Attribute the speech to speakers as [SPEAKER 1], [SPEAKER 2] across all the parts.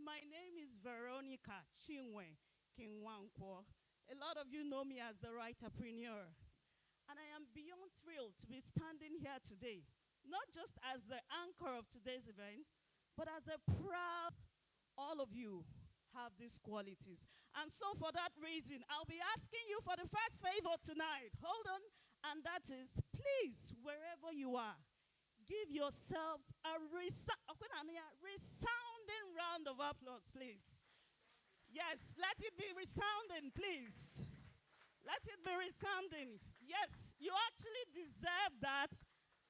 [SPEAKER 1] My name is Veronica Chinwe Kinwankwo. A lot of you know me as the writerpreneur. And I am beyond thrilled to be standing here today, not just as the anchor of today's event, but as a proud, all of you have these qualities. And so for that reason, I'll be asking you for the first favor tonight. Hold on. And that is, please, wherever you are, give yourselves a resounding round of applause, please. Yes, let it be resounding, please. Let it be resounding. Yes, you actually deserve that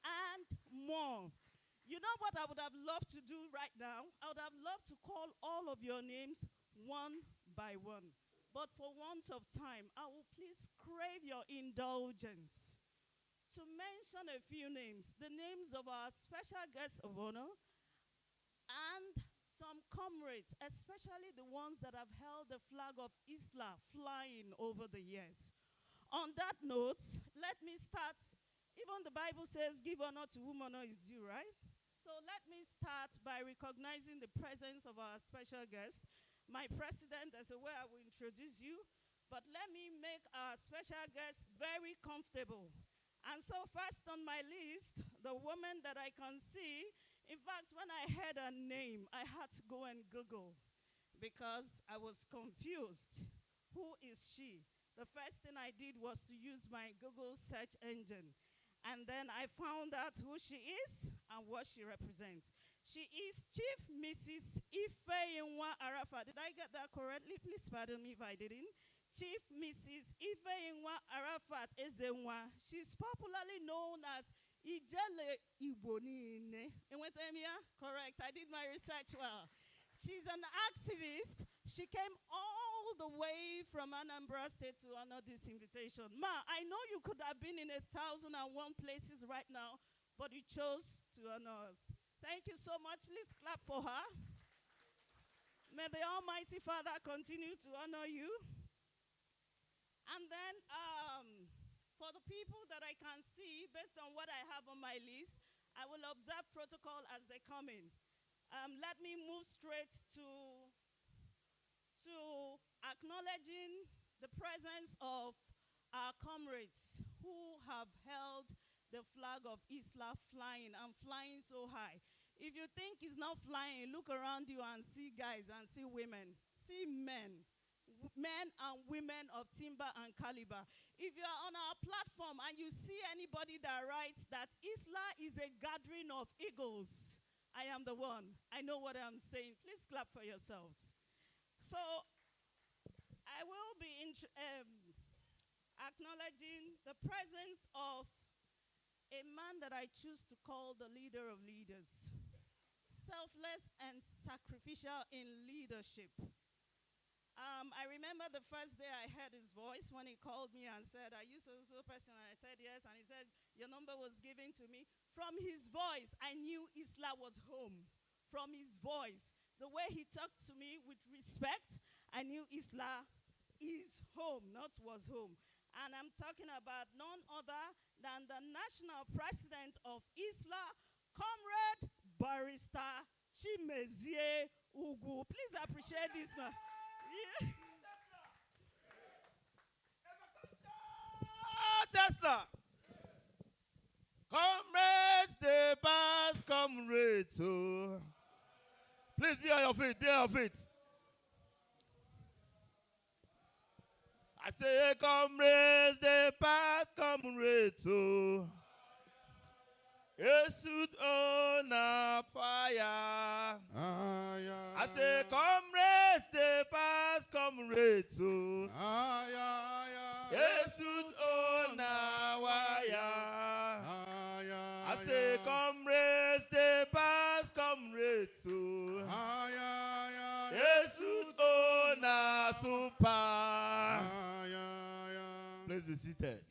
[SPEAKER 1] and more. You know what I would have loved to do right now? I would have loved to call all of your names one by one. But for want of time, I will please crave your indulgence to mention a few names, the names of our special guests of honor and some comrades, especially the ones that have held the flag of Eesla flying over the years. On that note, let me start. Even the Bible says, give honor to whom honor is due, right? So let me start by recognizing the presence of our special guest. My president, there's a way I will introduce you, but let me make our special guest very comfortable. And so first on my list, the woman that I can see, in fact, when I heard her name, I had to go and Google because I was confused. Who is she? The first thing I did was to use my Google search engine. And then I found out who she is and what she represents. She is Chief Mrs. Ifeyinwa Arafat. Did I get that correctly? Please pardon me if I didn't. Chief Mrs. Ifeyinwa Arafat Ezenwa. She's popularly known as Ijele Ibonine. Correct. I did my research well. She's an activist. She came all the way from Anambra State to honor this invitation. Ma, I know you could have been in 1,001 places right now, but you chose to honor us. Thank you so much. Please clap for her. May the Almighty Father continue to honor you. And then for the people that I can see, based on what I have on my list, I will observe protocol as they come in. Let me move straight to acknowledging the presence of our comrades who have held the flag of Eesla flying and flying so high. If you think it's not flying, look around you and see guys and see women. See men and women of timber and caliber. If you are on our platform and you see anybody that writes that Eesla is a gathering of eagles, I am the one. I know what I'm saying. Please clap for yourselves. So I will be acknowledging the presence of a man that I choose to call the leader of leaders. Selfless and sacrificial in leadership. I remember the first day I heard his voice when he called me and said, are you so person? And I said, yes. And he said, your number was given to me. From his voice, I knew Eesla was home. From his voice, the way he talked to me with respect, I knew Eesla is home, not was home. And I'm talking about none other than the national president of Eesla, Comrade Barrister Chimezie Ugu. Please appreciate this man. Yeah.
[SPEAKER 2] Tesla. Comrades, they pass, comrades. Oh. Please be on your feet, be on your feet. I say, comrades, they pass, comrades. Oh. Esut on a fire. I say, comrades, they pass, comrades. Oh. Esut on a wire. I say, comrades, they pass, comrades. Oh. Esut on a super. Please be seated.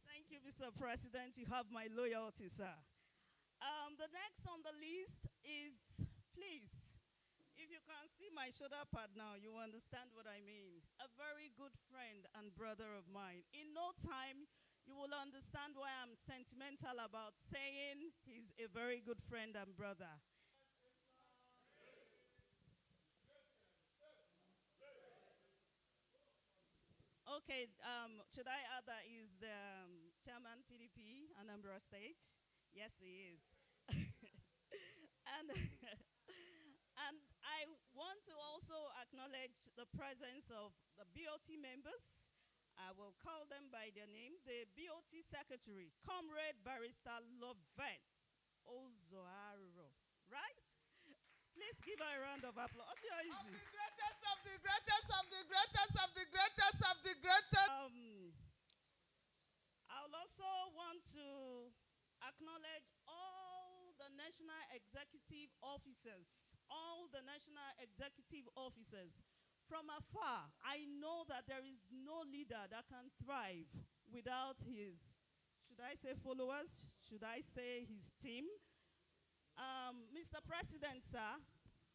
[SPEAKER 1] Thank you, Mr. President. You have my loyalty, sir. The next on the list is, please, if you can see my shoulder pad now, you understand what I mean. A very good friend and brother of mine. In no time, you will understand why I'm sentimental about saying he's a very good friend and brother. Okay, should I add that he's the chairman PDP Anambra State? Yes, he is. and and I want to also acknowledge the presence of the BOT members. I will call them by their name. The BOT secretary, Comrade Barrister Lovett Ozoaro. Right? Please give her a round of applause.
[SPEAKER 3] Of the greatest, of the greatest, of the greatest, of the greatest, of the greatest.
[SPEAKER 1] I'll also want to acknowledge all the national executive officers, From afar, I know that there is no leader that can thrive without his, should I say followers? Should I say his team? Mr. President, sir,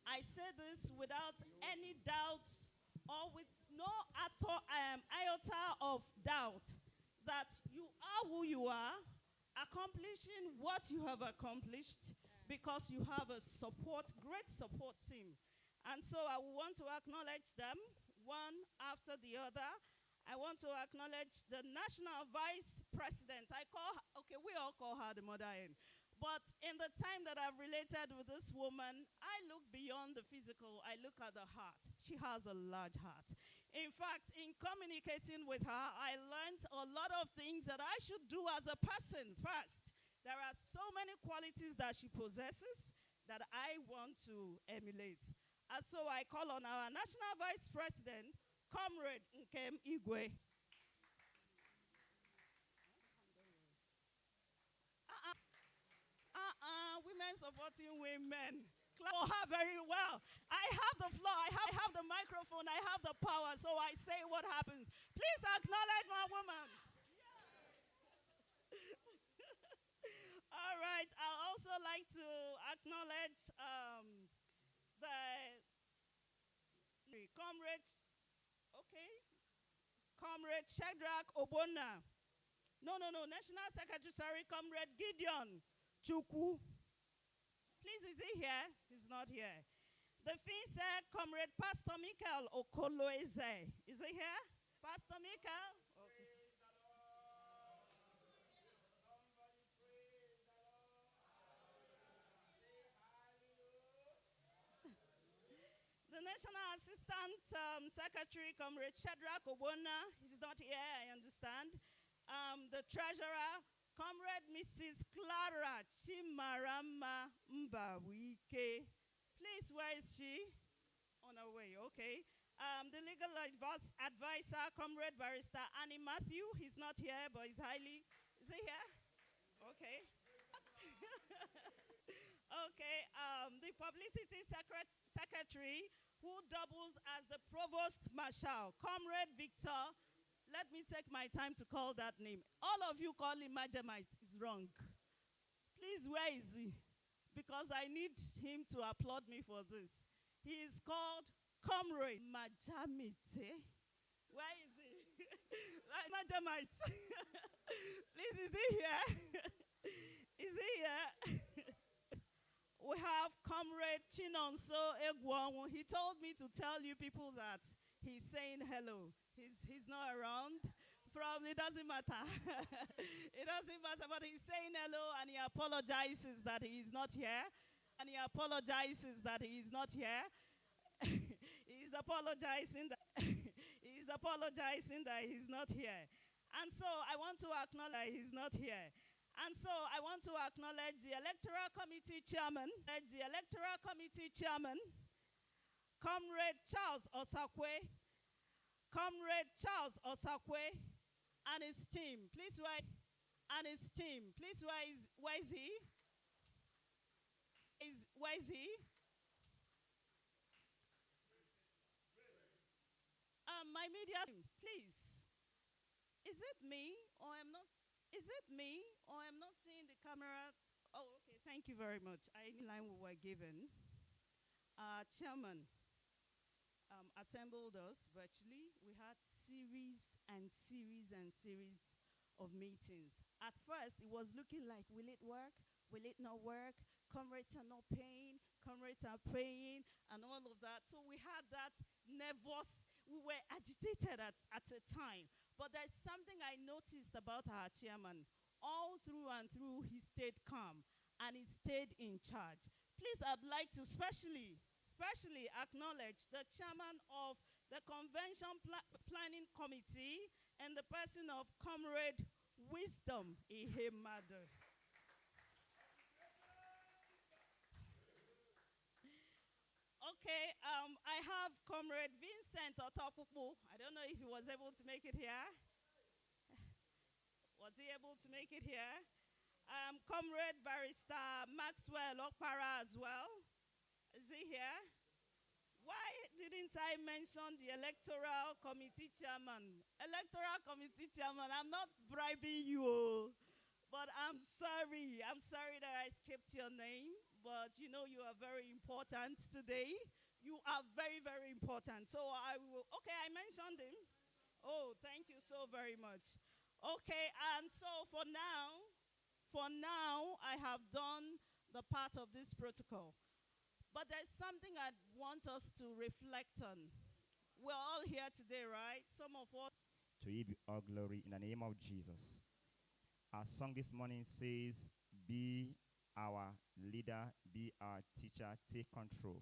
[SPEAKER 1] I say this without any doubt or with no iota of doubt that you are who you are, accomplishing what you have accomplished because you have a great support team. And so I want to acknowledge them one after the other. I want to acknowledge the National Vice President. We all call her the mother hen. But in the time that I've related with this woman, I look beyond the physical. I look at the heart. She has a large heart. In fact, in communicating with her, I learned a lot of things that I should do as a person first. There are so many qualities that she possesses that I want to emulate. And so I call on our National Vice President, Comrade Nkem Igwe. Women supporting women. Clap for her very well. I have the floor, I have the microphone, I have the power, so I say what happens. Please acknowledge my woman. All right, I'd also like to acknowledge the Comrade Shadrach Obona. No, National Secretary, sorry, Comrade Gideon Chukwu. Please, is he here? He's not here. The FinSec, Comrade Pastor Michael Okoloeze. Is he here? Pastor Michael? Okay. The National Assistant Secretary, Comrade Shadrach Obona. He's not here, I understand. The Treasurer, Comrade Mrs. Clara Chimarama Mbawike. Please, where is she? On her way, okay. The legal advisor, Comrade Barrister Annie Matthew. He's not here, but he's highly. Is he here? Okay. Okay. The publicity secretary, who doubles as the provost marshal, Comrade Victor. Let me take my time to call that name. All of you call him Majamite. It's wrong. Please, where is he? Because I need him to applaud me for this. He is called Comrade Majamite. Where is he? Majamite. Please, is he here? Is he here? We have Comrade Chinonso Egwonwu. He told me to tell you people that he's saying hello. He's not around. It doesn't matter. It doesn't matter, but he's saying hello and he apologizes that he's not here. He's apologizing that he's not here. He's apologizing that he's not here. And so I want to acknowledge he's not here. And so I want to acknowledge the Electoral Committee Chairman, Comrade Charles Osakwe, and his team. Please, where is he? Where is he? My media, please. Is it me or I'm not? Is it me or I'm not seeing the camera? Oh, okay. Thank you very much. I line we were given. Chairman assembled us virtually. We had series of meetings. At first, it was looking like, will it work? Will it not work? Comrades are not paying, comrades are praying, and all of that. So we had that nervous, we were agitated at a time. But there's something I noticed about our chairman. All through and through, he stayed calm and he stayed in charge. Please, I'd like to especially acknowledge the chairman of the Convention Planning Committee and the person of Comrade Wisdom Ihemadu. Okay, I have Comrade Vincent Otopupu. I don't know if he was able to make it here. Was he able to make it here? Comrade Barrister Maxwell Okpara as well. Is he here? Why didn't I mention the Electoral Committee Chairman? Electoral Committee Chairman, I'm not bribing you, but I'm sorry. I'm sorry that I skipped your name, but you know you are very important today. You are very, very important. So I will, okay, I mentioned him. Oh, thank you so very much. Okay, and so for now, I have done the part of this protocol. But there's something I want us to reflect on. We're all here today, right? Some of us.
[SPEAKER 2] To you be all glory in the name of Jesus. Our song this morning says, be our leader, be our teacher, take control.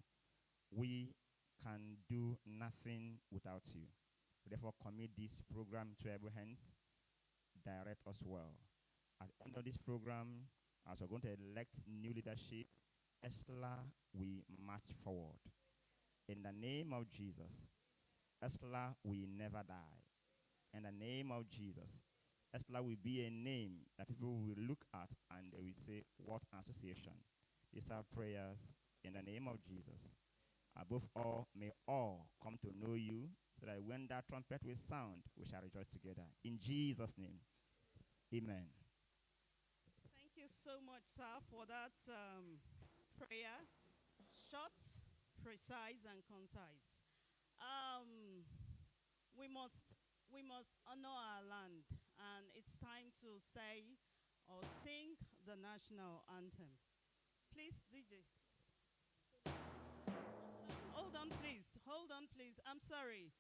[SPEAKER 2] We can do nothing without you. Therefore, commit this program to your hands. Direct us well. At the end of this program, as we're going to elect new leadership, Esla, we march forward. In the name of Jesus, Esla, we never die. In the name of Jesus, Esla will be a name that people will look at and they will say, what association? These are prayers in the name of Jesus. Above all, may all come to know you, so that when that trumpet will sound, we shall rejoice together. In Jesus' name, amen.
[SPEAKER 1] Thank you so much, sir, for that prayer. Short, precise, and concise. We must honor our land, and it's time to say or sing the national anthem. Please, DJ. Hold on, please. Hold on, please. I'm sorry.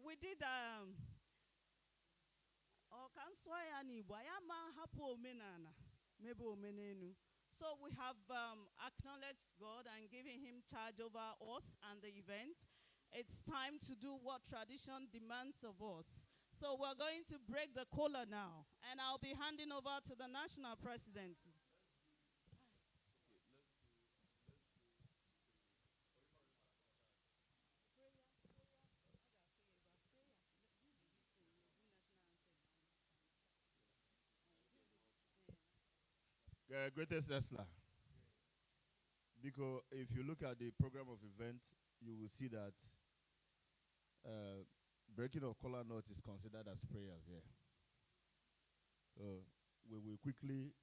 [SPEAKER 1] We did so we have acknowledged God and given him charge over us and the event. It's time to do what tradition demands of us. So we're going to break the collar now, and I'll be handing over to the national president.
[SPEAKER 2] Greatest Esla. Because if you look at the program of events, you will see that breaking of collar knot is considered as prayers here. So we will quickly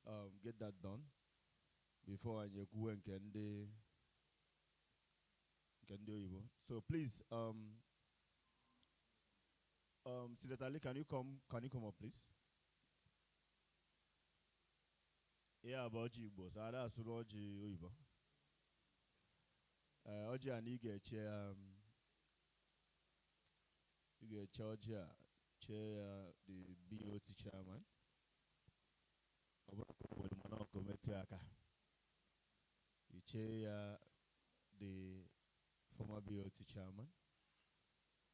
[SPEAKER 2] get that done before Anyeku and Kende. So please, Sidatali, can you come up, please? Yeah, about you, boss. That's Roji Uibo. Oji Anige chair. You get chair the BOT chairman. You chair the former BOT chairman.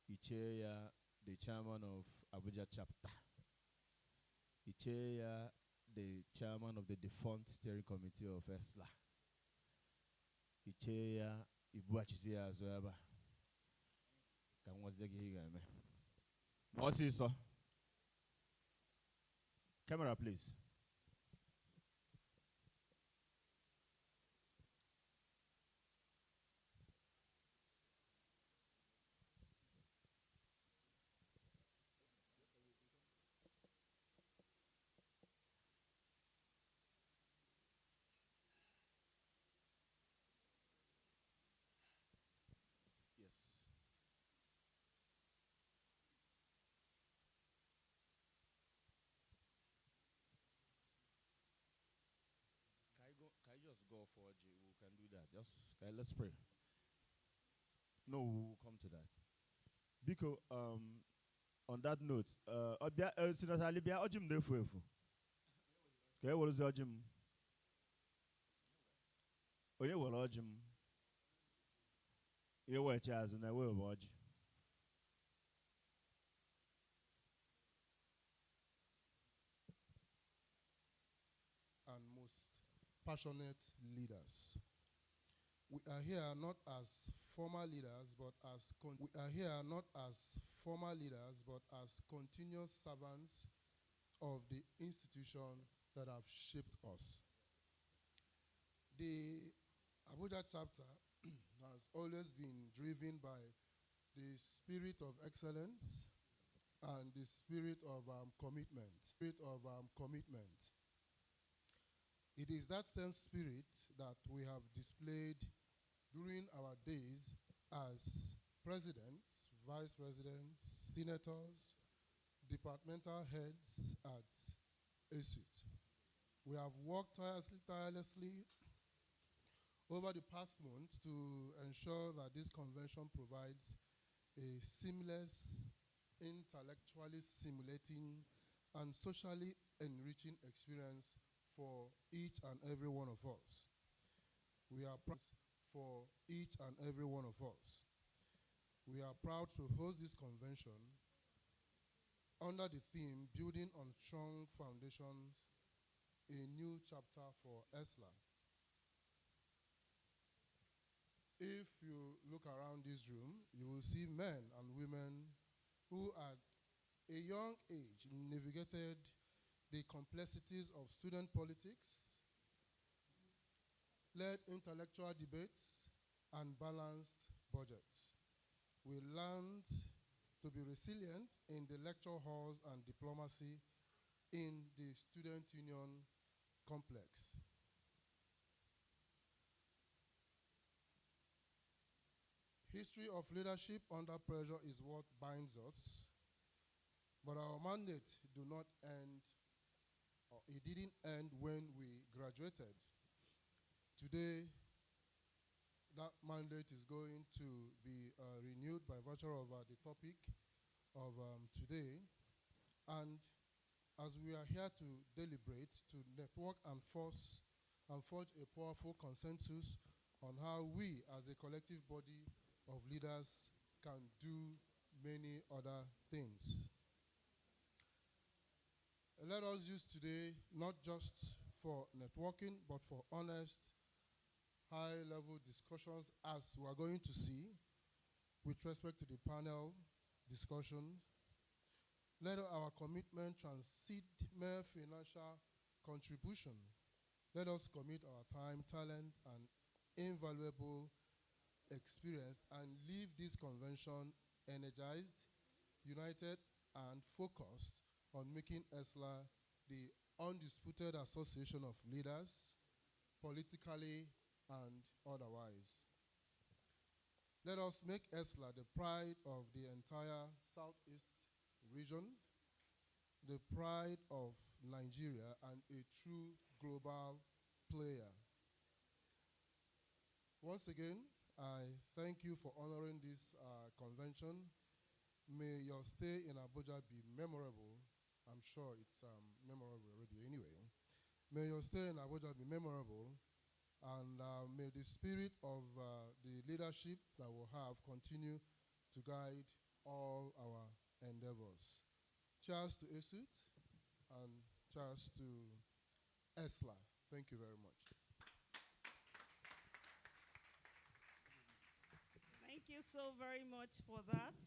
[SPEAKER 2] You chair the chairman of Abuja chapter. You chair the chairman of the defunct steering committee of Eesla. You chair Ibuachizi as well. Can what's the game? What's this, sir? Camera, please.
[SPEAKER 4] God for you. We can do that. Just okay, let's pray. No, we'll come to that. Biko, on that note, Senator Alibia, Ojim Defuefu. Okay, what is the Ojim? Oh, yeah, well, Ojim. You were Charles, and I will watch.
[SPEAKER 5] And most passionate leaders. We are here not as former leaders, but as we are here not as former leaders, but as continuous servants of the institution that have shaped us. The Abuja chapter has always been driven by the spirit of excellence and the spirit of commitment. It is that same spirit that we have displayed during our days as presidents, vice presidents, senators, departmental heads at Esut. We have worked tirelessly over the past month to ensure that this convention provides a seamless, intellectually stimulating, and socially enriching experience for each and every one of us. We are proud for each and every one of us. We are proud to host this convention under the theme, Building on Strong Foundations, a New Chapter for Eesla. If you look around this room, you will see men and women who at a young age navigated the complexities of student politics, led intellectual debates, and balanced budgets. We learned to be resilient in the lecture halls and diplomacy in the student union complex. History of leadership under pressure is what binds us, but our mandate do not end, or it didn't end when we graduated. Today, that mandate is going to be renewed by virtue of the topic of today. And as we are here to deliberate, to network and forge a powerful consensus on how we as a collective body of leaders can do many other things. Let us use today not just for networking, but for honest, high-level discussions, as we are going to see with respect to the panel discussion. Let our commitment transcend mere financial contribution. Let us commit our time, talent, and invaluable experience and leave this convention energized, united, and focused on making Eesla the undisputed association of leaders, politically and otherwise. Let us make Eesla the pride of the entire Southeast region, the pride of Nigeria, and a true global player. Once again, I thank you for honoring this convention. May your stay in Abuja be memorable. I'm sure it's memorable already anyway. May your stay in Abuja be memorable, and may the spirit of the leadership that we'll have continue to guide all our endeavors. Cheers to Esut, and cheers to Eesla. Thank you very much.
[SPEAKER 1] Thank you so very much for that.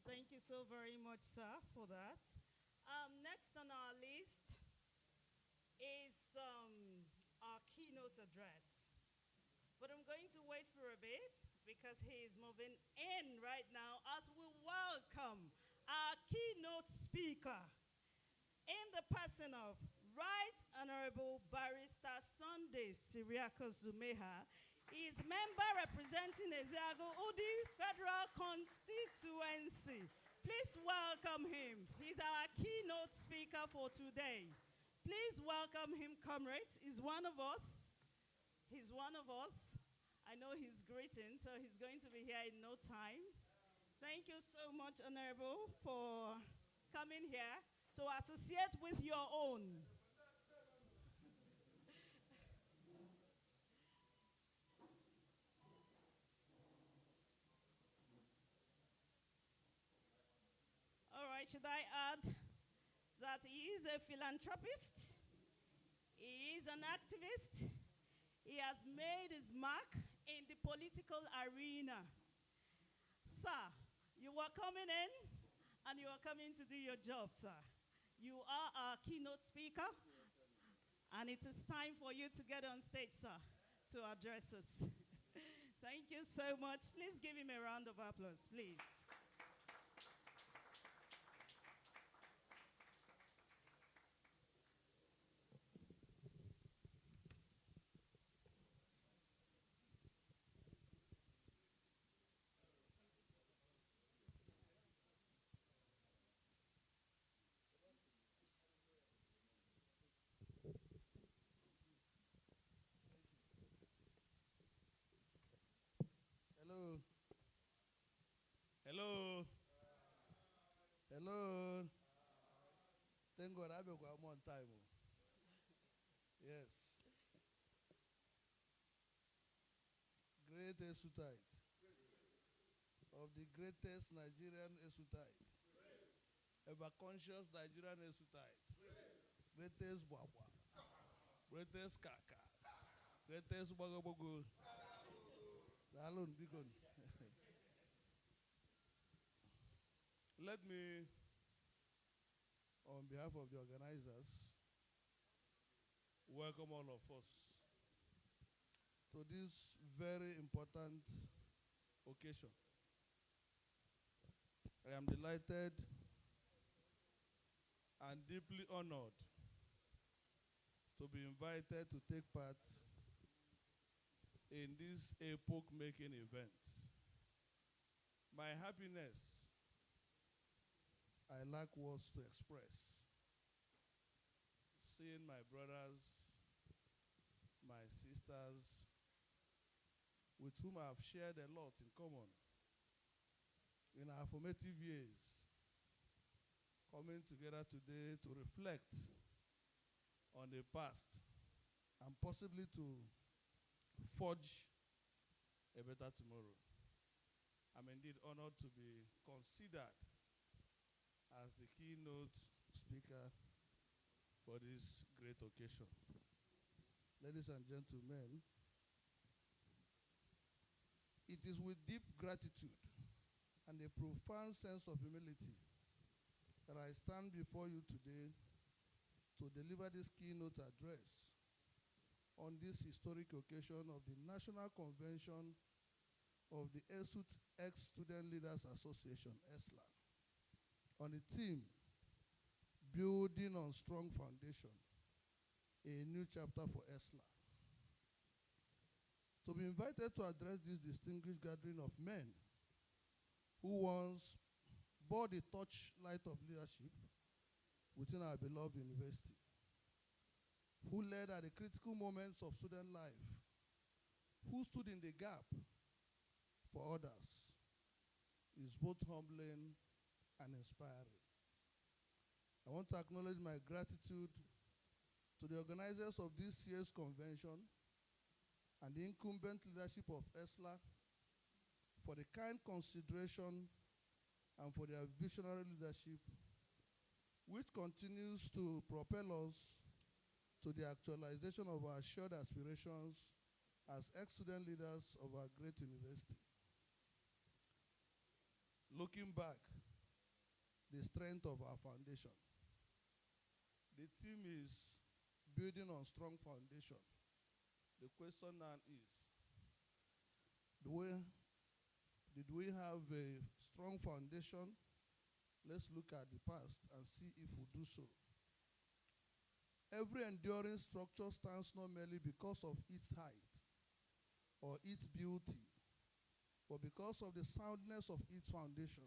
[SPEAKER 1] Thank you so very much, sir, for that. Next on our list is our keynote address. But I'm going to wait for a bit because he is moving in right now as we welcome our keynote speaker in the person of Right Honorable Barrister Sunday Siriako Zumeha. He is member representing Eziago Udi Federal Constituency. Please welcome him. He's our keynote speaker for today. Please welcome him, comrades. He's one of us. He's one of us. I know he's greeting, so he's going to be here in no time. Thank you so much, Honorable, for coming here to associate with your own. All right, should I add that he is a philanthropist? He is an activist. He has made his mark in the political arena. Sir, you are coming in and you are coming to do your job, sir. You are our keynote speaker, and it is time for you to get on stage, sir, to address us. Thank you so much. Please give him a round of applause, please.
[SPEAKER 5] Hello. Hello. Hello. Thank God I'm on time. Yes. Great Esutite. Of the greatest Nigerian Esutite. Ever conscious Nigerian Esutite. Greatest Bwabwa. Greatest Kaka. Greatest Bogobogo. Alone, big one. Let me, on behalf of the organizers, welcome all of us to this very important occasion. I am delighted and deeply honored to be invited to take part in this epoch-making event. My happiness, I lack words to express. Seeing my brothers, my sisters, with whom I have shared a lot in common in our formative years, coming together today to reflect on the past and possibly to forge a better tomorrow. I'm indeed honored to be considered as the keynote speaker for this great occasion. Ladies and gentlemen, it is with deep gratitude and a profound sense of humility that I stand before you today to deliver this keynote address on this historic occasion of the National Convention of the Esut Ex-Student Leaders Association, Eesla, on the theme, Building on Strong Foundation, a new chapter for Eesla. To be invited to address this distinguished gathering of men who once bore the torchlight of leadership within our beloved university, who led at the critical moments of student life, who stood in the gap for others, is both humbling and inspiring. I want to acknowledge my gratitude to the organizers of this year's convention and the incumbent leadership of Eesla for the kind consideration and for their visionary leadership, which continues to propel us to the actualization of our shared aspirations as ex-student leaders of our great university. Looking back, the strength of our foundation. The theme is building on strong foundation. The question now is, did we have a strong foundation? Let's look at the past and see if we do so. Every enduring structure stands not merely because of its height or its beauty, but because of the soundness of its foundation.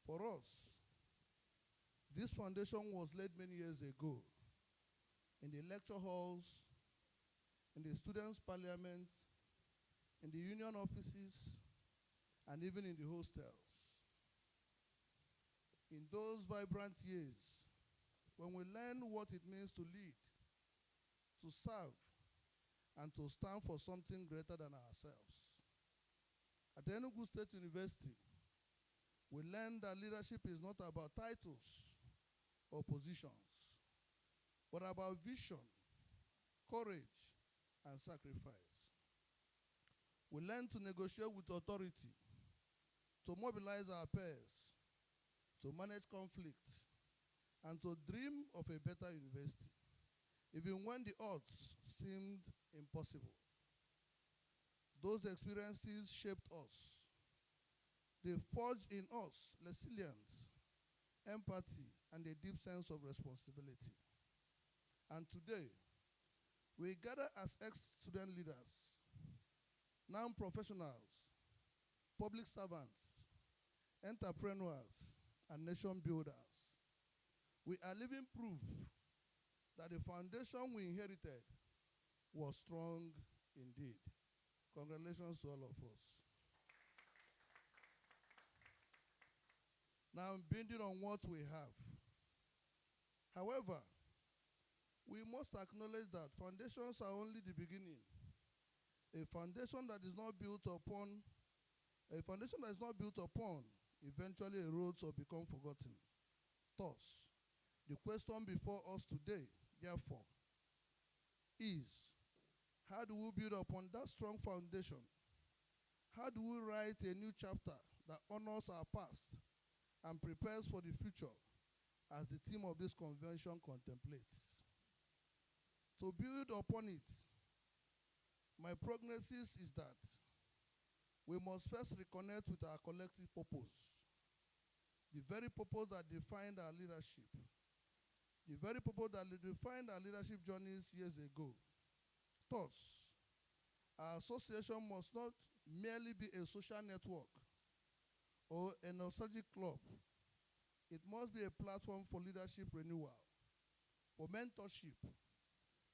[SPEAKER 5] For us, this foundation was laid many years ago in the lecture halls, in the students' parliament, in the union offices, and even in the hostels. In those vibrant years, when we learn what it means to lead, to serve, and to stand for something greater than ourselves. At Enugu State University, we learned that leadership is not about titles or positions, but about vision, courage, and sacrifice. We learn to negotiate with authority, to mobilize our peers, to manage conflict, and to dream of a better university, even when the odds seemed impossible. Those experiences shaped us. They forged in us resilience, empathy, and a deep sense of responsibility. And today, we gather as ex-student leaders, non-professionals, public servants, entrepreneurs, and nation builders. We are living proof that the foundation we inherited was strong indeed. Congratulations to all of us. Now, building on what we have. However, we must acknowledge that foundations are only the beginning. A foundation that is not built upon eventually erodes or becomes forgotten. Thus, the question before us today, therefore, is how do we build upon that strong foundation? How do we write a new chapter that honors our past and prepares for the future as the theme of this convention contemplates? To build upon it, my prognosis is that we must first reconnect with our collective purpose, the very purpose that defined our leadership, the very purpose that defined our leadership journeys years ago. Thus, our association must not merely be a social network or a nostalgic club. It must be a platform for leadership renewal, for mentorship,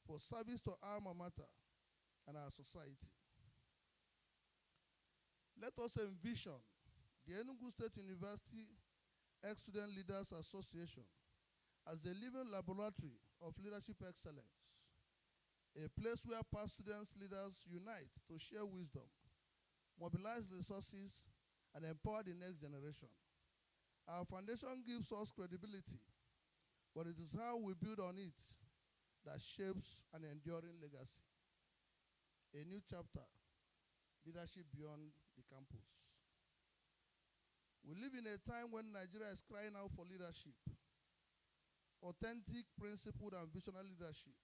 [SPEAKER 5] for service to our alma mater and our society. Let us envision the Enugu State University Ex-Student Leaders Association as a living laboratory of leadership excellence, a place where past students leaders unite to share wisdom, mobilize resources, and empower the next generation. Our foundation gives us credibility, but it is how we build on it that shapes an enduring legacy. A new chapter, leadership beyond the campus. We live in a time when Nigeria is crying out for leadership, authentic, principled, and visionary leadership.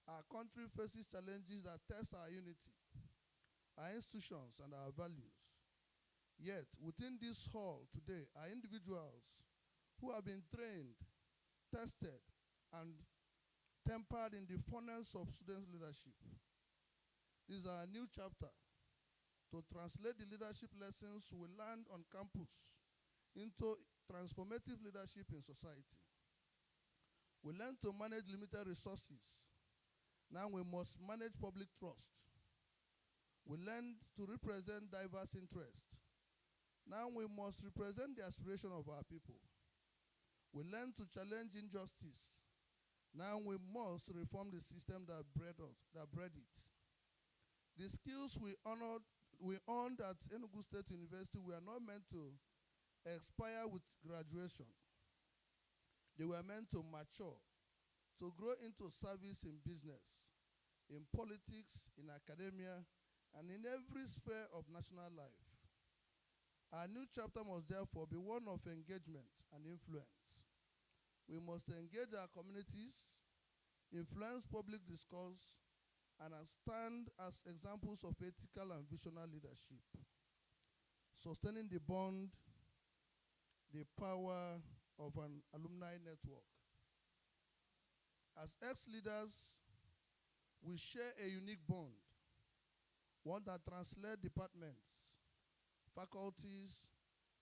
[SPEAKER 5] Our country faces challenges that test our unity, our institutions, and our values. Yet, within this hall today are individuals who have been trained, tested, and tempered in the furnace of student leadership. This is our new chapter to translate the leadership lessons we learned on campus into transformative leadership in society. We learned to manage limited resources. Now we must manage public trust. We learned to represent diverse interests. Now we must represent the aspiration of our people. We learned to challenge injustice. Now we must reform the system that bred it. The skills we earned at Enugu State University were not meant to expire with graduation. They were meant to mature, to grow into service in business, in politics, in academia, and in every sphere of national life. Our new chapter must therefore be one of engagement and influence. We must engage our communities, influence public discourse, and stand as examples of ethical and visionary leadership, sustaining the bond, the power of an alumni network. As ex-leaders, we share a unique bond, one that translates departments, faculties,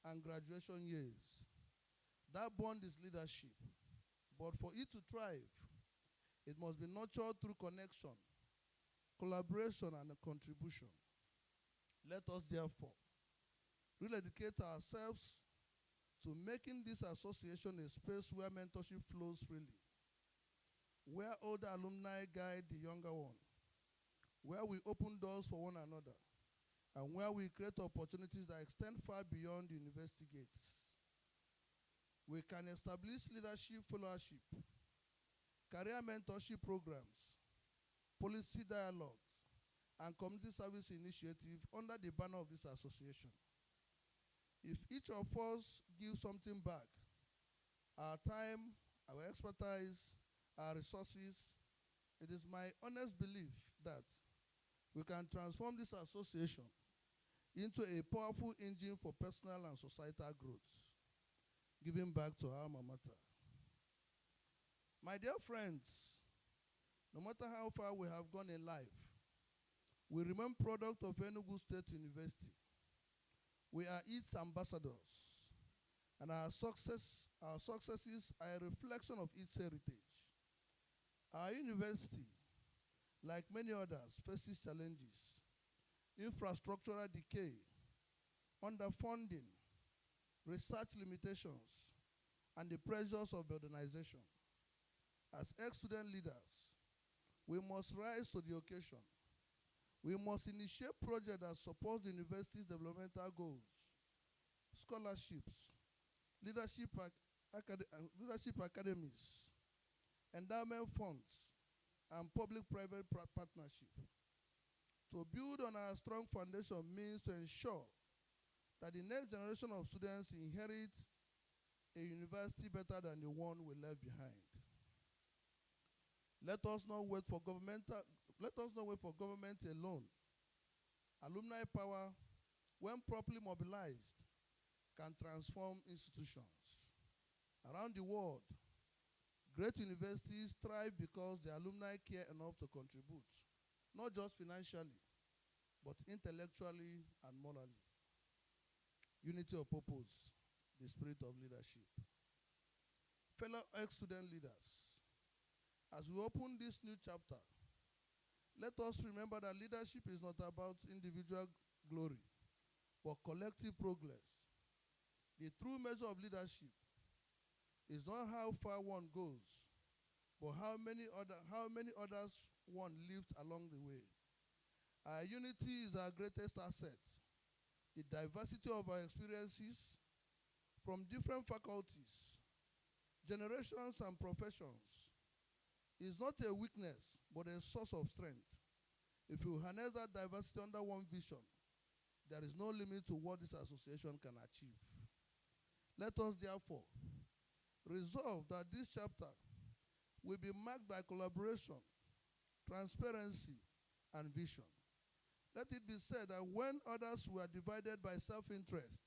[SPEAKER 5] and graduation years. That bond is leadership, but for it to thrive, it must be nurtured through connection,
[SPEAKER 6] collaboration, and contribution. Let us therefore really dedicate ourselves to making this association a space where mentorship flows freely, where older alumni guide the younger one, where we open doors for one another, and where we create opportunities that extend far beyond the university gates. We can establish leadership fellowship, career mentorship programs, policy dialogues, and community service initiative under the banner of this association. If each of us gives something back, our time, our expertise, our resources, it is my honest belief that we can transform this association into a powerful engine for personal and societal growth, giving back to our alma mater. My dear friends, no matter how far we have gone in life, we remain product of Enugu State University. We are its ambassadors, and our successes are a reflection of its heritage. Our university, like many others, faces challenges: infrastructural decay, underfunding, research limitations, and the pressures of modernization. As ex-student leaders, we must rise to the occasion. We must initiate projects that support the university's developmental goals, scholarships, leadership academies, endowment funds, and public-private partnership. To build on our strong foundation means to ensure that the next generation of students inherit a university better than the one we left behind. Let us not wait for government alone. Alumni power, when properly mobilized, can transform institutions. Around the world, great universities thrive because the alumni care enough to contribute, not just financially, but intellectually and morally. Unity of purpose, the spirit of leadership. Fellow ex-student leaders, as we open this new chapter, let us remember that leadership is not about individual glory, but collective progress. The true measure of leadership is not how far one goes, but how many others one lifts along the way. Our unity is our greatest asset. The diversity of our experiences from different faculties, generations, and professions is not a weakness, but a source of strength. If you harness that diversity under one vision, there is no limit to what this association can achieve. Let us therefore resolve that this chapter will be marked by collaboration, transparency, and vision. Let it be said that when others were divided by self-interest,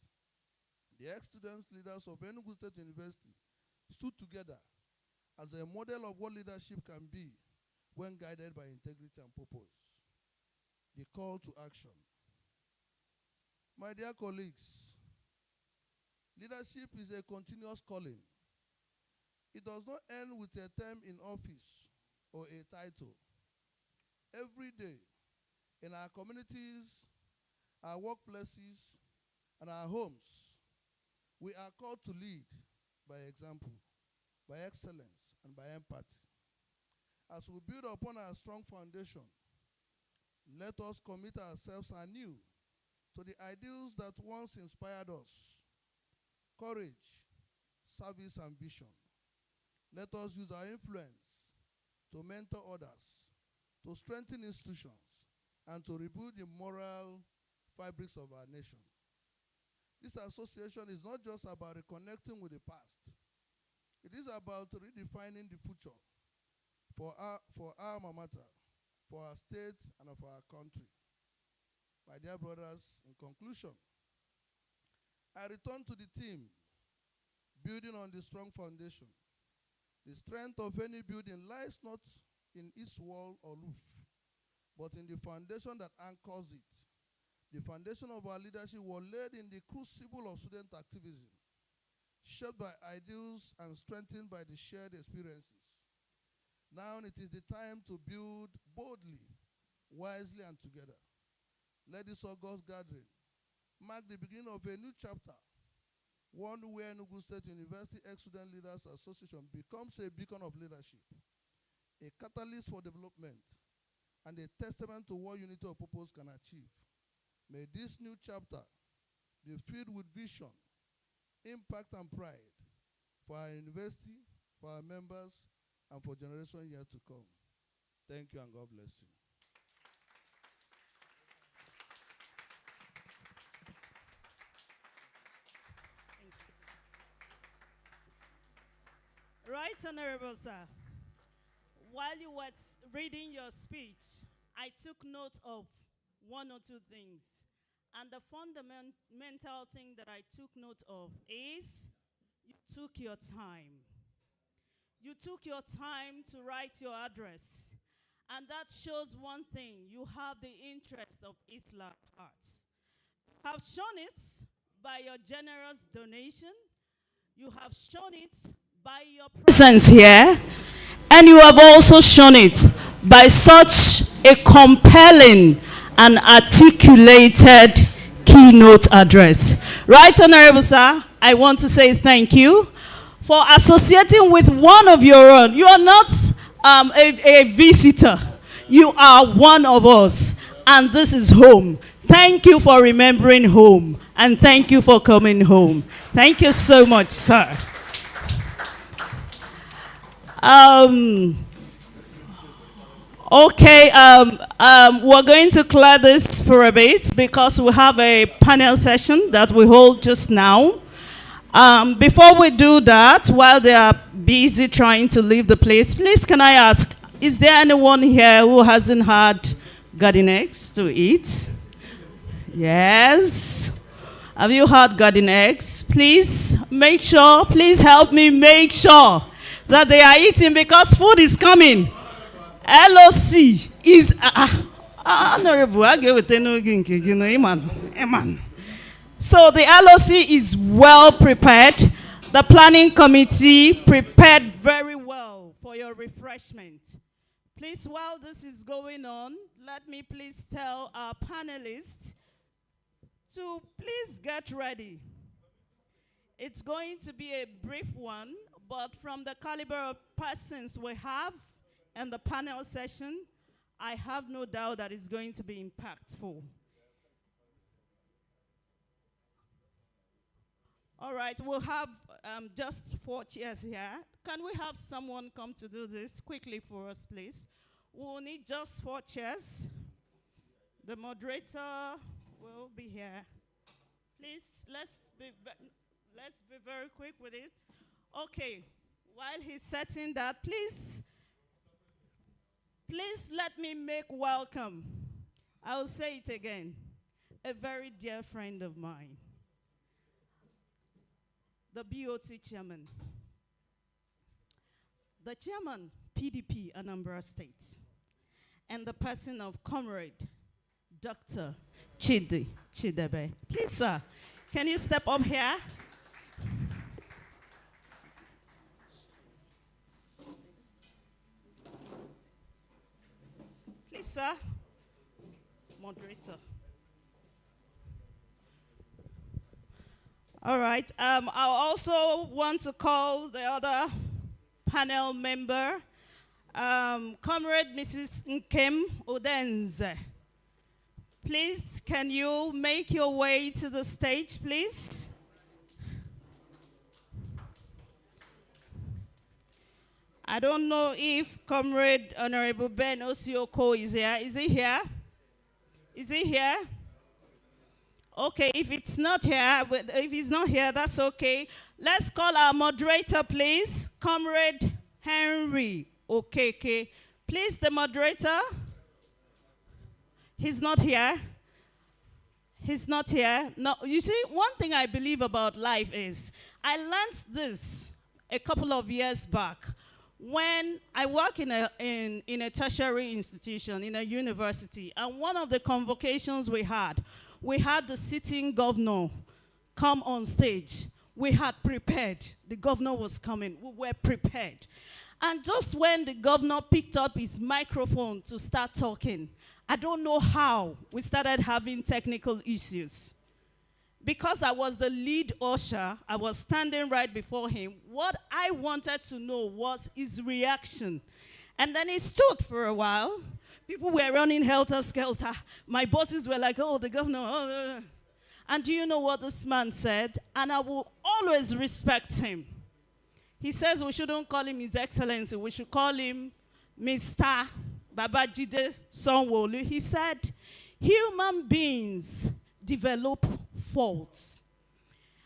[SPEAKER 6] the ex-student leaders of Enugu State University stood together as a model of what leadership can be when guided by integrity and purpose. The call to action. My dear colleagues, leadership is a continuous calling. It does not end with a term in office or a title. Every day, in our communities, our workplaces, and our homes, we are called to lead by example, by excellence, and by empathy. As we build upon our strong foundation, let us commit ourselves anew to the ideals that once inspired us: courage, service, and vision. Let us use our influence to mentor others, to strengthen institutions, and to rebuild the moral fabrics of our nation. This association is not just about reconnecting with the past. It is about redefining the future for our alma mater, for our state, and for our country. My dear brothers, in conclusion, I return to the theme, building on the strong foundation. The strength of any building lies not in its wall or roof, but in the foundation that anchors it. The foundation of our leadership was laid in the crucible of student activism, shaped by ideals and strengthened by the shared experiences. Now it is the time to build boldly wisely and together. Let this August gathering mark the beginning of a new chapter, one where Enugu State University Ex-Student Leaders Association becomes a beacon of leadership, a catalyst for development, and a testament to what unity of purpose can achieve. May this new chapter be filled with vision, impact, and pride for our university, for our members, and for generations yet to come. Thank you, and God bless you.
[SPEAKER 1] Right, Honorable Sir. While you were reading your speech, I took note of one or two things. And the fundamental thing that I took note of is you took your time. You took your time to write your address. And that shows one thing. You have the interest of Eesla at heart. You have shown it by your generous donation. You have shown it by your presence here. And you have also shown it by such a compelling and articulated keynote address. Right, Honorable Sir, I want to say thank you for associating with one of your own. You are not a visitor. You are one of us, and this is home. Thank you for remembering home, and thank you for coming home. Thank you so much, sir. Okay, we're going to clear this for a bit because we have a panel session that we hold just now. Before we do that, while they are busy trying to leave the place, please can I ask, is there anyone here who hasn't had garden eggs to eat? Yes. Have you had garden eggs? Please make sure, please help me make sure that they are eating because food is coming. LOC is honorable. I get with Eman. So the LOC is well prepared. The planning committee prepared very well for your refreshment. Please, while this is going on, let me please tell our panelists to please get ready. It's going to be a brief one, but from the caliber of persons we have in the panel session, I have no doubt that it's going to be impactful. All right, we'll have just 4 chairs here. Can we have someone come to do this quickly for us, please? We'll need just 4 chairs. The moderator will be here. Please, let's be very quick with it. Okay, while he's setting that, please let me make welcome. I will say it again. A very dear friend of mine. The BOT chairman. The chairman, PDP, Anambra State. And the person of Comrade, Dr. Chidebe. Please, sir, can you step up here? Please, sir. Moderator. All right. I also want to call the other panel member, Comrade Mrs. Nkem Odenze. Please, can you make your way to the stage, please? I don't know if Comrade Honorable Ben Osioko is here. Is he here? Is he here? Okay, if it's not here, if he's not here, that's okay. Let's call our moderator, please. Comrade Henry Okeke. Please, the moderator. He's not here. He's not here. No, you see, one thing I believe about life is, I learned this a couple of years back when I work in a tertiary institution, in a university, and one of the convocations we had the sitting governor come on stage. We had prepared. The governor was coming. We were prepared. And just when the governor picked up his microphone to start talking, I don't know how we started having technical issues. Because I was the lead usher, I was standing right before him. What I wanted to know was his reaction. And then he stood for a while. People were running helter-skelter. My bosses were like, oh, the governor. Oh. And do you know what this man said? And I will always respect him. He says we shouldn't call him His Excellency. We should call him Mr. Babajide Sanwo-Olu. He said, human beings develop faults.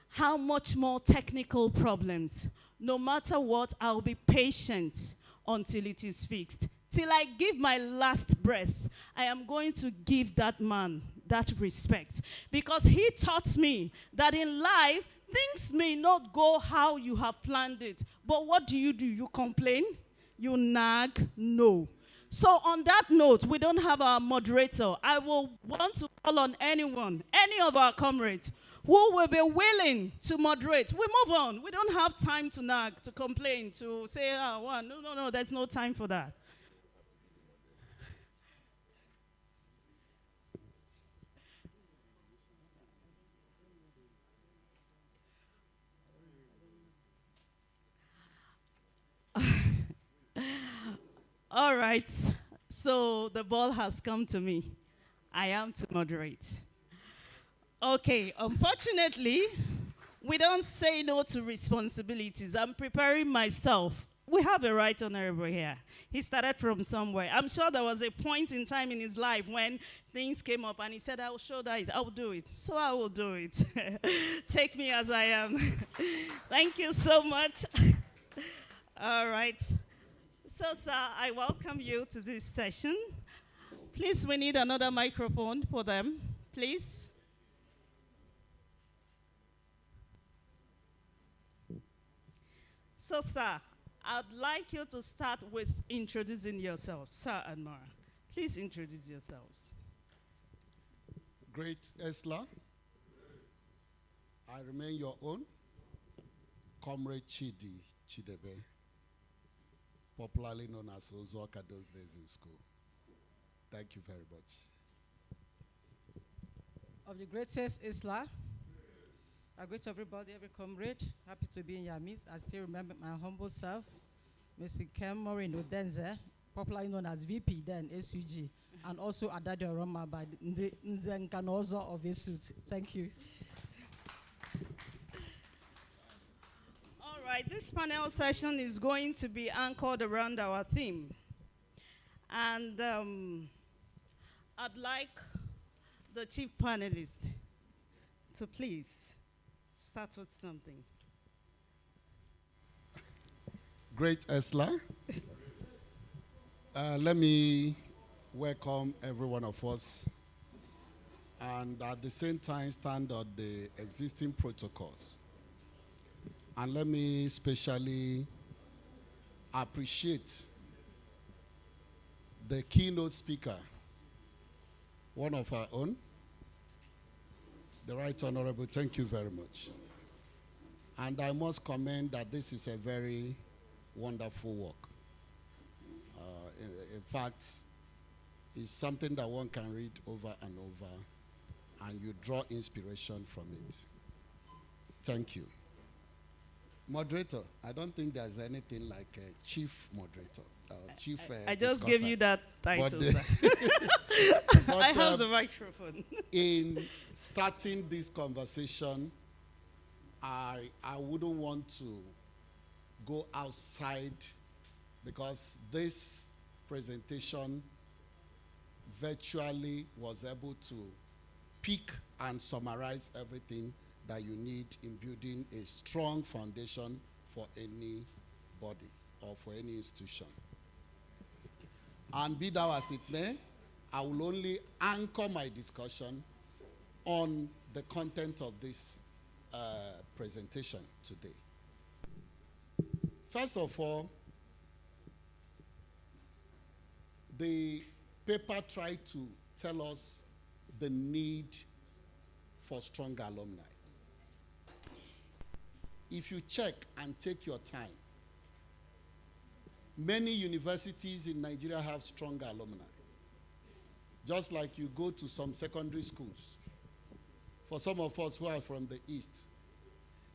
[SPEAKER 1] How much more technical problems? No matter what, I'll be patient until it is fixed. Till I give my last breath, I am going to give that man that respect. Because he taught me that in life, things may not go how you have planned it. But what do? You complain? You nag? No. So on that note, we don't have our moderator. I will want to call on anyone, any of our comrades, who will be willing to moderate. We move on. We don't have time to nag, to complain, to say, no, there's no time for that. All right, so the ball has come to me. I am to moderate. Okay, unfortunately, we don't say no to responsibilities. I'm preparing myself. We have a right honorable here. He started from somewhere. I'm sure there was a point in time in his life when things came up and he said, I will show that I will do it. So I will do it. Take me as I am. Thank you so much. All right. So, sir, I welcome you to this session. Please, we need another microphone for them, please. So, sir, I'd like you to start with introducing yourselves, sir and Mara. Please introduce yourselves.
[SPEAKER 7] Great Eesla, I remain your own, Comrade Chidebe, popularly known as Ozoka those days in school. Thank you very much.
[SPEAKER 8] Of the greatest Eesla, I greet everybody, every comrade. Happy to be in your midst. I still remember my humble self, Mr. Kem Morino Denze, popularly known as VP then, SUG, and also Adadio Roma by the Nzenkanozo of Esut. Thank you.
[SPEAKER 1] All right, this panel session is going to be anchored around our theme. And I'd like the chief panelist to please start with something.
[SPEAKER 7] Great Eesla, let me welcome every one of us and at the same time stand on the existing protocols. And let me especially appreciate the keynote speaker, one of our own, the Right Honorable. Thank you very much. And I must comment that this is a very wonderful work. In fact, it's something that one can read over and over, and you draw inspiration from it. Thank you. Moderator, I don't think there's anything like a chief moderator. Chief.
[SPEAKER 1] I just gave you that title, sir. I have the microphone.
[SPEAKER 7] In starting this conversation, I wouldn't want to go outside because this presentation virtually was able to pick and summarize everything that you need in building a strong foundation for any body or for any institution. And be that as it may, I will only anchor my discussion on the content of this presentation today. First of all, the paper tried to tell us the need for stronger alumni. If you check and take your time, Many universities in Nigeria have strong alumni. Just like you go to some secondary schools. For some of us who are from the East,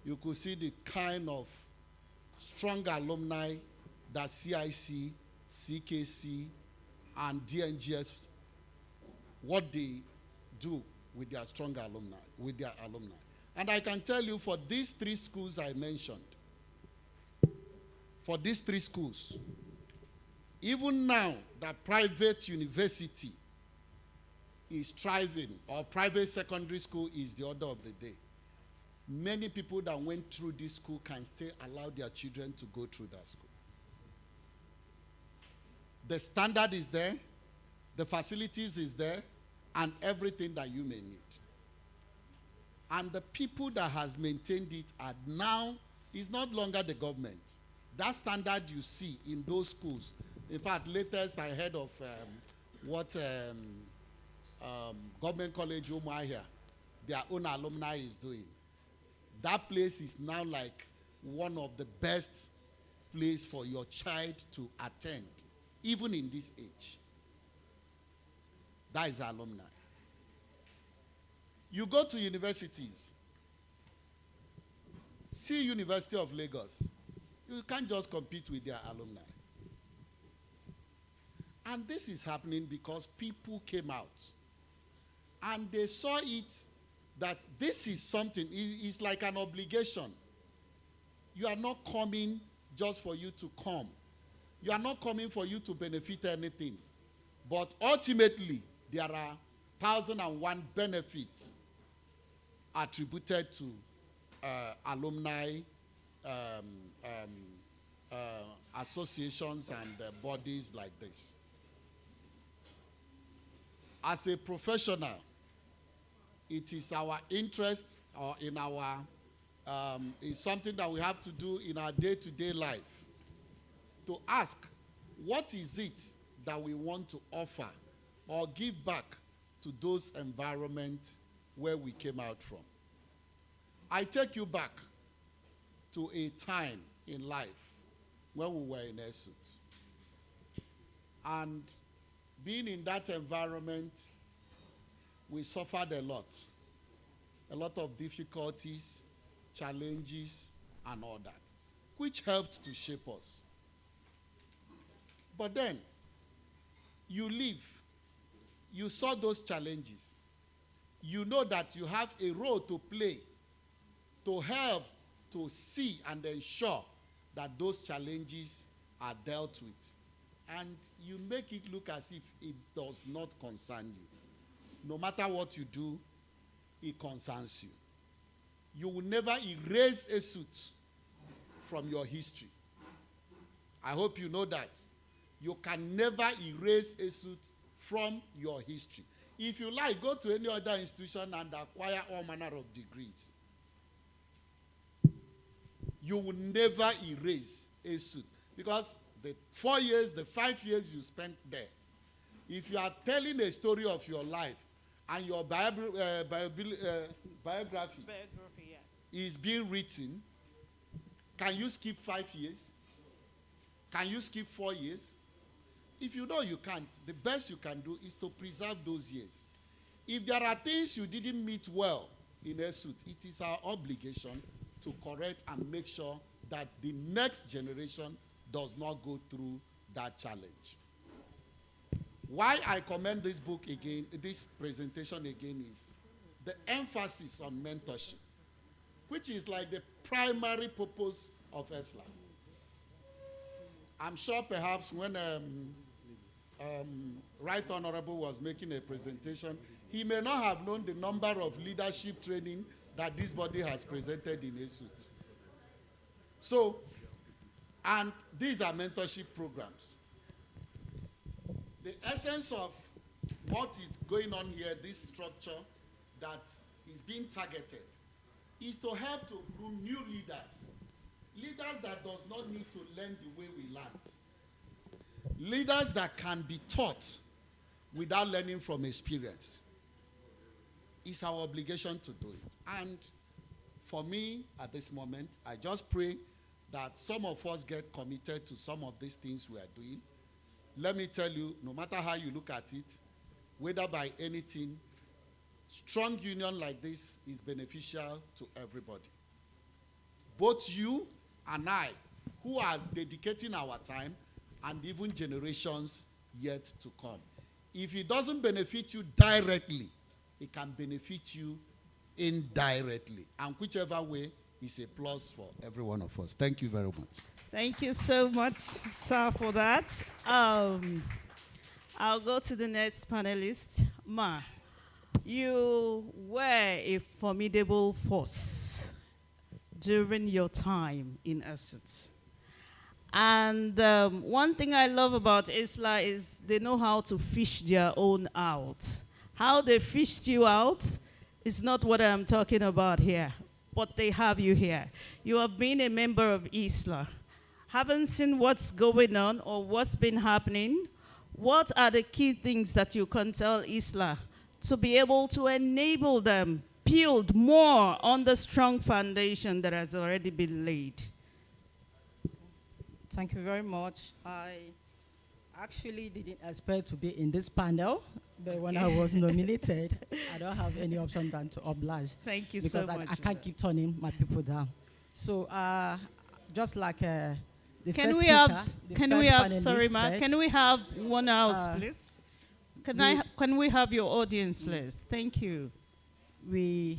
[SPEAKER 7] you could see the kind of strong alumni that CIC, CKC, and DNGS, what they do with their strong alumni, with their alumni. And I can tell you, for these three schools I mentioned, for these three schools, even now that private university is thriving, or private secondary school is the order of the day, many people that went through this school can still allow their children to go through that school. The standard is there, the facilities is there, and everything that you may need. And the people that has maintained it are now, is not longer the government. That standard you see in those schools, in fact, latest I heard of Government College Umuahia, their own alumni is doing. That place is now like one of the best places for your child to attend, even in this age. That is alumni. You go to universities. See University of Lagos. You can't just compete with their alumni. And this is happening because people came out and they saw it that this is something, it's like an obligation. You are not coming just for you to come. You are not coming for you to benefit anything. But ultimately, there are 1,001 benefits attributed to alumni associations and bodies like this. As a professional, it is our interest, or in our, it's something that we have to do in our day-to-day life, to ask, what is it that we want to offer or give back to those environments where we came out from? I take you back to a time in life when we were in Esut. And being in that environment, we suffered a lot of difficulties, challenges, and all that, which helped to shape us. But then, you live, you saw those challenges. You know that you have a role to play to help to see and ensure that those challenges are dealt with. And you make it look as if it does not concern you. No matter what you do, it concerns you. You will never erase Esut from your history. I hope you know that. You can never erase Esut from your history. If you like, go to any other institution and acquire all manner of degrees. You will never erase Esut, because the 4 years, the 5 years you spent there, if you are telling a story of your life and your biography is being written, can you skip 5 years? Can you skip 4 years? If you know you can't, the best you can do is to preserve those years. If there are things you didn't meet well in Esut, it is our obligation to correct and make sure that the next generation does not go through that challenge. Why I commend this book again, this presentation again, is the emphasis on mentorship, which is like the primary purpose of Eesla. I'm sure perhaps when Right Honorable was making a presentation, he may not have known the number of leadership training that this body has presented in Esut. So, and these are mentorship programs. The essence of what is going on here, this structure that is being targeted, is to help to groom new leaders. Leaders that does not need to learn the way we learned. Leaders that can be taught without learning from experience. It's our obligation to do it. And for me, at this moment, I just pray that some of us get committed to some of these things we are doing. Let me tell you, no matter how you look at it, whether by anything, strong union like this is beneficial to everybody. Both you and I, who are dedicating our time, and even generations yet to come. If it doesn't benefit you directly, it can benefit you indirectly. And whichever way is a plus for every one of us. Thank you very much.
[SPEAKER 1] Thank you so much, sir, for that. I'll go to the next panelist. Ma, you were a formidable force during your time in Esut. And one thing I love about Eesla is they know how to fish their own out. How they fished you out is not what I'm talking about here, but they have you here. You have been a member of Eesla. Haven't seen what's going on or what's been happening. What are the key things that you can tell Eesla to be able to enable them build more on the strong foundation that has already been laid?
[SPEAKER 8] Thank you very much. I actually didn't expect to be in this panel, but when I was nominated, I don't have any option than to oblige.
[SPEAKER 1] Thank you so much.
[SPEAKER 8] Because I can't keep turning my people down. So just like the
[SPEAKER 1] Can
[SPEAKER 8] first
[SPEAKER 1] we
[SPEAKER 8] speaker,
[SPEAKER 1] have,
[SPEAKER 8] the
[SPEAKER 1] can
[SPEAKER 8] first
[SPEAKER 1] we have,
[SPEAKER 8] panelist
[SPEAKER 1] sorry ma,
[SPEAKER 8] said,
[SPEAKER 1] can we have one house, please? Can we have your audience, please? Thank you.
[SPEAKER 8] we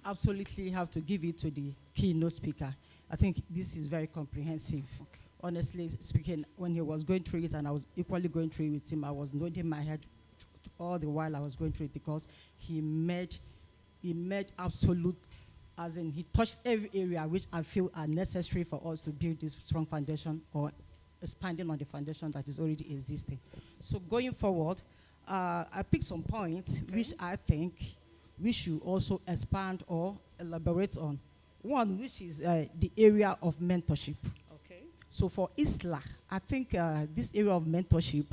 [SPEAKER 8] absolutely have to give it to the keynote speaker. I think this is very comprehensive.
[SPEAKER 1] Okay.
[SPEAKER 8] Honestly speaking, when he was going through it and I was equally going through it with him, I was nodding my head all the while I was going through it because he made absolute, as in he touched every area which I feel are necessary for us to build this strong foundation or expanding on the foundation that is already existing. So going forward, I picked some points which I think we should also expand or elaborate on. One, which is the area of mentorship.
[SPEAKER 1] Okay.
[SPEAKER 8] So for Eesla, I think this area of mentorship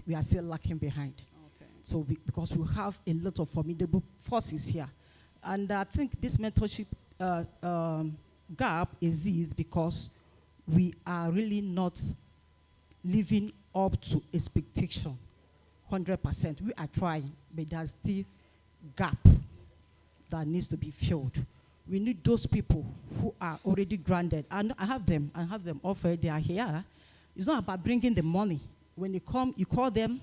[SPEAKER 8] we are still lacking behind.
[SPEAKER 1] Okay.
[SPEAKER 8] So because we have a lot of formidable forces here. And I think this mentorship gap exists because we are really not living up to expectation 100%. We are trying, but there's still gap that needs to be filled. We need those people who are already grounded. And I have them offered, they are here. It's not about bringing the money. When you come, you call them,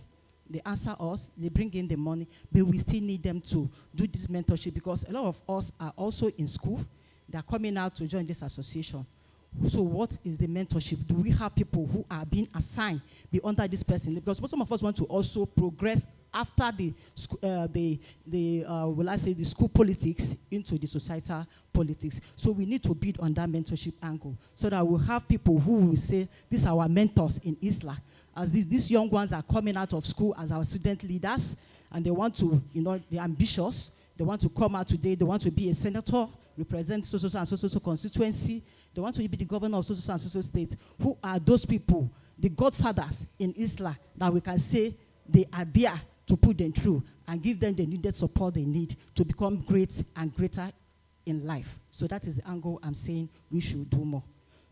[SPEAKER 8] they answer us, they bring in the money, but we still need them to do this mentorship because a lot of us are also in school. They are coming out to join this association. So what is the mentorship? Do we have people who are being assigned be under this person? Because some of us want to also progress after the school politics into the societal politics. So we need to build on that mentorship angle so that we'll have people who will say, these are our mentors in Eesla. As these young ones are coming out of school as our student leaders, and they want to, they're ambitious, they want to come out today, they want to be a senator, represent so-so and so-so constituency, they want to be the governor of so-so and so-so state. Who are those people, the godfathers in Eesla, that we can say they are there to put them through and give them the needed support they need to become great and greater in life. So that is the angle I'm saying we should do more.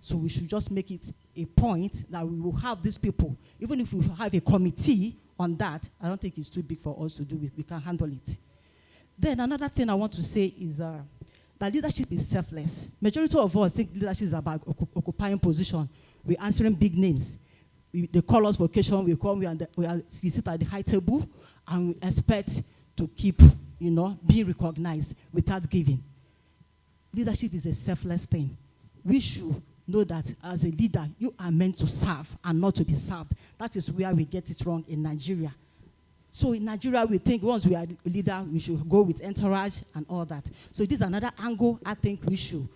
[SPEAKER 8] So we should just make it a point that we will have these people. Even if we have a committee on that, I don't think it's too big for us to do it. We can handle it. Then another thing I want to say is that leadership is selfless. Majority of us think leadership is about occupying position. We're answering big names. They call us vocation, we sit at the high table, and we expect to keep, being recognized without giving. Leadership is a selfless thing. We should know that as a leader, you are meant to serve and not to be served. That is where we get it wrong in Nigeria. So in Nigeria, we think once we are a leader, we should go with entourage and all that. So this is another angle I think we should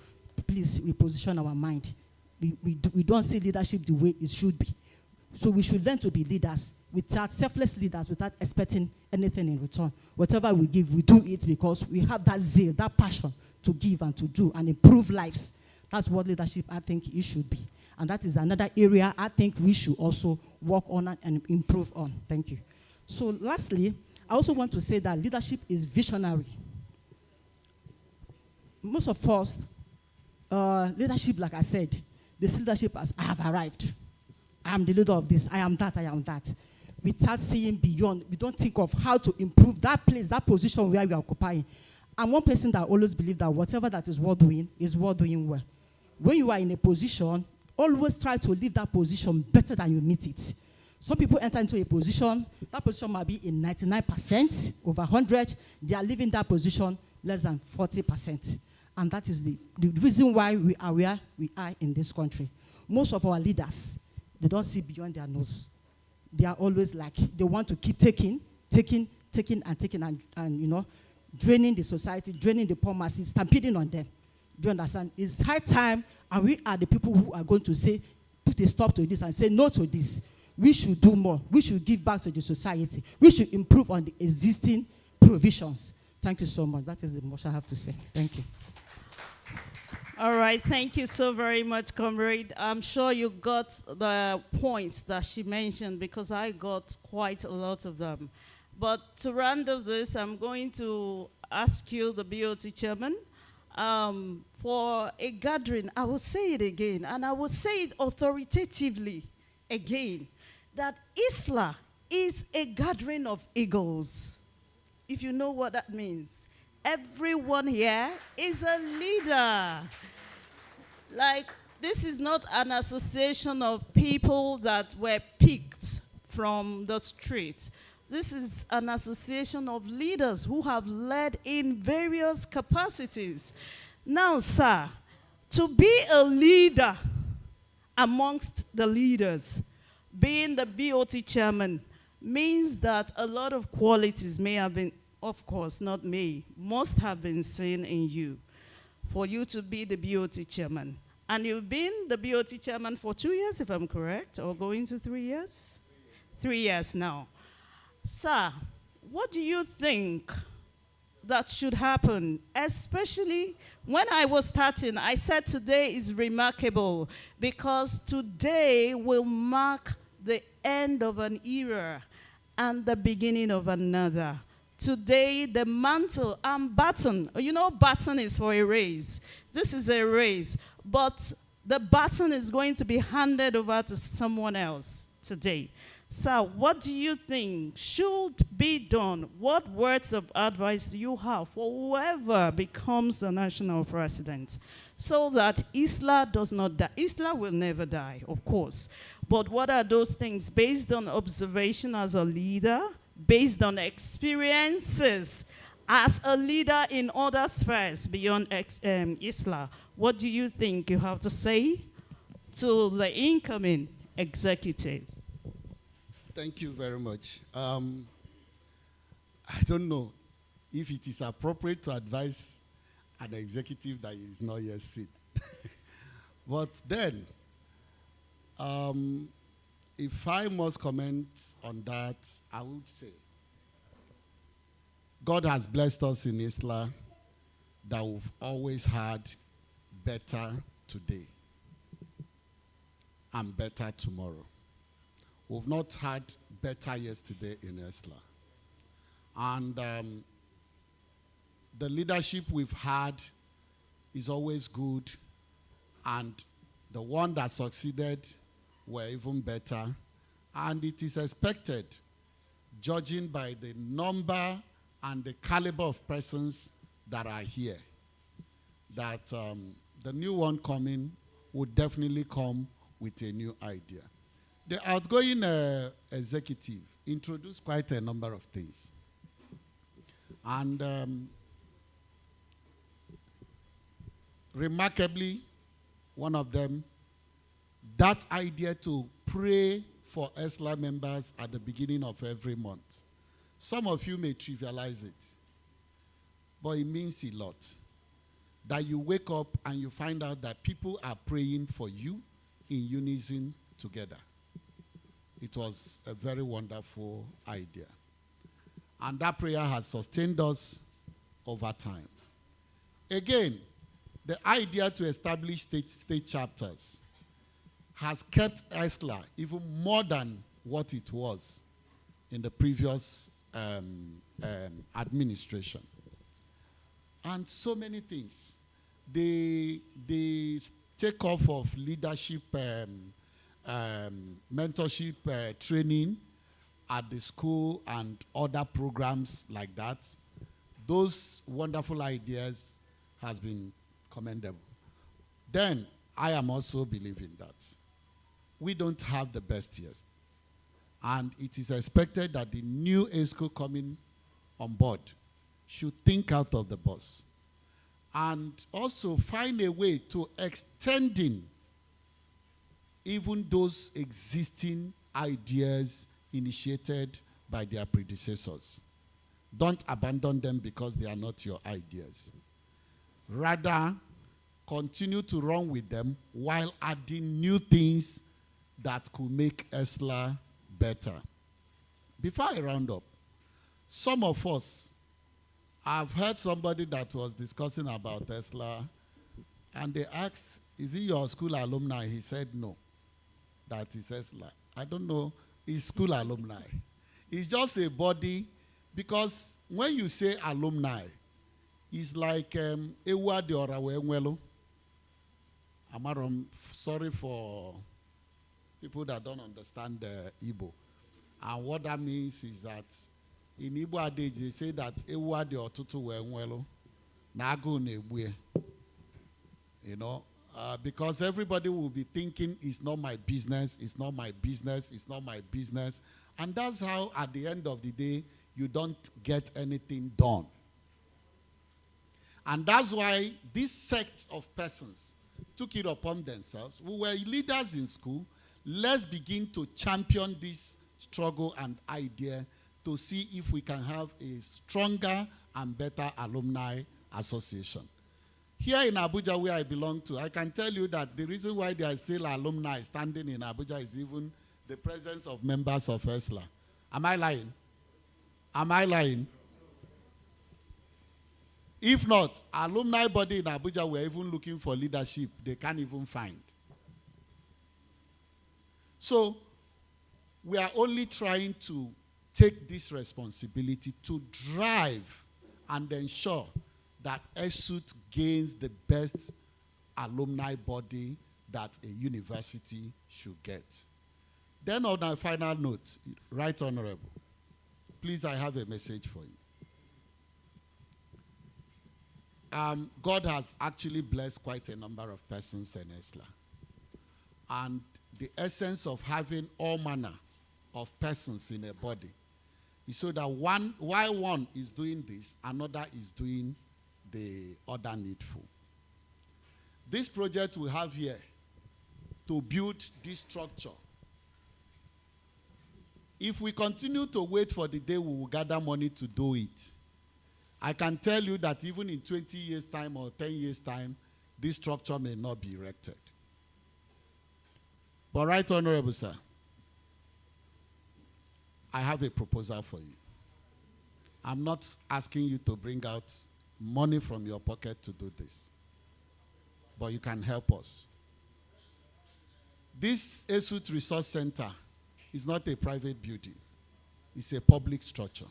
[SPEAKER 8] please reposition our mind. We don't see leadership the way it should be. So we should learn to be leaders, selfless leaders, without expecting anything in return. Whatever we give, we do it because we have that zeal, that passion to give and to do and improve lives. That's what leadership I think it should be. And that is another area I think we should also work on and improve on. Thank you. So lastly, I also want to say that leadership is visionary. Most of us, leadership, like I said, this leadership as I have arrived. I am the leader of this. I am that. I am that. We start seeing beyond. We don't think of how to improve that place, that position where we are occupying. I'm one person that always believes that whatever that is worth doing well. When you are in a position, always try to leave that position better than you meet it. Some people enter into a position, that position might be in 99%, over 100. They are leaving that position less than 40%. And that is the reason why we are where we are in this country. Most of our leaders, they don't see beyond their nose. They are always like, they want to keep taking, and draining the society, draining the poor masses, stampeding on them. Do you understand? It's high time, and we are the people who are going to say, put a stop to this and say no to this. We should do more. We should give back to the society. We should improve on the existing provisions. Thank you so much. That is the most I have to say. Thank you.
[SPEAKER 1] All right, thank you so very much, comrade. I'm sure you got the points that she mentioned because I got quite a lot of them. But to round off this, I'm going to ask you, the BOT chairman, for a gathering. I will say it again, and I will say it authoritatively again, that Eesla is a gathering of eagles, if you know what that means. Everyone here is a leader. Like, this is not an association of people that were picked from the streets. This is an association of leaders who have led in various capacities. Now, sir, to be a leader amongst the leaders, being the BOT chairman, means that a lot of qualities may have been, of course, not may, must have been seen in you for you to be the BOT chairman. And you've been the BOT chairman for 2 years, if I'm correct, or going to 3 years? 3 years now. Sir, what do you think that should happen? Especially when I was starting, I said today is remarkable because today will mark the end of an era and the beginning of another. Today, the mantle and baton, baton is for a race. This is a race, but the baton is going to be handed over to someone else today. So what do you think should be done? What words of advice do you have for whoever becomes the national president so that Eesla does not die? Eesla will never die, of course. But what are those things based on observation as a leader, based on experiences as a leader in other spheres beyond Eesla? What do you think you have to say to the incoming executives?
[SPEAKER 7] Thank you very much. I don't know if it is appropriate to advise an executive that is not yet seen. But then, if I must comment on that, I would say God has blessed us in Eesla that we've always had better today and better tomorrow. We've not had better yesterday in Eesla. And the leadership we've had is always good. And the one that succeeded were even better. And it is expected, judging by the number and the caliber of persons that are here, that the new one coming would definitely come with a new idea. The outgoing executive introduced quite a number of things. And remarkably, one of them, that idea to pray for Eesla members at the beginning of every month. Some of you may trivialize it, but it means a lot. That you wake up and you find out that people are praying for you in unison together. It was a very wonderful idea. And that prayer has sustained us over time. Again, the idea to establish state chapters has kept Eesla even more than what it was in the previous administration. And so many things. The take off of leadership, mentorship training at the school and other programs like that. Those wonderful ideas has been commendable. Then I am also believing that we don't have the best years. And it is expected that the new ESCO coming on board should think out of the box and also find a way to extending even those existing ideas initiated by their predecessors. Don't abandon them because they are not your ideas. Rather, continue to run with them while adding new things that could make Eesla better. Before I round up, some of us, I've heard somebody that was discussing about Eesla, and they asked, is he your school alumni? He said no, that is Eesla. I don't know, he's school alumni. It's just a body, because when you say alumni, it's like Ewa de Orawe Nwelo. I'm sorry for people that don't understand Igbo. And what that means is that in Igbo adage, they say that Ewa de Otutu we Nwelo. Nago nebuye. You know, because everybody will be thinking it's not my business, it's not my business, it's not my business. And that's how, at the end of the day, you don't get anything done. And that's why this sect of persons took it upon themselves. We were leaders in school. Let's begin to champion this struggle and idea to see if we can have a stronger and better alumni association. Here in Abuja, where I belong to, I can tell you that the reason why there are still alumni standing in Abuja is even the presence of members of Eesla. Am I lying? Am I lying? If not, alumni body in Abuja were even looking for leadership. They can't even find. So, we are only trying to take this responsibility to drive and ensure that Esut gains the best alumni body that a university should get. Then on a final note, Right Honorable, please, I have a message for you. God has actually blessed quite a number of persons in Eesla. And the essence of having all manner of persons in a body is so that while one is doing this, another is doing the other needful. This project we have here to build this structure, if we continue to wait for the day we will gather money to do it, I can tell you that even in 20 years' time or 10 years' time, this structure may not be erected. But Right Honorable Sir, I have a proposal for you. I'm not asking you to bring out money from your pocket to do this, but you can help us. This Esut Resource Center is not a private building. It's a public structure.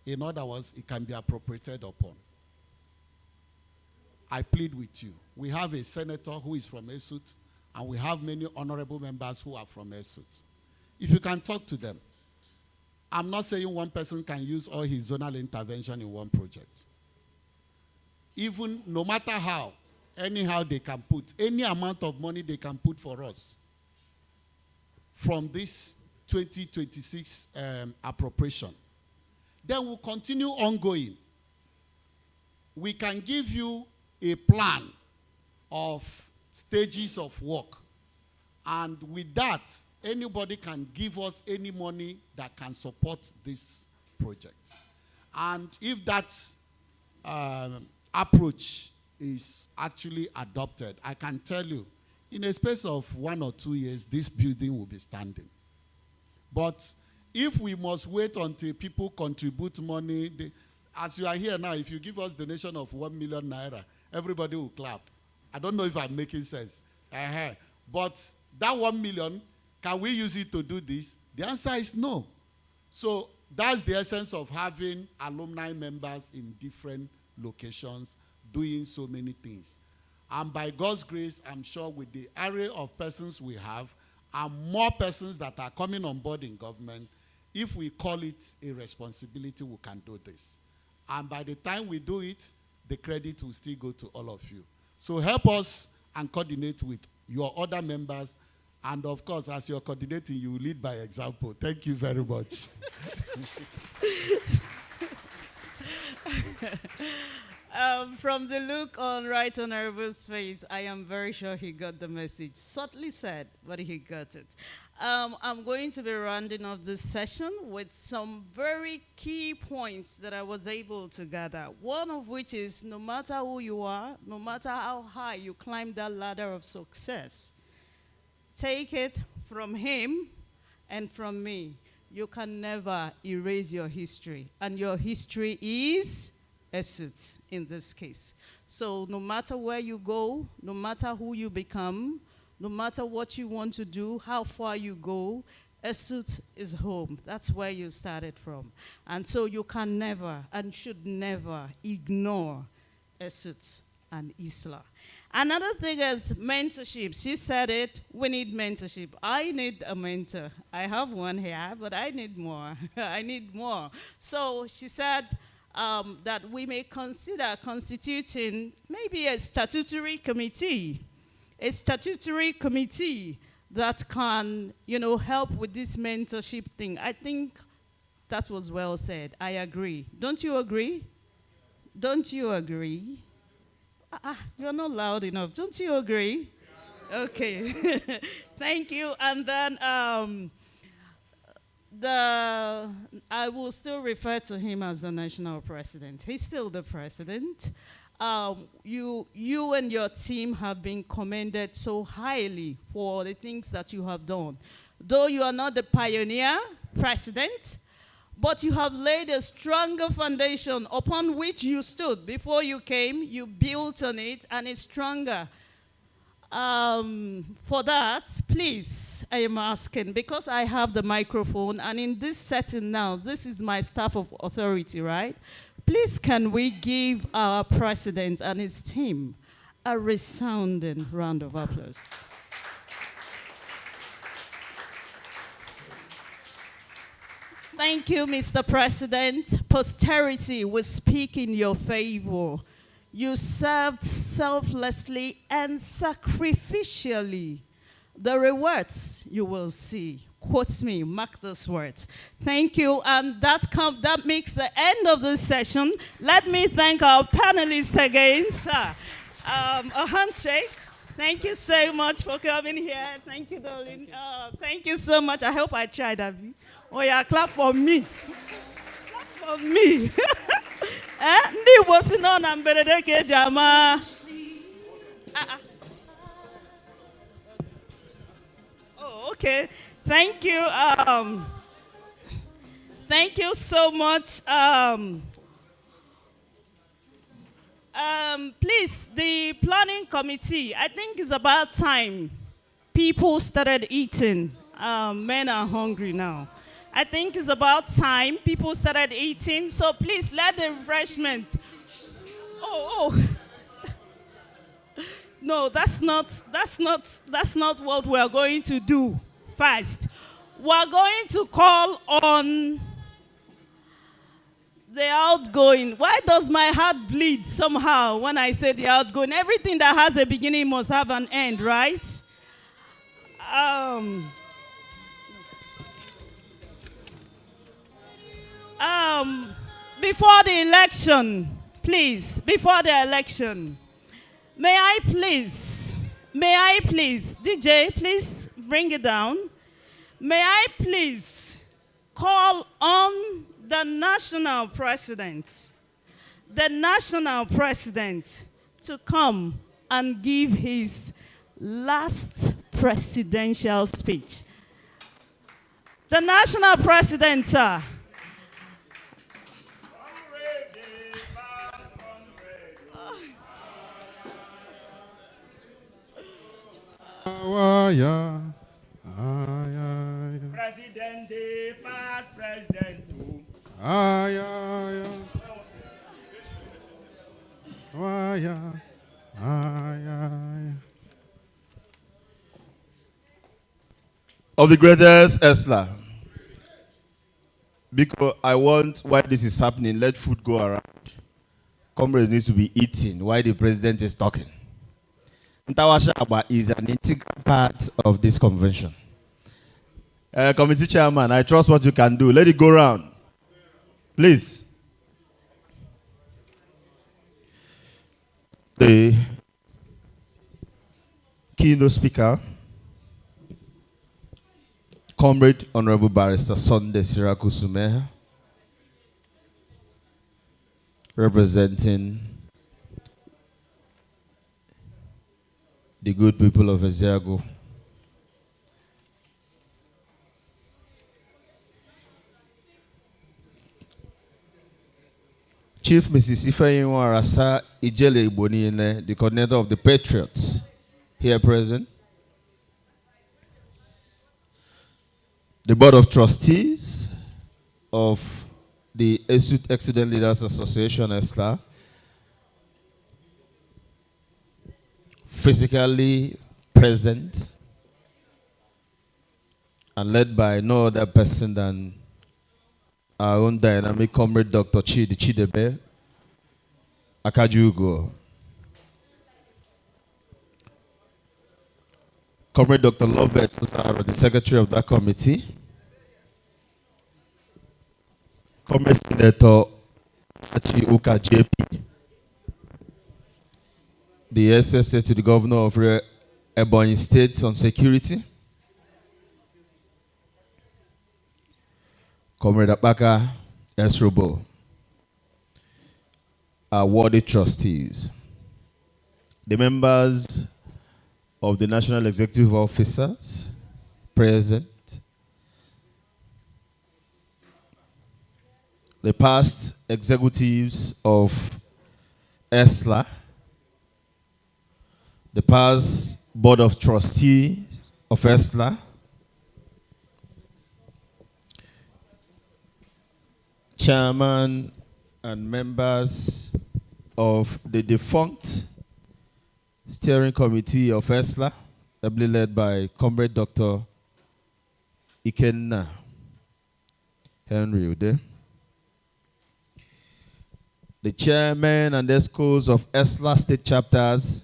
[SPEAKER 7] In other words, it can be appropriated upon. I plead with you. We have a senator who is from Esut, and we have many honorable members who are from Esut. If you can talk to them, I'm not saying one person can use all his zonal intervention in one project. Even no matter how, anyhow they can put, any amount of money they can put for us from this 2026 appropriation, then we'll continue ongoing. We can give you a plan of stages of work. And with that, anybody can give us any money that can support this project. And if that approach is actually adopted, I can tell you, in a space of 1 or 2 years, this building will be standing. But if we must wait until people contribute money, as you are here now, if you give us donation of 1 million naira, everybody will clap. I don't know if I'm making sense. But that 1 million, can we use it to do this? The answer is no. So that's the essence of having alumni members in different locations doing so many things. And by God's grace, I'm sure with the array of persons we have and more persons that are coming on board in government, if we call it a responsibility, we can do this. And by the time we do it, the credit will still go to all of you. So help us and coordinate with your other members. And of course, as you're coordinating, you will lead by example. Thank you very much.
[SPEAKER 1] From the look on Right Honorable's face, I am very sure he got the message. Subtly said, but he got it. I'm going to be rounding off this session with some very key points that I was able to gather. One of which is, no matter who you are, no matter how high you climb that ladder of success, take it from him and from me. You can never erase your history. And your history is Esut in this case. So no matter where you go, no matter who you become, no matter what you want to do, how far you go, Esut is home. That's where you started from. And so you can never and should never ignore Esut and Eesla. Another thing is mentorship. She said it, we need mentorship. I need a mentor. I have one here, but I need more. I need more. So she said that we may consider constituting maybe a statutory committee that can, help with this mentorship thing. I think that was well said. I agree. Don't you agree? Don't you agree? You're not loud enough. Don't you agree? Okay. Thank you. And then I will still refer to him as the national president. He's still the president. You and your team have been commended so highly for the things that you have done. Though you are not the pioneer president, but you have laid a stronger foundation upon which you stood. Before you came, you built on it, and it's stronger. For that, please, I am asking, because I have the microphone, and in this setting now, this is my staff of authority, right? Please, can we give our president and his team a resounding round of applause? Thank you, Mr. President. Posterity will speak in your favor. You served selflessly and sacrificially. The rewards you will see. Quote me, mark those words. Thank you, and that makes the end of this session. Let me thank our panelists again, sir. A handshake. Thank you so much for coming here. Thank you, darling. Thank you so much. I hope I tried, Abby. Oh yeah, clap for me. Clap for me. Ndi wosi no na mberede ke jama. Oh, okay. Thank you. Thank you so much. Please, the planning committee, I think it's about time people started eating. Men are hungry now. I think it's about time people started eating. So please let the refreshment. Oh. No, that's not what we are going to do first. We are going to call on the outgoing. Why does my heart bleed somehow when I say the outgoing? Everything that has a beginning must have an end, right? Before the election, please, before the election, may I please, DJ, please bring it down. May I please call on the national president to come and give his last presidential speech. The national president, sir.
[SPEAKER 2] President day past, president two.
[SPEAKER 4] Of the greatest Esla. Because I want, while this is happening, let food go around. Comrades needs to be eating while the president is talking. Ntawashaba is an integral part of this convention. Committee chairman, I trust what you can do. Let it go round. Please. The keynote speaker, Comrade Honorable Barrister Sunday Sirakusumeha, representing the good people of Ezeago. Chief Mrs. Ifeanyi Arasa Ijele Iboniene, the coordinator of the Patriots, here present. The Board of Trustees of the Esut Excellent Leaders Association, Eesla, physically present and led by no other person than our own dynamic comrade, Dr. Chidi Chidebe Akajugo. Comrade Dr. Lovett, the secretary of that committee. Comrade Senator Achi Uka JP, the SSA to the governor of Ebonyi State on security. Comrade Abaka Esrobo, our worthy trustees, the members of the national executive officers present, the past executives of Eesla, the past board of trustees of Eesla, chairman and members of the defunct steering committee of Eesla, ably led by Comrade Dr. Ikenna Henry Ude, the chairman and the schools of Eesla state chapters,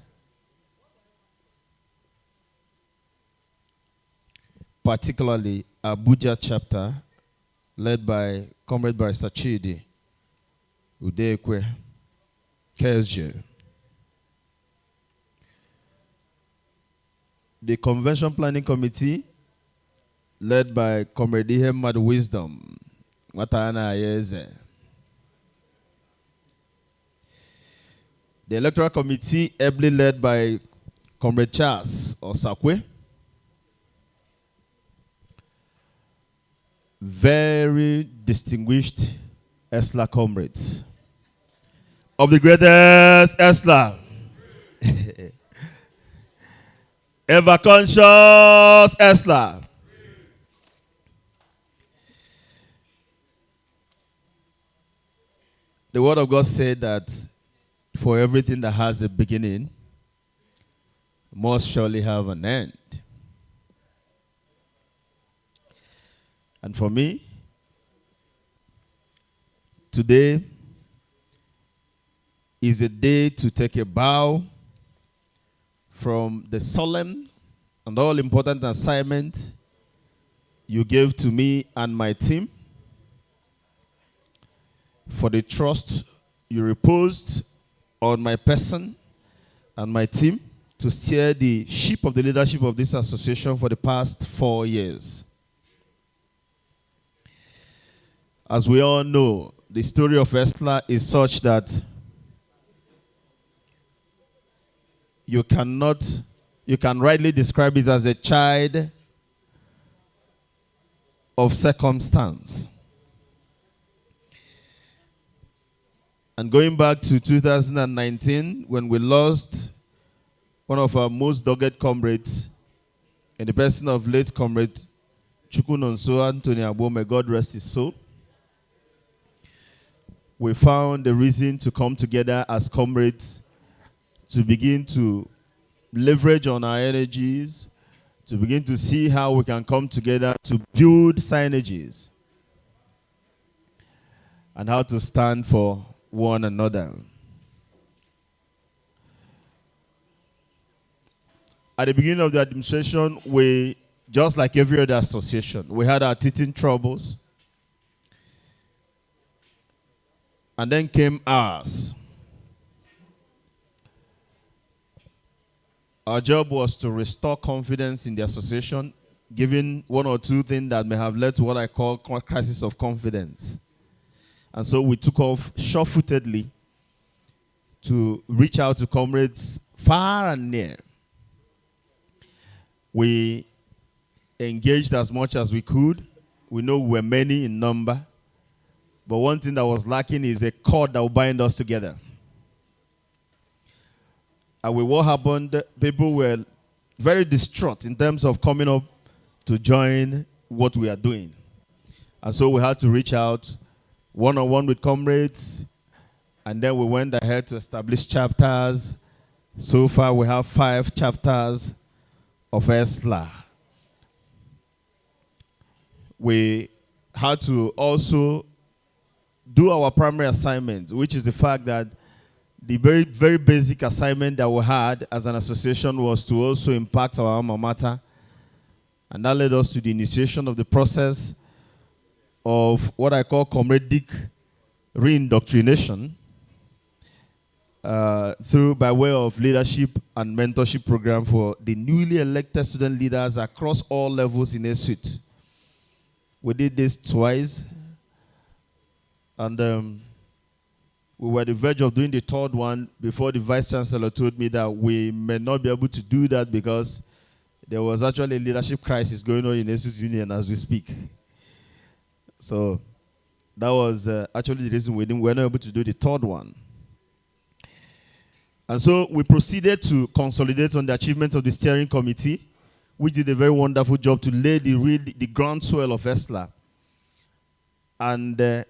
[SPEAKER 4] particularly Abuja chapter, led by Comrade Barrister Chidi Udekwe KSJ. The Convention Planning Committee, led by Comrade Ihemad Wisdom Watana Ayeze. The Electoral Committee, ably led by Comrade Charles Osakwe. Very distinguished Eesla comrades. Of the greatest Eesla. Ever conscious Eesla. The word of God said that for everything that has a beginning must surely have an end. And for me, today is a day to take a bow from the solemn and all-important assignment you gave to me and my team, for the trust you reposed on my person and my team to steer the ship of the leadership of this association for the past 4 years. As we all know, the story of Eesla is such that you can rightly describe it as a child of circumstance. And going back to 2019, when we lost one of our most dogged comrades in the person of late comrade Chukwunonso Anthony Abo, may God rest his soul, we found a reason to come together as comrades to begin to leverage on our energies, to begin to see how we can come together to build synergies and how to stand for one another. At the beginning of the administration, we, just like every other association, we had our teething troubles. And then came ours. Our job was to restore confidence in the association, given one or two things that may have led to what I call crisis of confidence. And so we took off sure-footedly to reach out to comrades far and near. We engaged as much as we could. We know we were many in number. But one thing that was lacking is a cord that will bind us together. And with what happened, people were very distraught in terms of coming up to join what we are doing. And so we had to reach out one-on-one with comrades, and then we went ahead to establish chapters. So far, we have 5 chapters of Eesla. We had to also do our primary assignments, which is the fact that the very, very basic assignment that we had as an association was to also impact our alma mater. And that led us to the initiation of the process of what I call comradic reindoctrination by way of leadership and mentorship program for the newly elected student leaders across all levels in Esut. We did this twice. And we were at the verge of doing the third one before the Vice Chancellor told me that we may not be able to do that because there was actually a leadership crisis going on in Esut Union as we speak. So that was actually the reason we were not able to do the third one. And so we proceeded to consolidate on the achievements of the steering committee, which did a very wonderful job to lay the groundswell of Eesla. And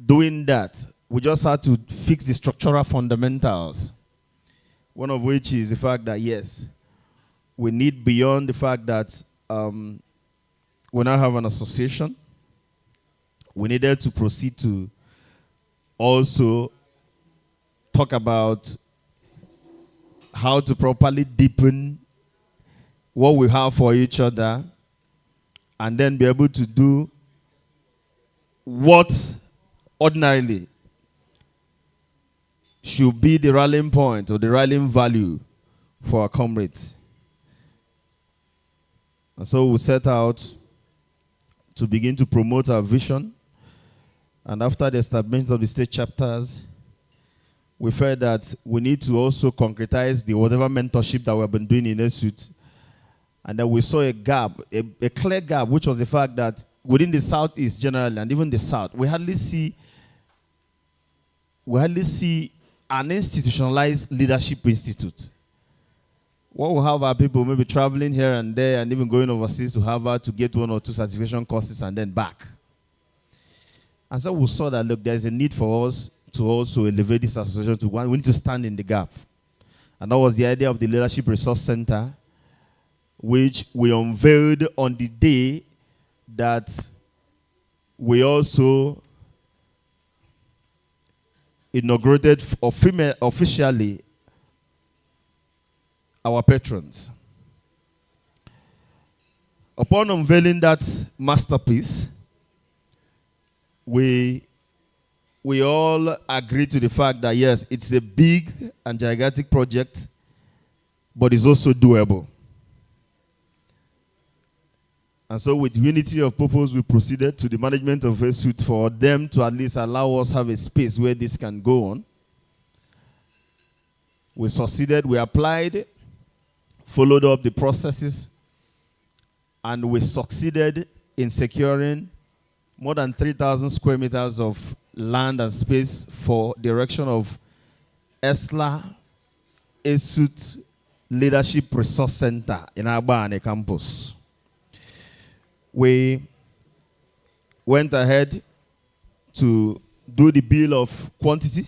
[SPEAKER 4] doing that, we just had to fix the structural fundamentals. One of which is the fact that, yes, we need beyond the fact that we now have an association, we needed to proceed to also talk about how to properly deepen what we have for each other and then be able to do what ordinarily should be the rallying point or the rallying value for our comrades. And so we set out to begin to promote our vision. And after the establishment of the state chapters, we felt that we need to also concretize the whatever mentorship that we have been doing in Esut. And then we saw a gap, a clear gap, which was the fact that within the Southeast generally, and even the South, we hardly see an institutionalized leadership institute. What we have are people maybe traveling here and there and even going overseas to Harvard to get 1 or 2 certification courses and then back. And so we saw that, look, there's a need for us to also elevate this association to one. We need to stand in the gap. And that was the idea of the Leadership Resource Center, which we unveiled on the day that we also inaugurated officially our patrons. Upon unveiling that masterpiece, we all agreed to the fact that, yes, it's a big and gigantic project, but it's also doable. And so with unity of purpose, we proceeded to the management of Esut for them to at least allow us have a space where this can go on. We succeeded, we applied, followed up the processes, and we succeeded in securing more than 3,000 square meters of land and space for the erection of Eesla Esut Leadership Resource Center in Abuja campus. We went ahead to do the bill of quantity,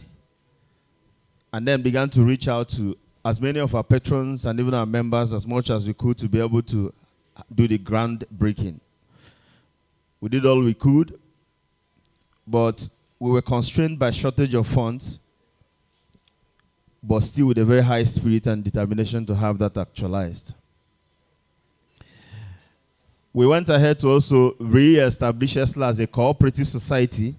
[SPEAKER 4] and then began to reach out to as many of our patrons and even our members as much as we could to be able to do the groundbreaking. We did all we could, but we were constrained by shortage of funds, but still with a very high spirit and determination to have that actualized. We went ahead to also re-establish Eesla as a cooperative society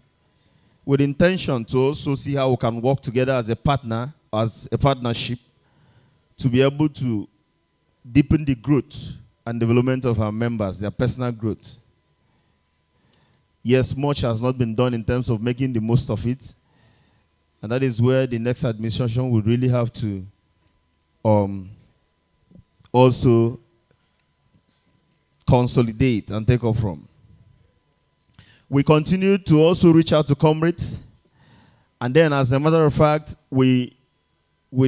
[SPEAKER 4] with intention to also see how we can work together as a partnership to be able to deepen the growth and development of our members, their personal growth. Yes, much has not been done in terms of making the most of it, and that is where the next administration will really have to also consolidate and take off from. We continue to also reach out to comrades, and then, as a matter of fact, we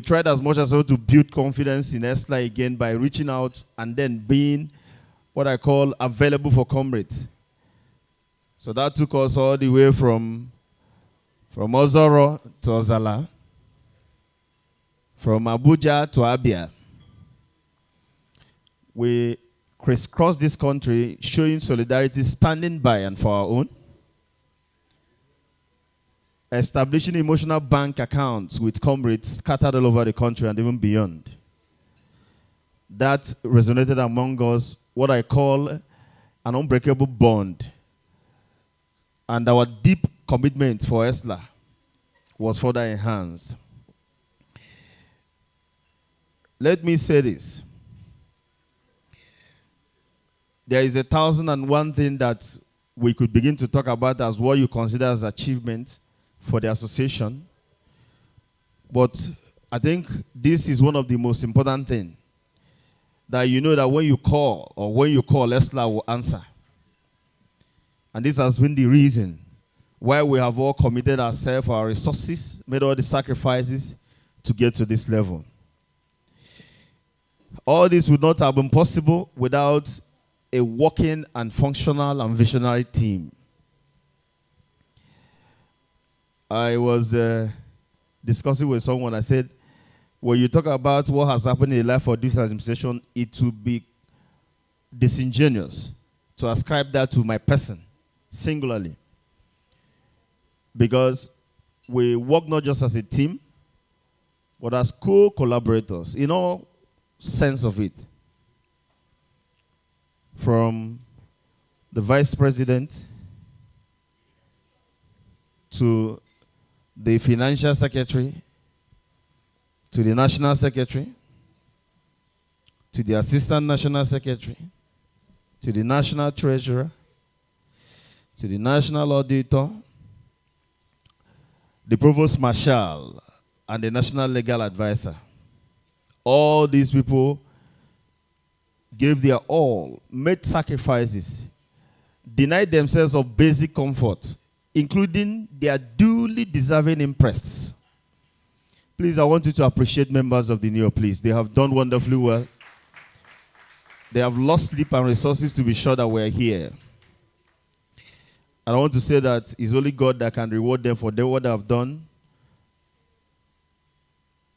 [SPEAKER 4] tried as much as possible to build confidence in Eesla again by reaching out and then being what I call available for comrades. So that took us all the way from Ozoro to Ozala, from Abuja to Abia. We crisscrossed this country, showing solidarity, standing by and for our own, establishing emotional bank accounts with comrades scattered all over the country and even beyond. That resonated among us, what I call an unbreakable bond. And our deep commitment for Eesla was further enhanced. Let me say this. There is 1,001 thing that we could begin to talk about as what you consider as achievement for the association. But I think this is one of the most important things. That you know that when you call, Eesla will answer. And this has been the reason why we have all committed ourselves, our resources, made all the sacrifices to get to this level. All this would not have been possible without a working and functional and visionary team. I was discussing with someone. I said, when you talk about what has happened in the life of this administration, it would be disingenuous to ascribe that to my person, singularly. Because we work not just as a team, but as co-collaborators, in all sense of it. From the vice president to the financial secretary, to the national secretary, to the assistant national secretary, to the national treasurer, to the national auditor, the provost marshal, and the national legal advisor. All these people gave their all, made sacrifices, denied themselves of basic comfort, including their duly deserving interests. Please, I want you to appreciate members of the NEO, please. They have done wonderfully well. They have lost sleep and resources to be sure that we're here. And I want to say that it's only God that can reward them for what they have done.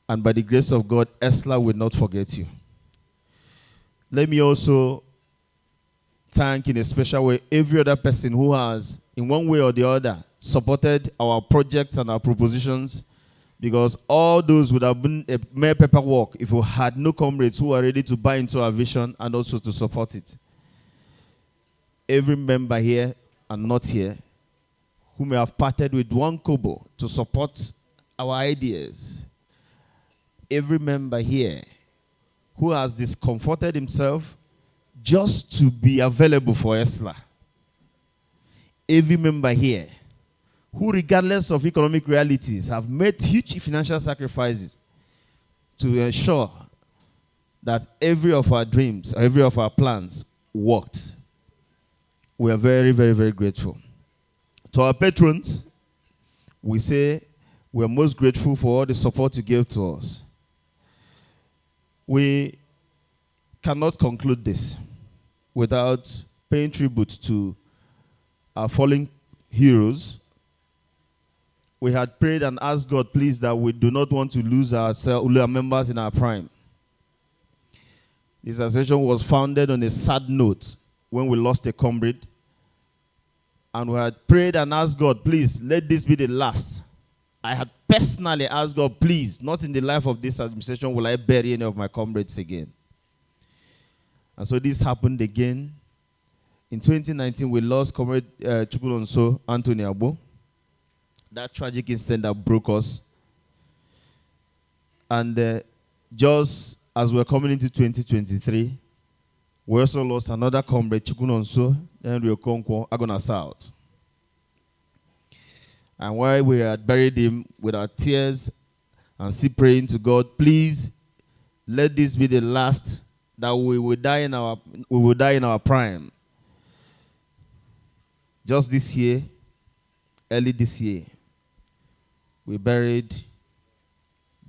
[SPEAKER 4] And by the grace of God, Eesla will not forget you. Let me also thank in a special way every other person who has, in one way or the other, supported our projects and our propositions, because all those would have been a mere paperwork if we had no comrades who are ready to buy into our vision and also to support it. Every member here and not here who may have parted with one kobo to support our ideas, every member here who has discomforted himself just to be available for Eesla. Every member here who, regardless of economic realities, have made huge financial sacrifices to ensure that every of our dreams, every of our plans worked. We are very, very, very grateful. To our patrons, we say we are most grateful for all the support you gave to us. We cannot conclude this without paying tribute to our fallen heroes we had prayed and asked God, please, that we do not want to lose our members in our prime. This association was founded on a sad note when we lost a comrade. And we had prayed and asked God, please, let this be the last. I had personally asked God, please, not in the life of this administration will I bury any of my comrades again. And so this happened again. In 2019, we lost Comrade Chukwulonso Anthony Abo. That tragic incident that broke us. And just as we're coming into 2023, we also lost another comrade, Chukwulonso Henry Okonkwo, Agona South. And while we had buried him with our tears and still praying to God, please let this be the last that we will die in our prime. Just this year, early this year, we buried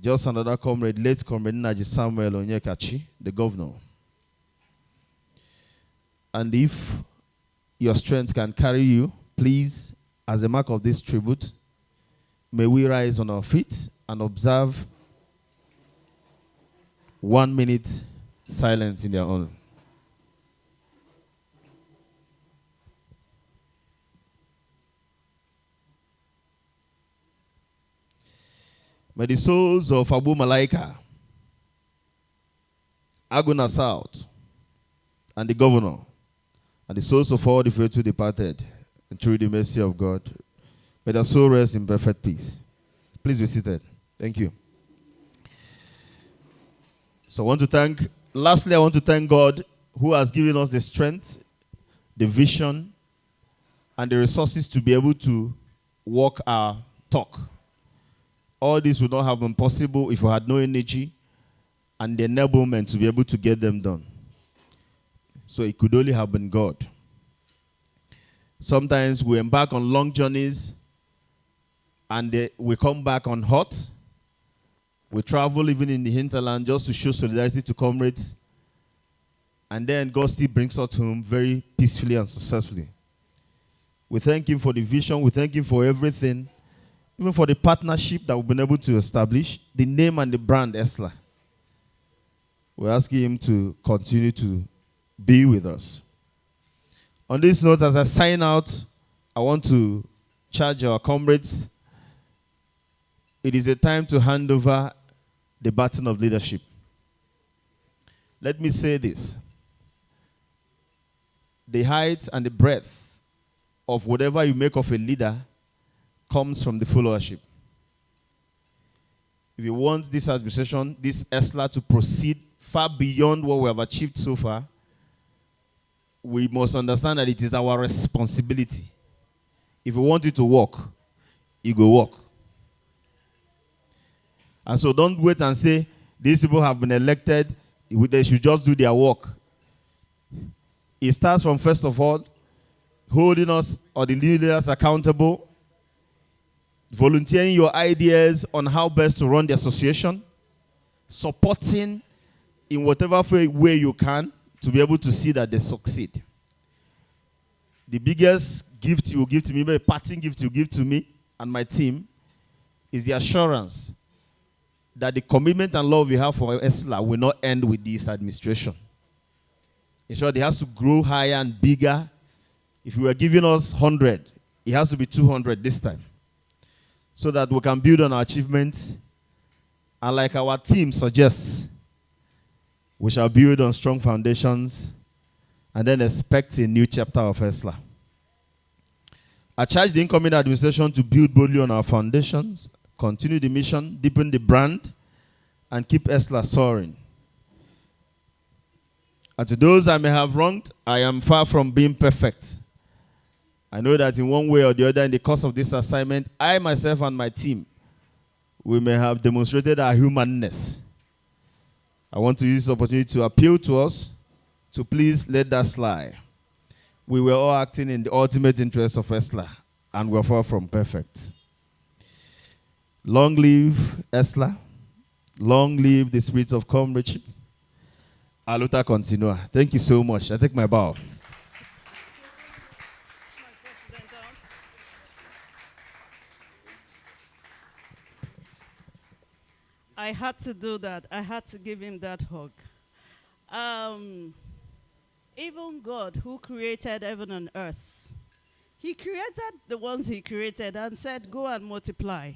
[SPEAKER 4] just another comrade, late comrade Naji Samuel Onyekachi, the governor. And if your strength can carry you, please, as a mark of this tribute, may we rise on our feet and observe 1 minute silence in their honor. May the souls of Abu Malaika, Aguna South, and the governor, and the souls of all the faithful departed, and through the mercy of God, may their soul rest in perfect peace. Please be seated. Thank you. So lastly, I want to thank God who has given us the strength, the vision, and the resources to be able to walk our talk. All this would not have been possible if we had no energy and the enablement to be able to get them done. So it could only have been God. Sometimes we embark on long journeys and we come back on hot. We travel even in the hinterland just to show solidarity to comrades. And then God still brings us home very peacefully and successfully. We thank Him for the vision. We thank Him for everything. Even for the partnership that we've been able to establish, the name and the brand Eesla. We're asking Him to continue to be with us. On this note, as I sign out, I want to charge our comrades. It is a time to hand over the baton of leadership. Let me say this. The height and the breadth of whatever you make of a leader comes from the followership. If you want this administration, this Eesla, to proceed far beyond what we have achieved so far, we must understand that it is our responsibility. If we want it to work, it will work. And so don't wait and say, these people have been elected, they should just do their work. It starts from, first of all, holding us or the leaders accountable, volunteering your ideas on how best to run the association, supporting in whatever way you can to be able to see that they succeed. The biggest gift you will give to me, a parting gift you give to me and my team, is the assurance that the commitment and love you have for Eesla will not end with this administration. In short, it has to grow higher and bigger. If you were giving us 100, it has to be 200 this time, so that we can build on our achievements. And like our theme suggests, we shall build on strong foundations and then expect a new chapter of Eesla. I charge the incoming administration to build boldly on our foundations, continue the mission, deepen the brand, and keep Eesla soaring. And to those I may have wronged, I am far from being perfect. I know that in one way or the other in the course of this assignment, I myself and my team, we may have demonstrated our humanness. I want to use this opportunity to appeal to us to please let that slide. We were all acting in the ultimate interest of Eesla, and we're far from perfect. Long live Eesla. Long live the spirit of comradeship. Aluta continua. Thank you so much. I take my bow.
[SPEAKER 1] I had to do that. I had to give him that hug. Even God, who created heaven and earth, he created the ones he created and said, go and multiply.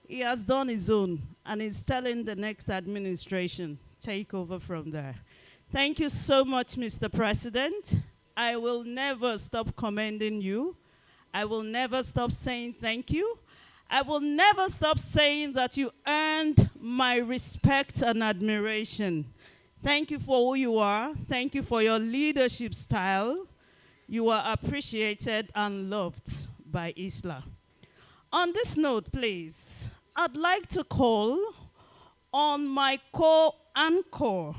[SPEAKER 1] He has done his own, and he's telling the next administration, take over from there. Thank you so much, Mr. President. I will never stop commending you. I will never stop saying thank you. I will never stop saying that you earned my respect and admiration. Thank you for who you are. Thank you for your leadership style. You are appreciated and loved by Eesla. On this note, please, I'd like to call on my co-anchor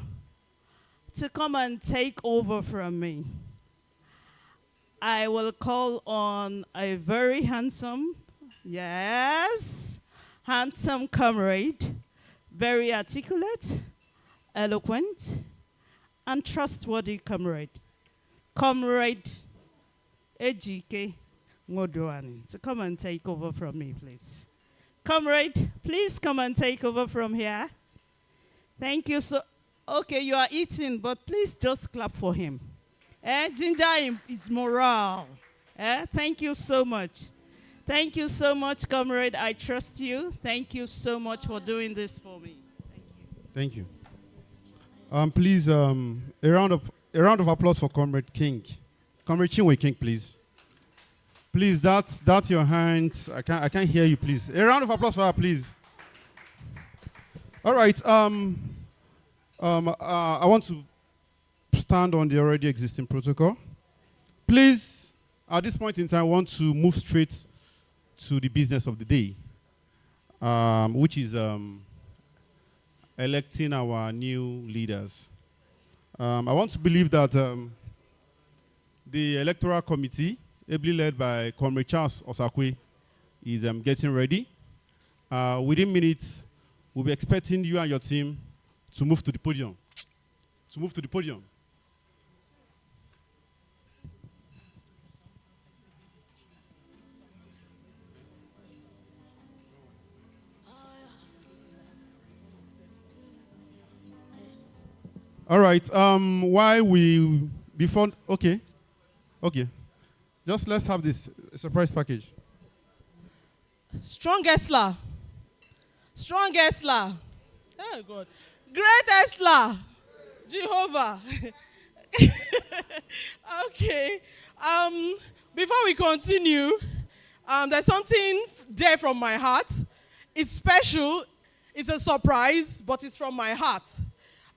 [SPEAKER 1] to come and take over from me. I will call on a very handsome, yes, handsome comrade, very articulate, eloquent, and trustworthy comrade. Comrade Ejike Ngodoani, to come and take over from me, please. Comrade, please come and take over from here. Thank you so. Okay, you are eating, but please just clap for him. Ginger is morale. Thank you so much. Thank you so much, comrade. I trust you. Thank you so much for doing this for me.
[SPEAKER 9] Thank you. Please, a round of applause for Comrade King. Comrade Chinwe King, please. Please, that's your hands. I can't hear you, please. A round of applause for her, please. All right. I want to stand on the already existing protocol. Please, at this point in time, I want to move straight to the business of the day, which is electing our new leaders. I want to believe that the electoral committee, ably led by Comrade Charles Osakwe, is getting ready. Within minutes, we'll be expecting you and your team to move to the podium. To move to the podium. All right. Okay. Just let's have this surprise package.
[SPEAKER 3] Strong Eesla. Strong Eesla. Oh, God. Great Eesla. Jehovah. Okay. Before we continue, there's something there from my heart. It's special. It's a surprise, but it's from my heart.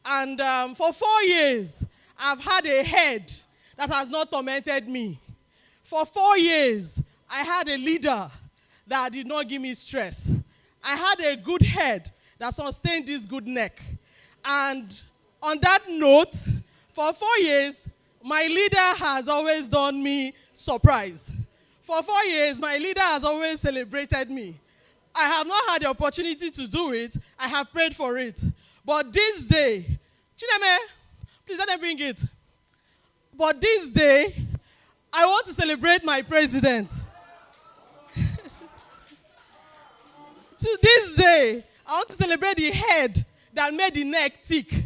[SPEAKER 3] And for 4 years, I've had a head that has not tormented me. For 4 years, I had a leader that did not give me stress. I had a good head that sustained this good neck. And on that note, for 4 years, my leader has always done me surprise. For 4 years, my leader has always celebrated me. I have not had the opportunity to do it. I have prayed for it. But this day, Chineme, please let them bring it. But this day, I want to celebrate my president. To this day, I want to celebrate the head that made the neck thick.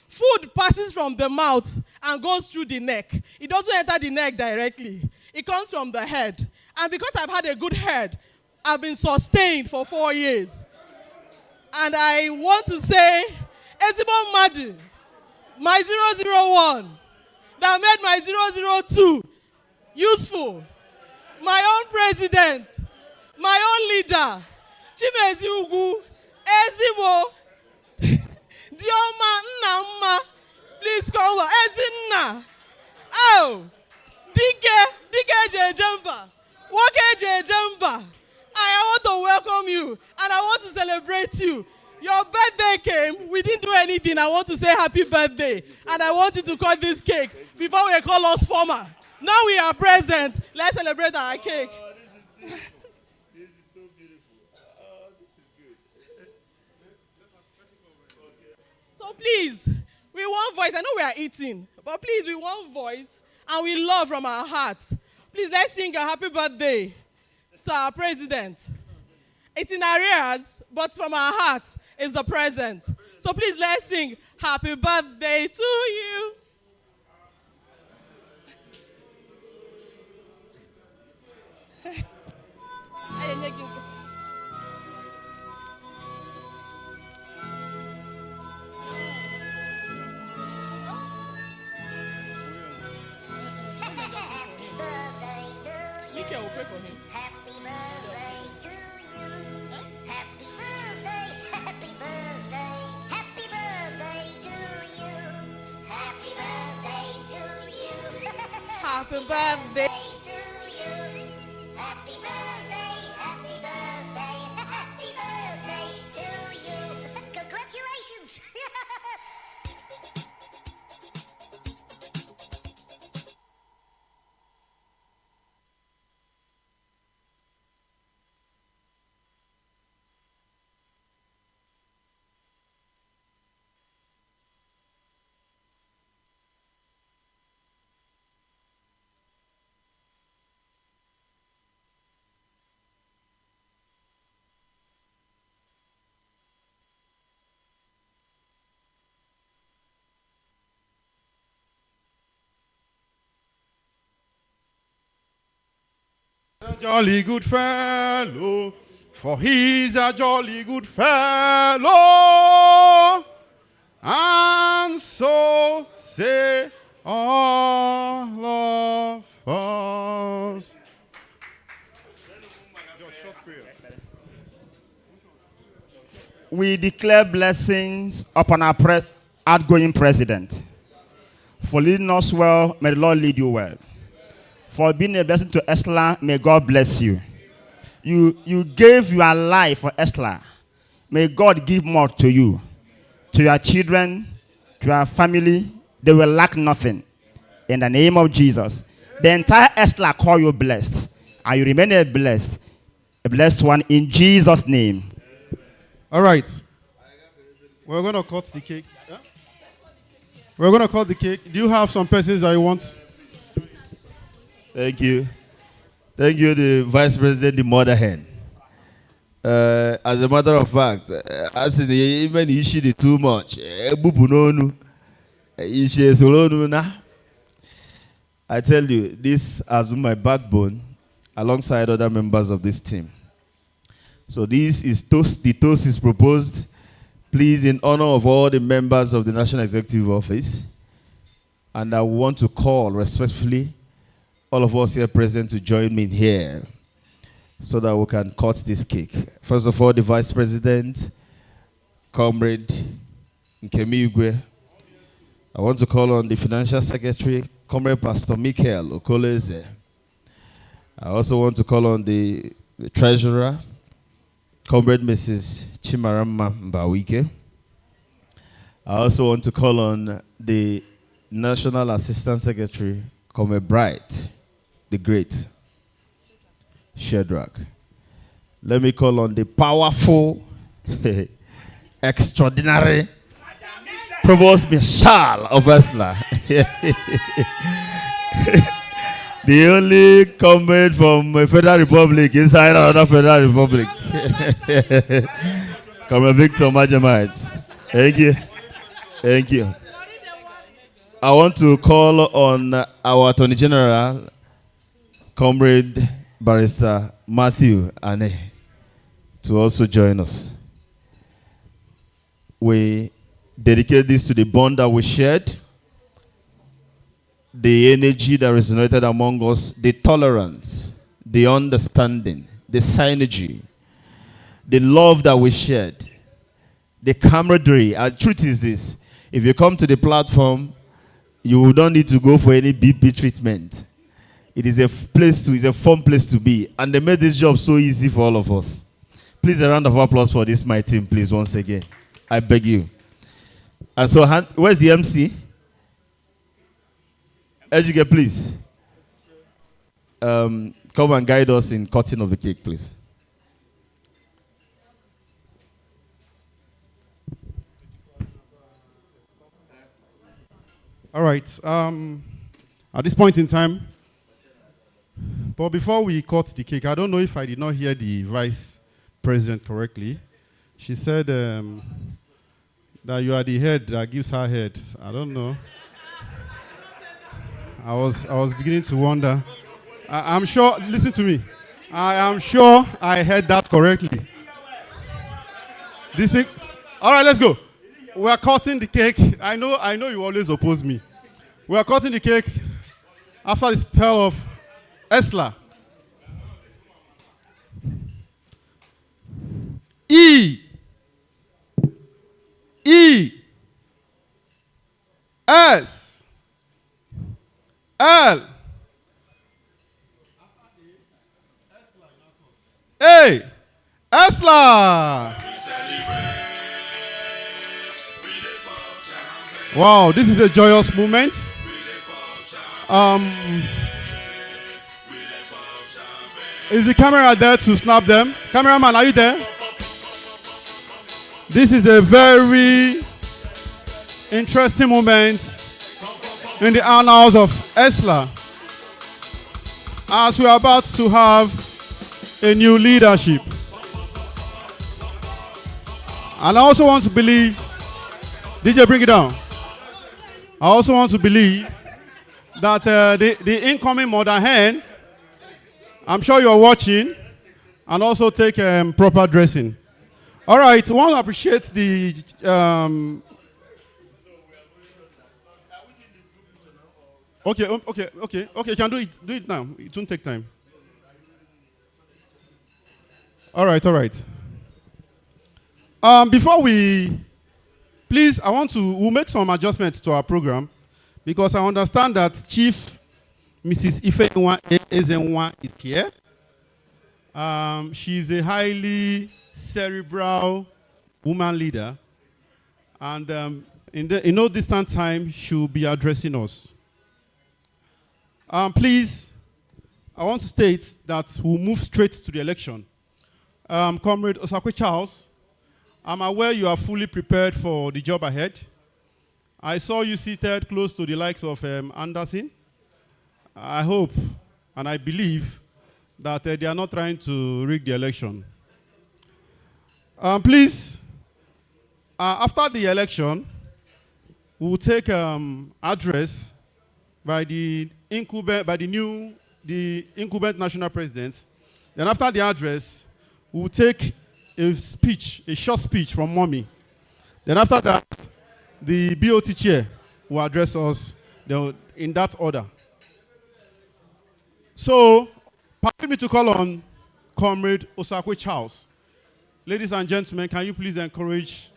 [SPEAKER 3] Food passes from the mouth and goes through the neck. It doesn't enter the neck directly. It comes from the head. And because I've had a good head, I've been sustained for 4 years. And I want to say, Ezimo Madu, my 001, that made my 002 useful. My own president, my own leader, Chimezi Ugu, Ezimo, Dioma Nnamma, please come over. Ezinna. Oh, Dike Jejemba, Woke Jejemba. I want to welcome you and I want to celebrate you. Your birthday came, we didn't do anything. I want to say happy birthday. And I want you to cut this cake before we call us former. Now we are present. Let's celebrate our cake.
[SPEAKER 4] This is so beautiful. This is good.
[SPEAKER 3] So please, we want voice. I know we are eating, but please, we want voice and we love from our hearts. Please, let's sing a happy birthday to our president. It's in arrears, but from our heart is the present. So please let's sing happy birthday to you. Mika will pray for him.
[SPEAKER 10] Happy birthday to you. Happy birthday, happy birthday, happy birthday to you. Happy birthday to you.
[SPEAKER 3] Happy birthday.
[SPEAKER 10] to you. Happy birthday, happy birthday, happy birthday to you. Congratulations.
[SPEAKER 9] A jolly good fellow, for he's a jolly good fellow. And so say all of us.
[SPEAKER 2] We declare blessings upon our outgoing president. For leading us well, may the Lord lead you well. For being a blessing to Eesla, may God bless you. You gave your life for Eesla. May God give more to you, to your children, to your family. They will lack nothing. In the name of Jesus. The entire Eesla call you blessed. And you remain a blessed one in Jesus' name.
[SPEAKER 9] All right. We're going to cut the cake. Yeah? We're going to cut the cake. Do you have some persons that you want?
[SPEAKER 4] Thank you. Thank you, the Vice President, the mother hen. As a matter of fact, as in even issue the too much, I tell you, this has been my backbone alongside other members of this team. So this is toast. The toast is proposed. Please, in honor of all the members of the National Executive Office, and I want to call respectfully all of us here present to join me here so that we can cut this cake. First of all, the Vice President, Comrade Nkemi Igwe. I want to call on the Financial Secretary, Comrade Pastor Michael Okoleze. I also want to call on the Treasurer, Comrade Mrs. Chimarama Mbawike. I also want to call on the National Assistant Secretary, Comrade Bright, the Great, Shadrach. Let me call on the powerful, extraordinary Provost Marshal of Eesla. The only comrade from a federal republic inside another federal republic. Comrade Victor Majamite. Thank you. Thank you. I want to call on our Attorney General, Comrade Barrister Matthew Ane, to also join us. We dedicate this to the bond that we shared, the energy that resonated among us, the tolerance, the understanding, the synergy, the love that we shared, the camaraderie. Our truth is this: if you come to the platform, you don't need to go for any BP treatment. It is a fun place to be. And they made this job so easy for all of us. Please, a round of applause for this, my team, please, once again. I beg you. And so, where's the MC? Ejike, please. Come and guide us in cutting of the cake, please.
[SPEAKER 9] All right. At this point in time, but before we cut the cake, I don't know if I did not hear the Vice president correctly. She said that you are the head that gives her head. I don't know. I was beginning to wonder. I'm sure, listen to me. I am sure I heard that correctly. All right, let's go. We are cutting the cake. I know you always oppose me. We are cutting the cake after the spell of Eesla. E S L A Eesla. Wow, this is a joyous moment. Is the camera there to snap them? Cameraman, are you there? This is a very interesting moment in the annals of Eesla, as we are about to have a new leadership. And I also want to believe, DJ, bring it down. I also want to believe that the incoming mother hen, I'm sure you are watching, and also take proper dressing. All right, I want to appreciate the okay, you can do it now. It won't take time. All right. Before please, we'll make some adjustments to our program, because I understand that Chief Mrs. Ifeanyi Ezenwa is here. She's a highly cerebral woman leader, and in no distant time, she'll be addressing us. Please, I want to state that we'll move straight to the election. Comrade Osakwe Charles, I'm aware you are fully prepared for the job ahead. I saw you seated close to the likes of Anderson. I hope and I believe that they are not trying to rig the election. Please, after the election, we will take address by the incumbent national president. Then after the address, we will take a short speech from Mommy. Then after that, the BOT chair will address us in that order. So, permit me to call on Comrade Osakwe Charles. Ladies and gentlemen, can you please encourage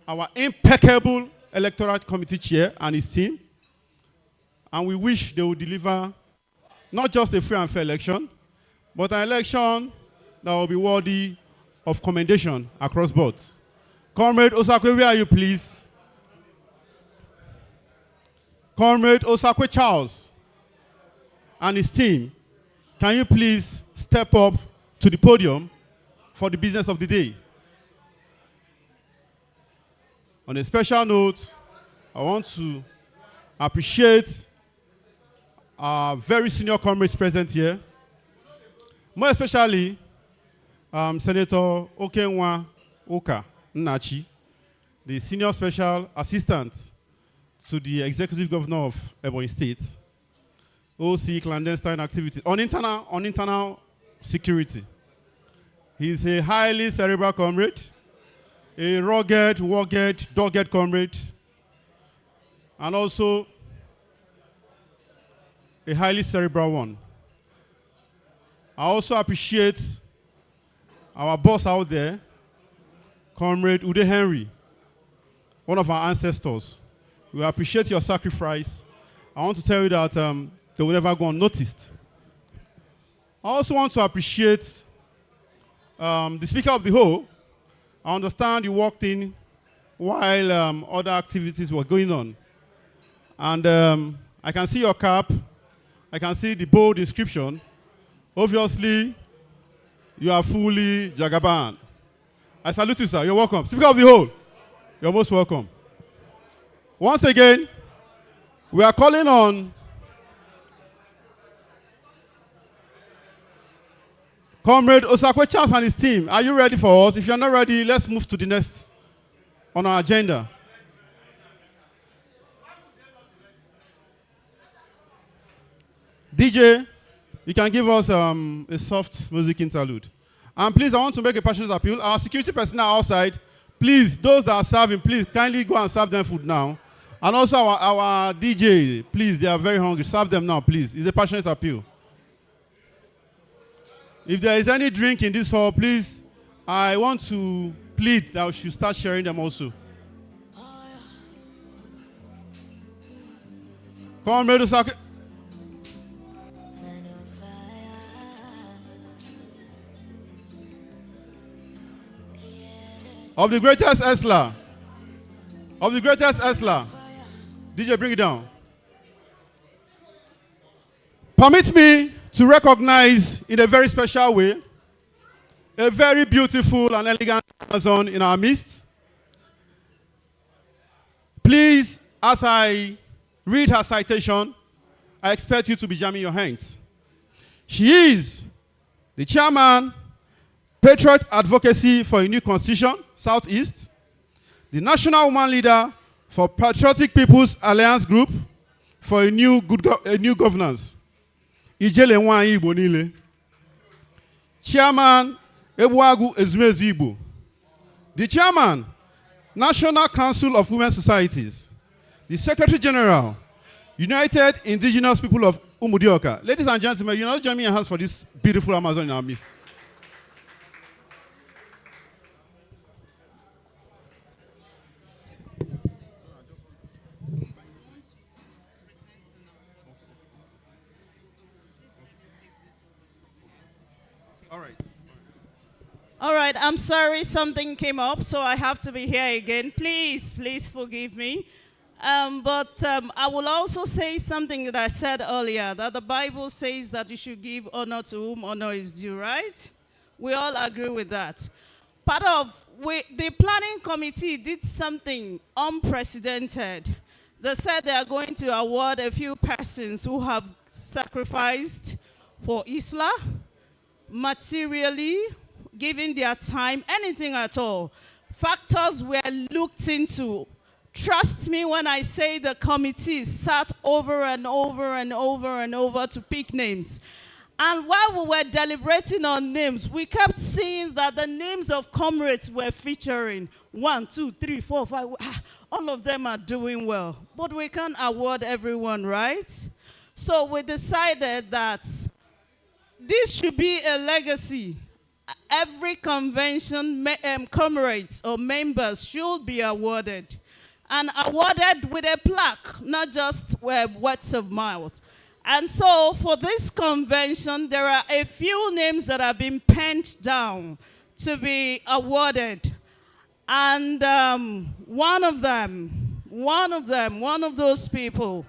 [SPEAKER 9] our impeccable electoral committee chair and his team? And we wish they will deliver not just a free and fair election, but an election that will be worthy of commendation across boards. Comrade Osakwe, where are you, please? Comrade Osakwe Charles and his team, can you please step up to the podium for the business of the day? On a special note, I want to appreciate our very senior comrades present here, more especially Senator Okenwa Oka Nnachi, the senior special assistant to the executive governor of Ebonyi State, OC clandestine activities, on internal security. He's a highly cerebral comrade, a rugged, dogged comrade, and also a highly cerebral one. I also appreciate our boss out there, Comrade Ude Henry, one of our ancestors. We appreciate your sacrifice. I want to tell you that they will never go unnoticed. I also want to appreciate the Speaker of the Whole. I understand you walked in while other activities were going on. And I can see your cap. I can see the bold inscription. Obviously, you are fully Jagaban. I salute you, sir. You're welcome. Speaker of the Whole, you're most welcome. Once again, we are calling on Comrade Osakwe Charles and his team, are you ready for us? If you're not ready, let's move to the next on our agenda. DJ, you can give us a soft music interlude. And please, I want to make a passionate appeal. Our security personnel outside, please, those that are serving, please kindly go and serve them food now. And also our DJ, please, they are very hungry. Serve them now, please. It's a passionate appeal. If there is any drink in this hall, please, I want to plead that we should start sharing them also. Comrade Osakwe. Of the greatest Eesla. Of the greatest Eesla. DJ, bring it down. Permit me to recognize in a very special way a very beautiful and elegant Amazon in our midst. Please, as I read her citation, I expect you to be jamming your hands. She is the chairman, Patriot Advocacy for a New Constitution, Southeast, the national woman leader for Patriotic People's Alliance Group for a new governance. Ijele Nwanyi Igbo Niile. Chairman, Ebuagu Ezumezu Igbo. The chairman, National Council of Women Societies. The Secretary General, United Indigenous People of Umudioka. Ladies and gentlemen, you know, join me in your hands for this beautiful Amazon in our midst.
[SPEAKER 1] All right, I'm sorry something came up, so I have to be here again. Please forgive me. But I will also say something that I said earlier, that the Bible says that you should give honor to whom honor is due, right? We all agree with that. The planning committee did something unprecedented. They said they are going to award a few persons who have sacrificed for Eesla, materially, giving their time, anything at all. Factors were looked into. Trust me when I say the committee sat over and over and over and over to pick names. And while we were deliberating on names, we kept seeing that the names of comrades were featuring. 1, 2, 3, 4, 5. All of them are doing well. But we can't award everyone, right? So we decided that this should be a legacy. Every convention, comrades or members should be awarded. And awarded with a plaque, not just words of mouth. And so for this convention, there are a few names that have been penned down to be awarded. And one of those people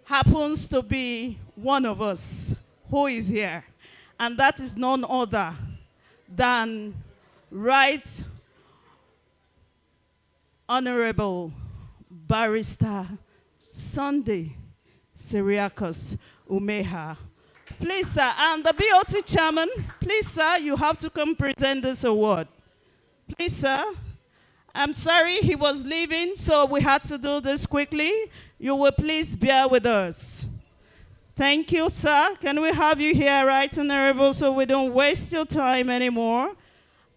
[SPEAKER 1] happens to be one of us who is here. And that is none other than Right Honorable Barrister Sunday Cyriacus Umeha. Please, sir, and the BOT chairman, please, sir, you have to come present this award. Please, sir. I'm sorry he was leaving, so we had to do this quickly. You will please bear with us. Thank you, sir. Can we have you here, Right Honorable, so we don't waste your time anymore?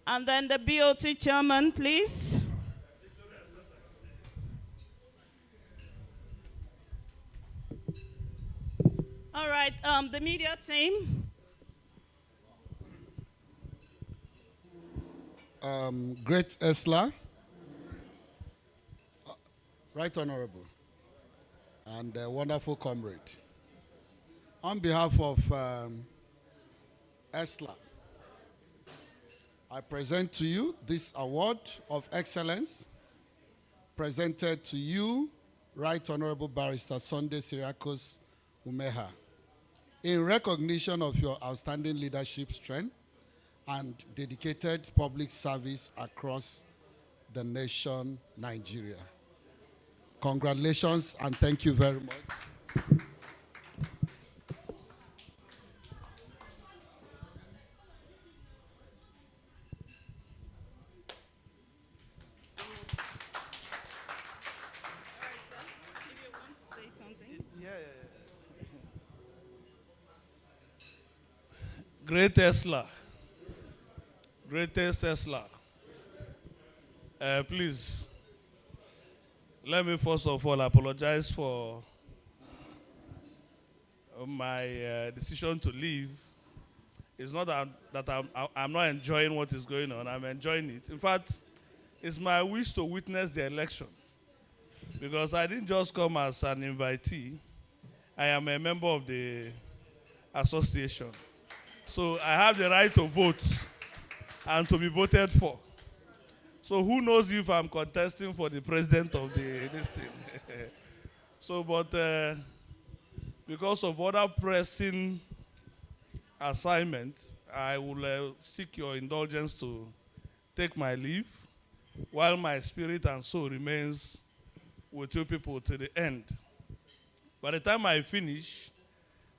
[SPEAKER 1] And then the BOT chairman, please. All right, the media team.
[SPEAKER 7] Great Eesla, Right Honorable, and a wonderful comrade. On behalf of Eesla, I present to you this award of excellence presented to you, Right Honorable Barrister Sunday Cyriacus Umeha, in recognition of your outstanding leadership strength and dedicated public service across the nation, Nigeria. Congratulations and thank you very much.
[SPEAKER 11] Great Eesla. Greatest Eesla. Please, let me first of all apologize for my decision to leave. It's not that I'm not enjoying what is going on. I'm enjoying it. In fact, it's my wish to witness the election because I didn't just come as an invitee. I am a member of the association. So I have the right to vote and to be voted for. So who knows if I'm contesting for the president of this thing. So, but because of other pressing assignments, I will seek your indulgence to take my leave while my spirit and soul remains with you people to the end. By the time I finish,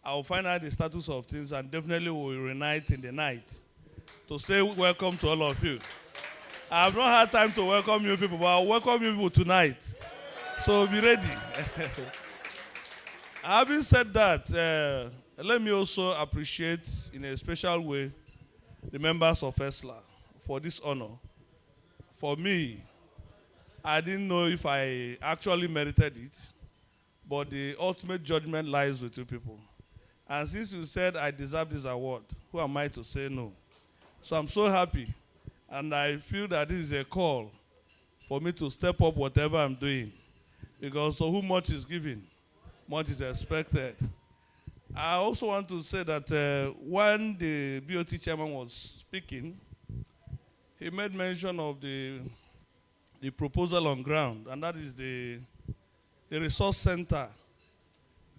[SPEAKER 11] I will find out the status of things and definitely will reunite in the night to say welcome to all of you. I have not had time to welcome you people, but I'll welcome you people tonight. So be ready. Having said that, let me also appreciate in a special way the members of Eesla for this honor. For me, I didn't know if I actually merited it, but the ultimate judgment lies with you people. And since you said I deserve this award, who am I to say no? So I'm so happy, and I feel that this is a call for me to step up whatever I'm doing, because so who much is given, much is expected. I also want to say that when the BOT chairman was speaking, he made mention of the proposal on ground, and that is the resource center.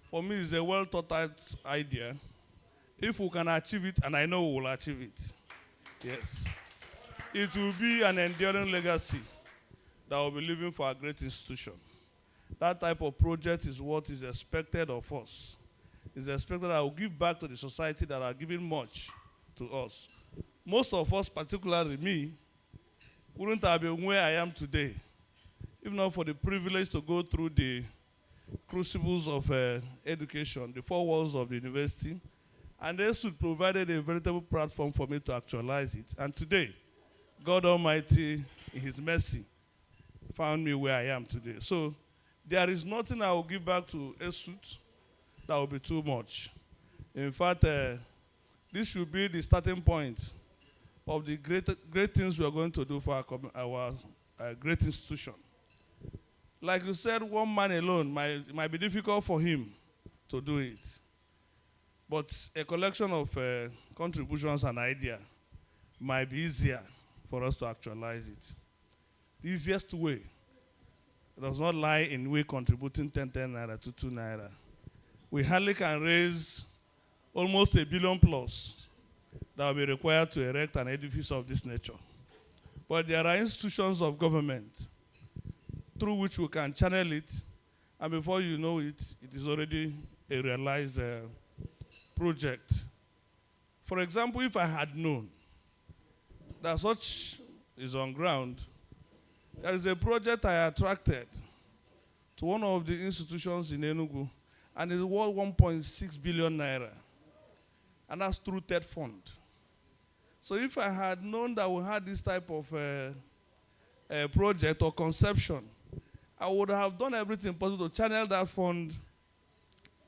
[SPEAKER 11] For me, it's a well thought out idea. If we can achieve it, and I know we will achieve it, yes, it will be an enduring legacy that will be leaving for a great institution. That type of project is what is expected of us. It's expected that I will give back to the society that are giving much to us. Most of us, particularly me, wouldn't have been where I am today, if not for the privilege to go through the crucibles of education, the four walls of the university, and Esut provided a veritable platform for me to actualize it. And today, God Almighty, in His mercy, found me where I am today. So there is nothing I will give back to Esut that will be too much. In fact, this should be the starting point of the great things we are going to do for our great institution. Like you said, one man alone might be difficult for him to do it. But a collection of contributions and ideas might be easier for us to actualize it. The easiest way does not lie in we contributing 10 naira to 2 naira. We hardly can raise almost $1 billion plus that will be required to erect an edifice of this nature. But there are institutions of government through which we can channel it, and before you know it, it is already a realized project. For example, if I had known that such is on ground, there is a project I attracted to one of the institutions in Enugu, and it's worth 1.6 billion naira. And that's through TED Fund. So if I had known that we had this type of project or conception, I would have done everything possible to channel that fund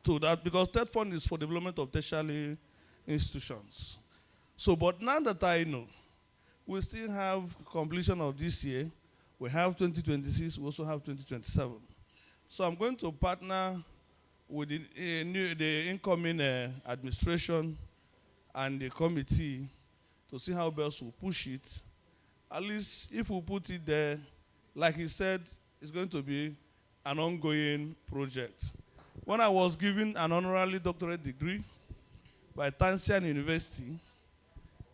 [SPEAKER 11] to that, because TED Fund is for development of tertiary institutions. So, but now that I know, we still have completion of this year. We have 2026, we also have 2027. So I'm going to partner with the incoming administration and the committee to see how best we'll push it. At least if we put it there, like he said, it's going to be an ongoing project. When I was given an honorary doctorate degree by Tansian University,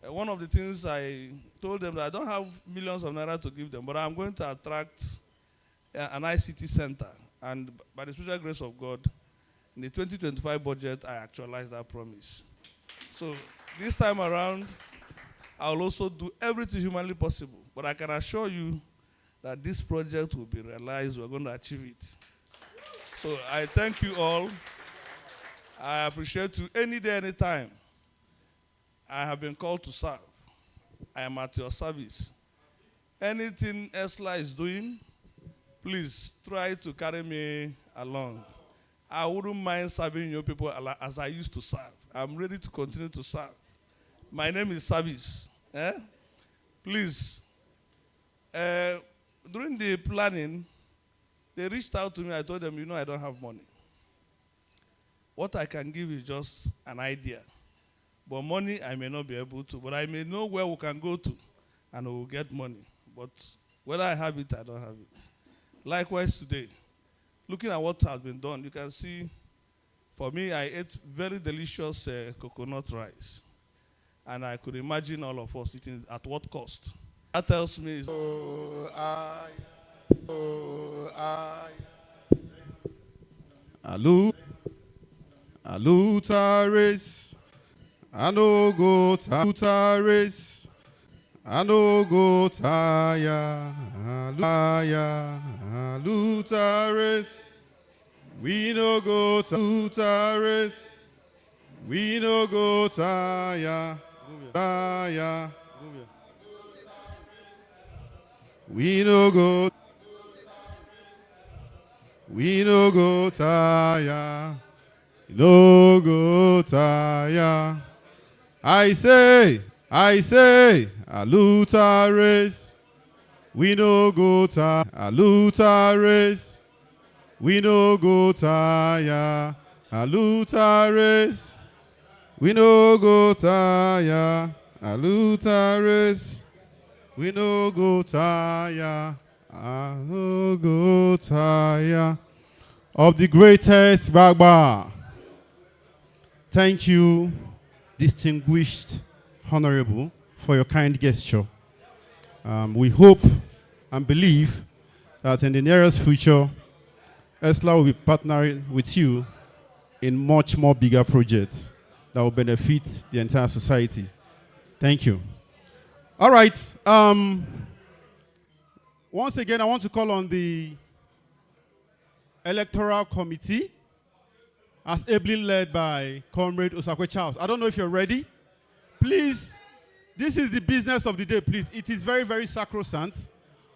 [SPEAKER 11] one of the things I told them that I don't have millions of naira to give them, but I'm going to attract an ICT center. And by the special grace of God, in the 2025 budget, I actualized that promise. So this time around, I'll also do everything humanly possible. But I can assure you that this project will be realized. We're going to achieve it. So I thank you all. I appreciate you any day, any time. I have been called to serve. I am at your service. Anything Eesla is doing, please try to carry me along. I wouldn't mind serving you people as I used to serve. I'm ready to continue to serve. My name is Service. Eh? Please, during the planning, they reached out to me. I told them, I don't have money. What I can give is just an idea. But money, I may not be able to. But I may know where we can go to, and we will get money. But whether I have it, I don't have it. Likewise today, looking at what has been done, you can see, for me, I ate very delicious coconut rice. And I could imagine all of us eating it at what cost. That tells me is
[SPEAKER 9] Alutares. I no go Alutares. I no go tire. Alutares. We no go Alutares. We no go tire. Tire. We no go. We no go tire. No go tire. I say, Alutares. We no go tire. Alutares. We no go tire. Alutares. We no go tire. Alutares. We no go tire. I no go tire of the greatest Bagba. Thank you, distinguished honorable, for your kind gesture. We hope and believe that in the nearest future, Eesla will be partnering with you in much more bigger projects that will benefit the entire society. Thank you. All right. Once again, I want to call on the Electoral Committee, as ably led by Comrade Osakwe Charles. I don't know if you're ready. Please, this is the business of the day, please. It is very, very sacrosanct.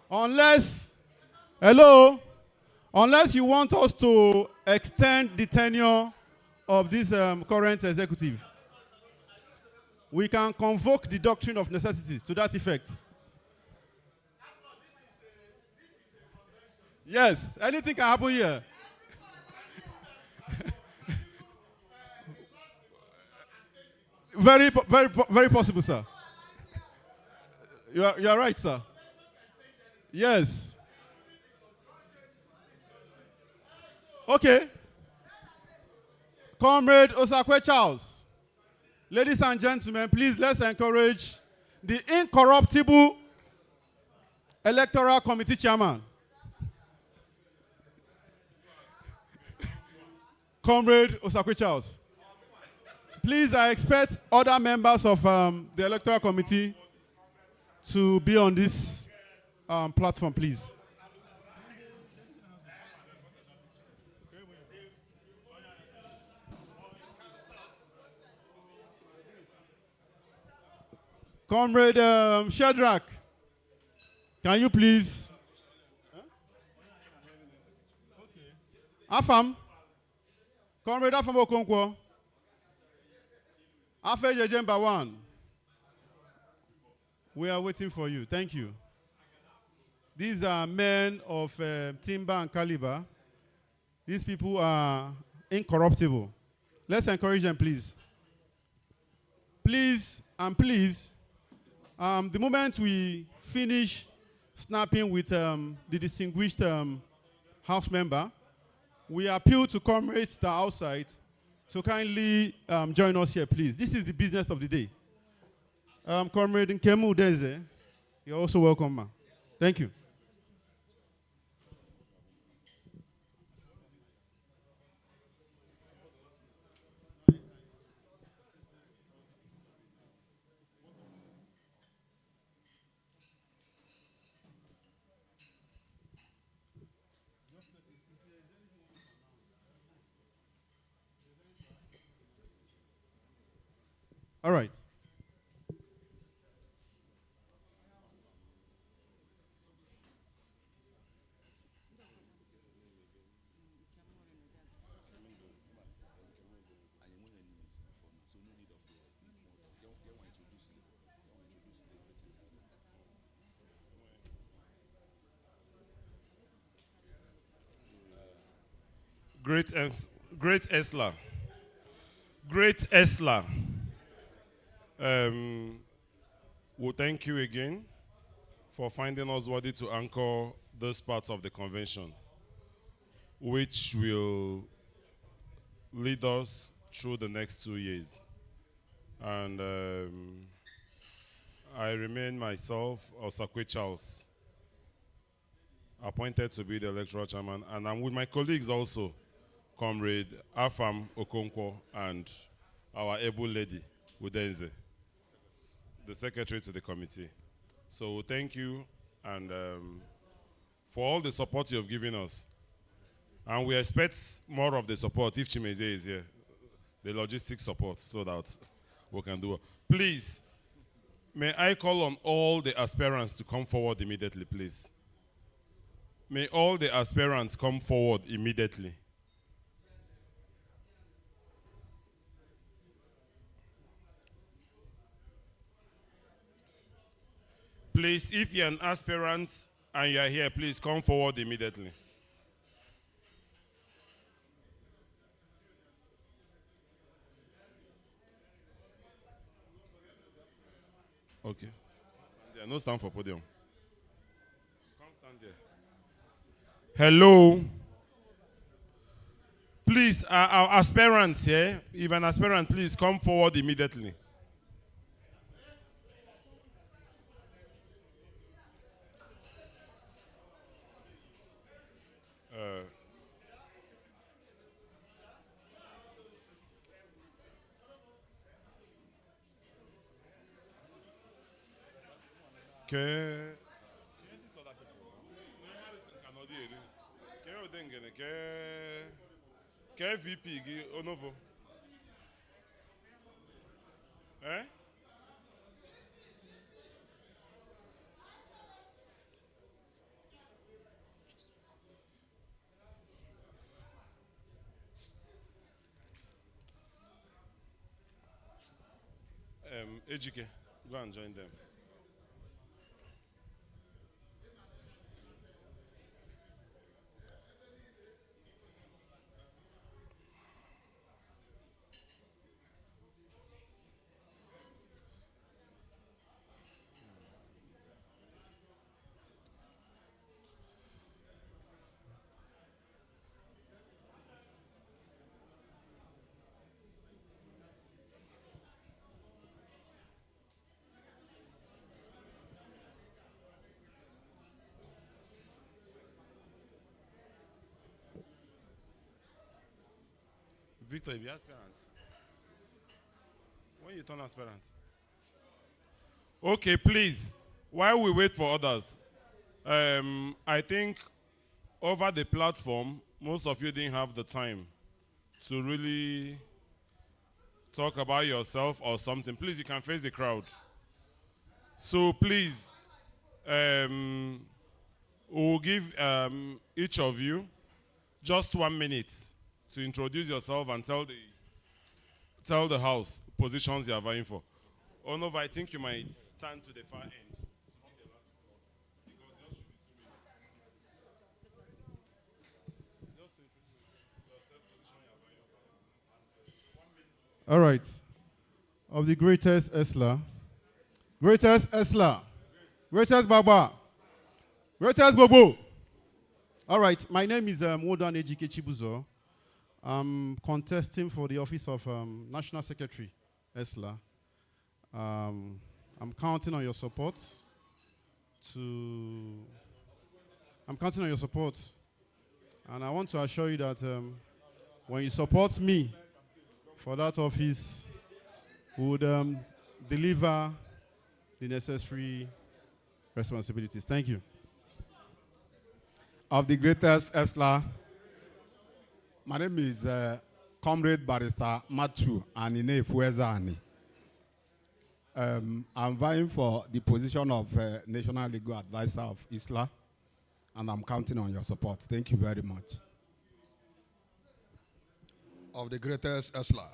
[SPEAKER 9] Unless you want us to extend the tenure of this current executive, we can convoke the doctrine of necessities to that effect. Yes, anything can happen here. Very possible, sir. You are right, sir. Yes. Okay. Comrade Osakwe Charles. Ladies and gentlemen, please let's encourage the incorruptible Electoral Committee Chairman, Comrade Osakwe Charles. Please, I expect other members of the Electoral Committee to be on this platform, please. Comrade Shadrach, can you please? Afam, Comrade Afam Okonkwo, Afe Jejemba 1. We are waiting for you. Thank you. These are men of timber and caliber. These people are incorruptible. Let's encourage them, please. Please and please, the moment we finish snapping with the distinguished House member, we appeal to comrades that are outside to kindly join us here, please. This is the business of the day. Comrade Nkemu Udeze, you're also welcome, ma. Thank you. All right.
[SPEAKER 12] Great Eesla. Great Eesla. We thank you again for finding us worthy to anchor those parts of the convention, which will lead us through the next 2 years. And I remain myself, Osakwe Charles, appointed to be the electoral chairman, and I'm with my colleagues also, Comrade Afam Okonkwo and our able lady, Udenze, the secretary to the committee. So thank you and for all the support you have given us. And we expect more of the support if Chimeze is here, the logistics support, so that we can do it. Please, may I call on all the aspirants to come forward immediately, please. May all the aspirants come forward immediately. Please, if you're an aspirant and you're here, please come forward immediately. Okay. There, no stand for podium. Come stand there. Hello. Please, our aspirants here, if an aspirant, please come forward immediately. VP Onovo. Eh? Ejike, go and join them. Victor, you be aspirant. When you turn aspirant. Okay, please. While we wait for others, I think over the platform, most of you didn't have the time to really talk about yourself or something. Please, you can face the crowd. So please, we'll give each of you just 1 minute to introduce yourself and tell the house positions you are vying for. Onova, I think you might stand to the far end.
[SPEAKER 9] All right. Of the greatest Eesla. Greatest Eesla. Greatest Baba. Greatest Bobo. All right. My name is Modan Ejike Chibuzo. I'm contesting for the office of National Secretary, Eesla. I'm counting on your support and I want to assure you that when you support me for that office, we would deliver the necessary responsibilities. Thank you.
[SPEAKER 13] Of the greatest Eesla, my name is Comrade Barrister Matthew Anine Fuezani. I'm vying for the position of National Legal Advisor of Eesla, and I'm counting on your support. Thank you very much.
[SPEAKER 14] Of the greatest Eesla,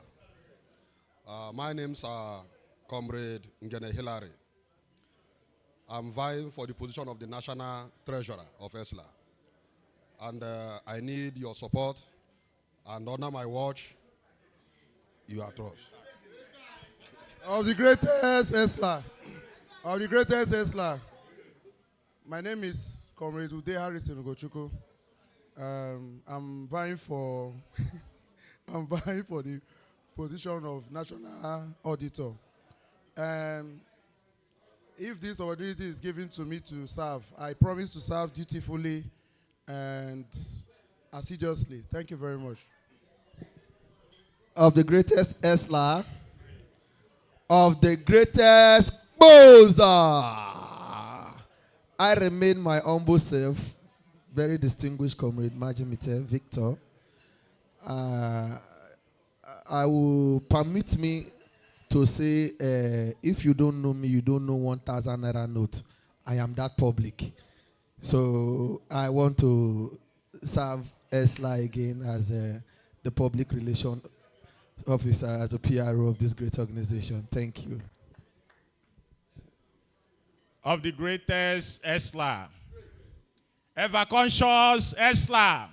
[SPEAKER 14] my name's Comrade Ngene Hilary. I'm vying for the position of the National Treasurer of Eesla, and I need your support and under my watch, you are trust.
[SPEAKER 5] Of the greatest Esla. Of the greatest Esla. My name is Comrade Ude Harrison Ugochukwu. I'm vying for I'm vying for the position of National Auditor. And if this opportunity is given to me to serve, I promise to serve dutifully and assiduously. Thank you very much.
[SPEAKER 6] Of the greatest Esla, of the greatest Boza, I remain my humble self, very distinguished comrade Majimite Victor. I will permit me to say, if you don't know me, you don't know 1,000 naira note. I am that public. So I want to serve Esla again as the public relation officer, as a PRO of this great organization. Thank you.
[SPEAKER 2] Of the greatest Esla, ever conscious Esla.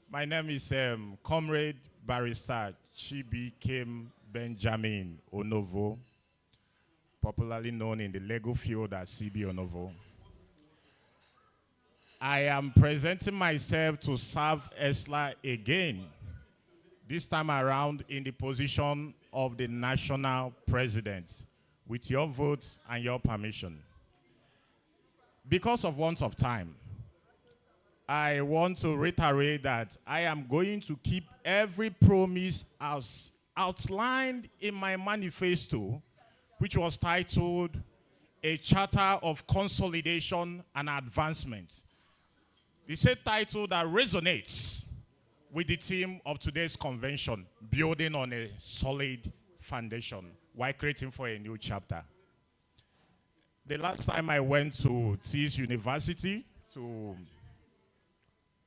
[SPEAKER 2] My name is Comrade Barrister Chibi Kim Benjamin Onovo, popularly known in the legal field as CB Onovo. I am presenting myself to serve Esla again, this time around in the position of the national president, with your votes and your permission. Because of want of time, I want to reiterate that I am going to keep every promise as outlined in my manifesto, which was titled A Charter of Consolidation and Advancement. The same title that resonates with the theme of today's convention, building on a solid foundation while creating for a new chapter. The last time I went to Tees University to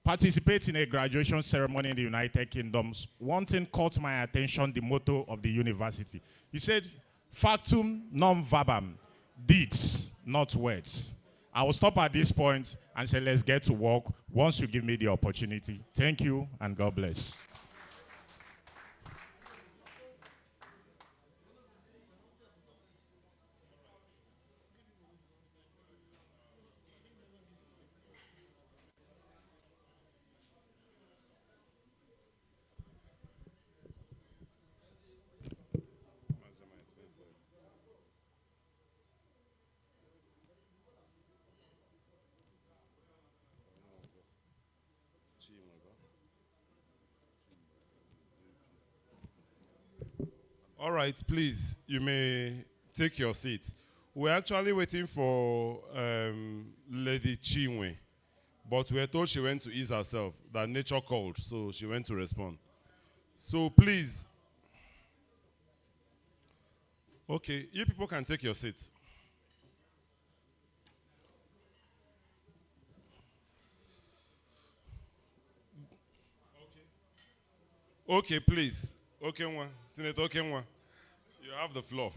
[SPEAKER 2] participate in a graduation ceremony in the United Kingdom, one thing caught my attention, the motto of the university. He said, factum non verbam, deeds, not words. I will stop at this point and say, let's get to work once you give me the opportunity. Thank you, and God bless.
[SPEAKER 12] All right, please, you may take your seat. We're actually waiting for Lady Chinwe, but we're told she went to ease herself, that nature called, so she went to respond. So please, okay, you people can take your seats. Okay, please. Okay, one. Senator Okenwa, you have the floor.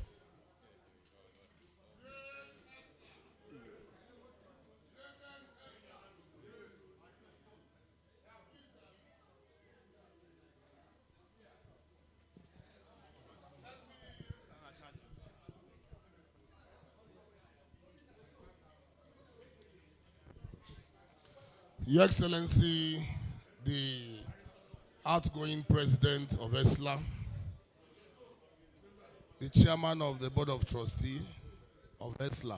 [SPEAKER 14] Your Excellency, the outgoing president of Eesla, the chairman of the board of trustees of Eesla,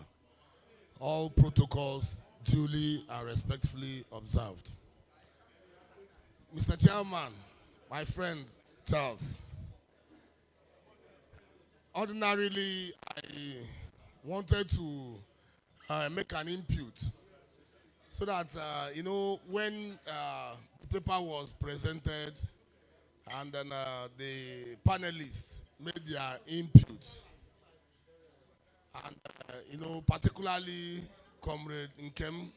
[SPEAKER 14] all protocols duly and respectfully observed. Mr. Chairman, my friend Charles, ordinarily I wanted to make an input so that, when the paper was presented and then the panelists made their input, and, particularly Comrade Nkem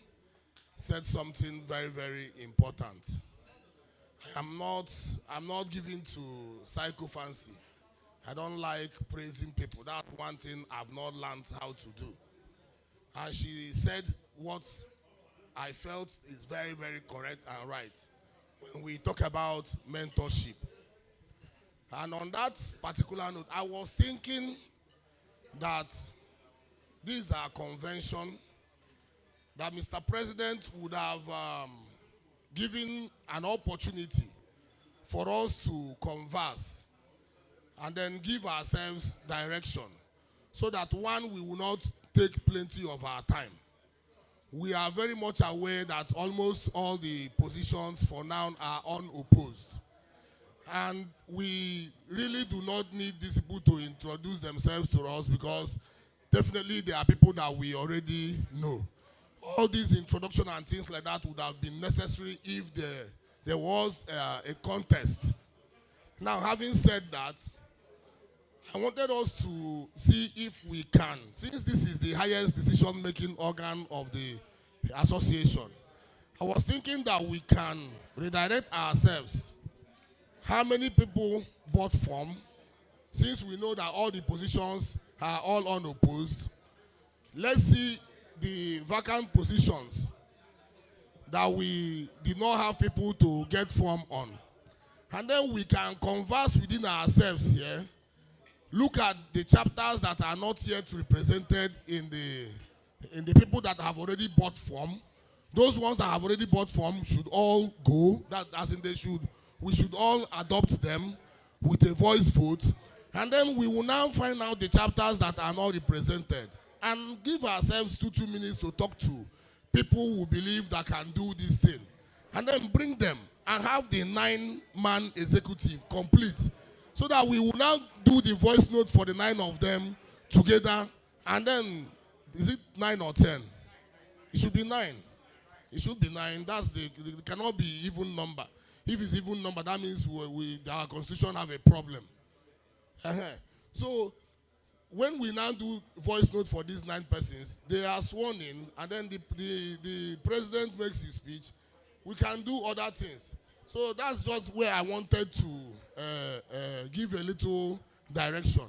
[SPEAKER 14] said something very, very important. I'm not given to psychophancy. I don't like praising people. That's one thing I've not learned how to do. And she said what I felt is very, very correct and right. when we talk about mentorship. And on that particular note, I was thinking that these are convention that Mr. President would have given an opportunity for us to converse and then give ourselves direction so that one, we will not take plenty of our time. We are very much aware that almost all the positions for now are unopposed. And we really do not need these people to introduce themselves to us because definitely there are people that we already know. All these introduction and things like that would have been necessary if there was a contest. Now, having said that, I wanted us to see if we can, since this is the highest decision-making organ of the association, I was thinking that we can redirect ourselves. How many people bought form? Since we know that all the positions are all unopposed, let's see the vacant positions that we did not have people to get form on. And then we can converse within ourselves here. Look at the chapters that are not yet represented in the people that have already bought form. Those ones that have already bought form should all go. That as in we should all adopt them with a voice vote. And then we will now find out the chapters that are not represented and give ourselves 2 minutes to talk to people who believe that can do this thing. And then bring them and have the 9-man executive complete so that we will now do the voice note for the 9 of them together. And then, is it 9 or 10? It should be 9. It should be 9. It cannot be even number. If it's even number, that means our constitution have a problem. So, when we now do voice note for these 9 persons, they are sworn in, and then the president makes his speech. We can do other things. So that's just where I wanted to give a little direction.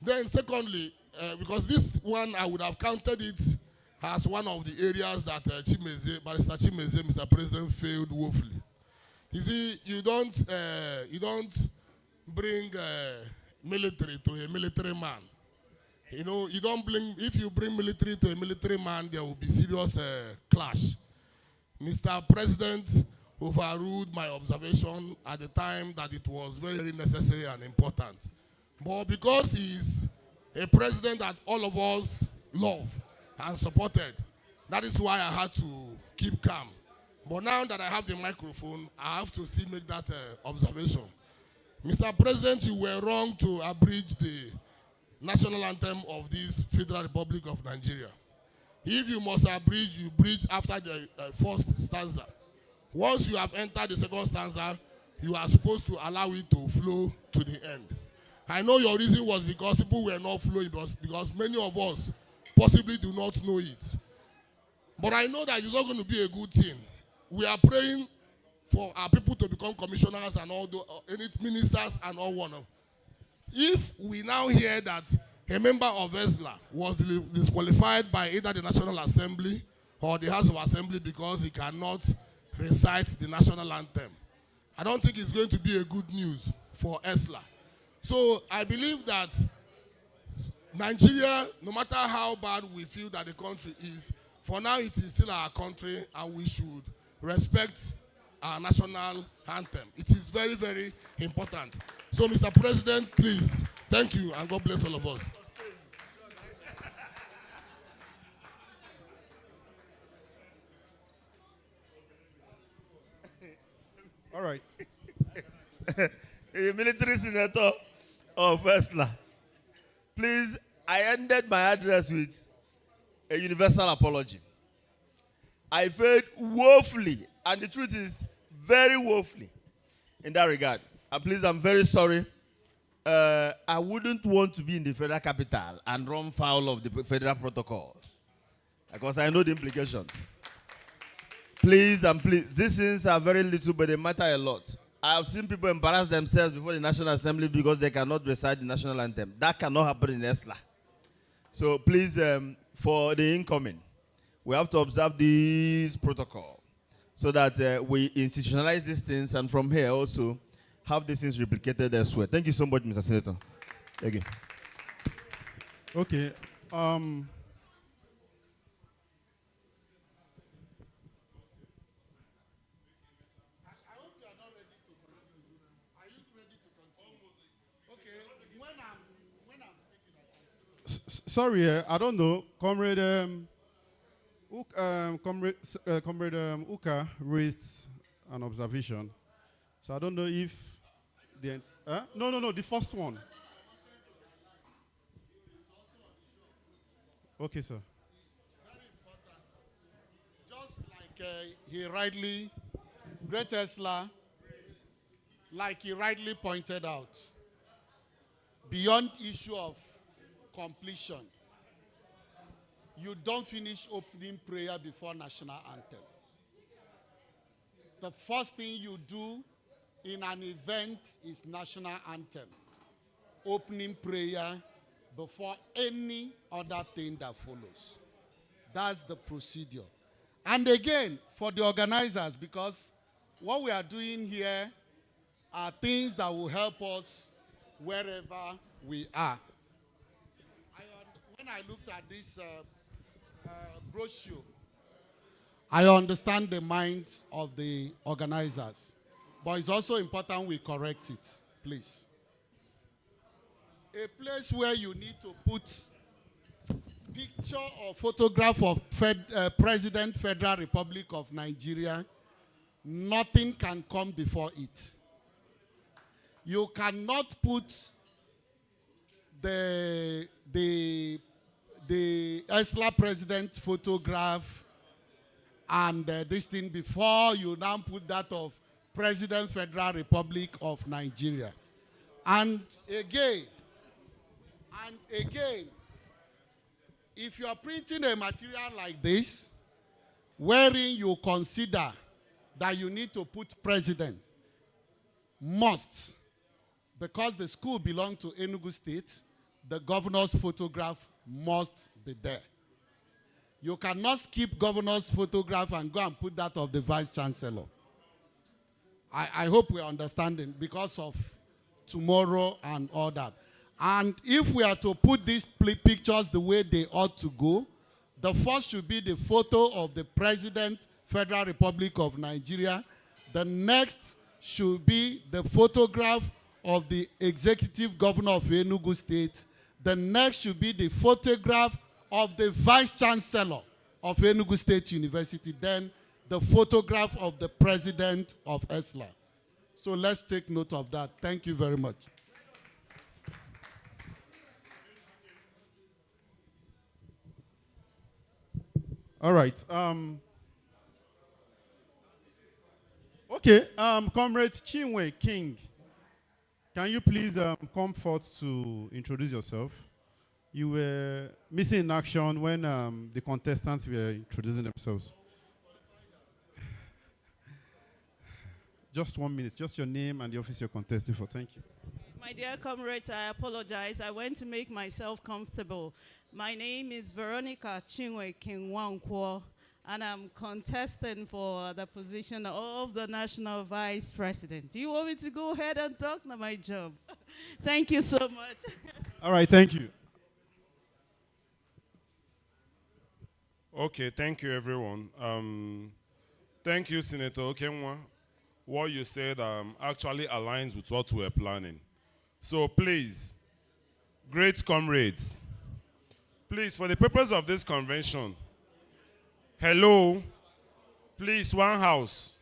[SPEAKER 14] Then secondly, because this one I would have counted it as one of the areas that Barrister Chimeze, Mr. President, failed woefully. You see, you don't bring military to a military man. You know, if you bring military to a military man, there will be serious clash. Mr. President overruled my observation at the time that it was very, very necessary and important. But because he's a president that all of us love and supported, that is why I had to keep calm. But now that I have the microphone, I have to still make that observation. Mr. President, you were wrong to abridge the national anthem of this Federal Republic of Nigeria. If you must abridge, you bridge after the first stanza. Once you have entered the second stanza, you are supposed to allow it to flow to the end. I know your reason was because people were not flowing, because many of us possibly do not know it. But I know that it's not going to be a good thing. We are praying for our people to become commissioners and all any ministers and all one. If we now hear that a member of Eesla was disqualified by either the National Assembly or the House of Assembly because he cannot recite the national anthem, I don't think it's going to be a good news for Eesla. So I believe that Nigeria, no matter how bad we feel that the country is, for now it is still our country and we should respect our national anthem. It is very, very important. So, Mr. President, please, thank you, and God bless all of us.
[SPEAKER 9] All right.
[SPEAKER 11] A military senator of Eesla. Please, I ended my address with a universal apology. I failed woefully, and the truth is, very woefully in that regard. And please, I'm very sorry. I wouldn't want to be in the federal capital and run foul of the federal protocol, because I know the implications. Please and please, these things are very little, but they matter a lot. I have seen people embarrass themselves before the National Assembly because they cannot recite the national anthem. That cannot happen in Eesla. So please, for the incoming, we have to observe this protocol.
[SPEAKER 4] so that we institutionalize these things and from here also have these things replicated elsewhere. Thank you so much, Mr. Senator. Thank you.
[SPEAKER 9] Okay. Sorry, I don't know. Comrade Uka raised an observation. So I don't know if no, the first one. Okay, sir.
[SPEAKER 7] Just like he rightly, great Eesla, like he rightly pointed out, beyond issue of completion, you don't finish opening prayer before national anthem. The first thing you do in an event is national anthem, opening prayer before any other thing that follows. That's the procedure. And again, for the organizers, because what we are doing here are things that will help us wherever we are. When I looked at this brochure, I understand the minds of the organizers, but it's also important we correct it, please. A place where you need to put picture or photograph of President Federal Republic of Nigeria, nothing can come before it. You cannot put the Eesla president photograph and this thing before you now put that of President Federal Republic of Nigeria. And again, if you are printing a material like this, wherein you consider that you need to put president, must, because the school belongs to Enugu State, the governor's photograph must be there. You cannot skip governor's photograph and go and put that of the vice chancellor. I hope we're understanding because of tomorrow and all that. And if we are to put these pictures the way they ought to go, the first should be the photo of the President, Federal Republic of Nigeria. The next should be the photograph of the executive governor of Enugu State. The next should be the photograph of the vice chancellor of Enugu State University. Then the photograph of the president of Eesla. So let's take note of that. Thank you very much.
[SPEAKER 9] All right. Okay. Comrade Chinwe King, can you please come forth to introduce yourself? You were missing in action when the contestants were introducing themselves. Just 1 minute. Just your name and the office you're contesting for. Thank you.
[SPEAKER 1] My dear comrades, I apologize. I went to make myself comfortable. My name is Veronica Chinwe Kingwankwo, and I'm contesting for the position of the National Vice President. Do you want me to go ahead and talk? Not my job. Thank you so much.
[SPEAKER 9] All right, thank you.
[SPEAKER 12] Okay, thank you, everyone. Thank you, Senator Okenwa. What you said actually aligns with what we're planning. So please, great comrades, please, for the purpose of this convention, hello, please, one house.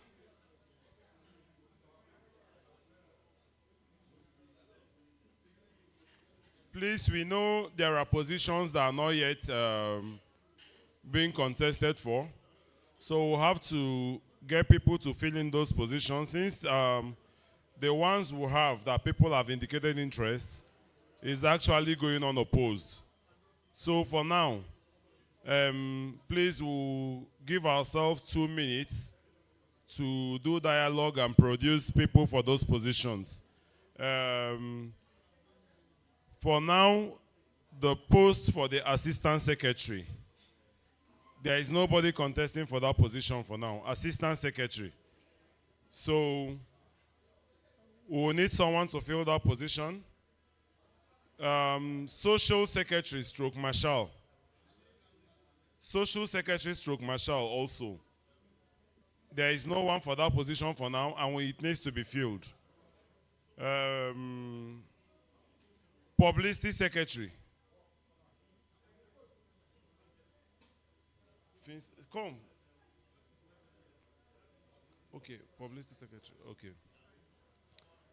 [SPEAKER 12] Please, we know there are positions that are not yet being contested for. So we'll have to get people to fill in those positions. Since the ones we have that people have indicated interest is actually going unopposed. So for now, please we'll give ourselves 2 minutes to do dialogue and produce people for those positions. For now, the post for the assistant secretary, There is nobody contesting for that position for now. Assistant Secretary. So we will need someone to fill that position. Social Secretary stroke Marshal. Social Secretary stroke Marshal also. There is no one for that position for now, and it needs to be filled. Publicity Secretary. Come. Okay, Publicity Secretary. Okay.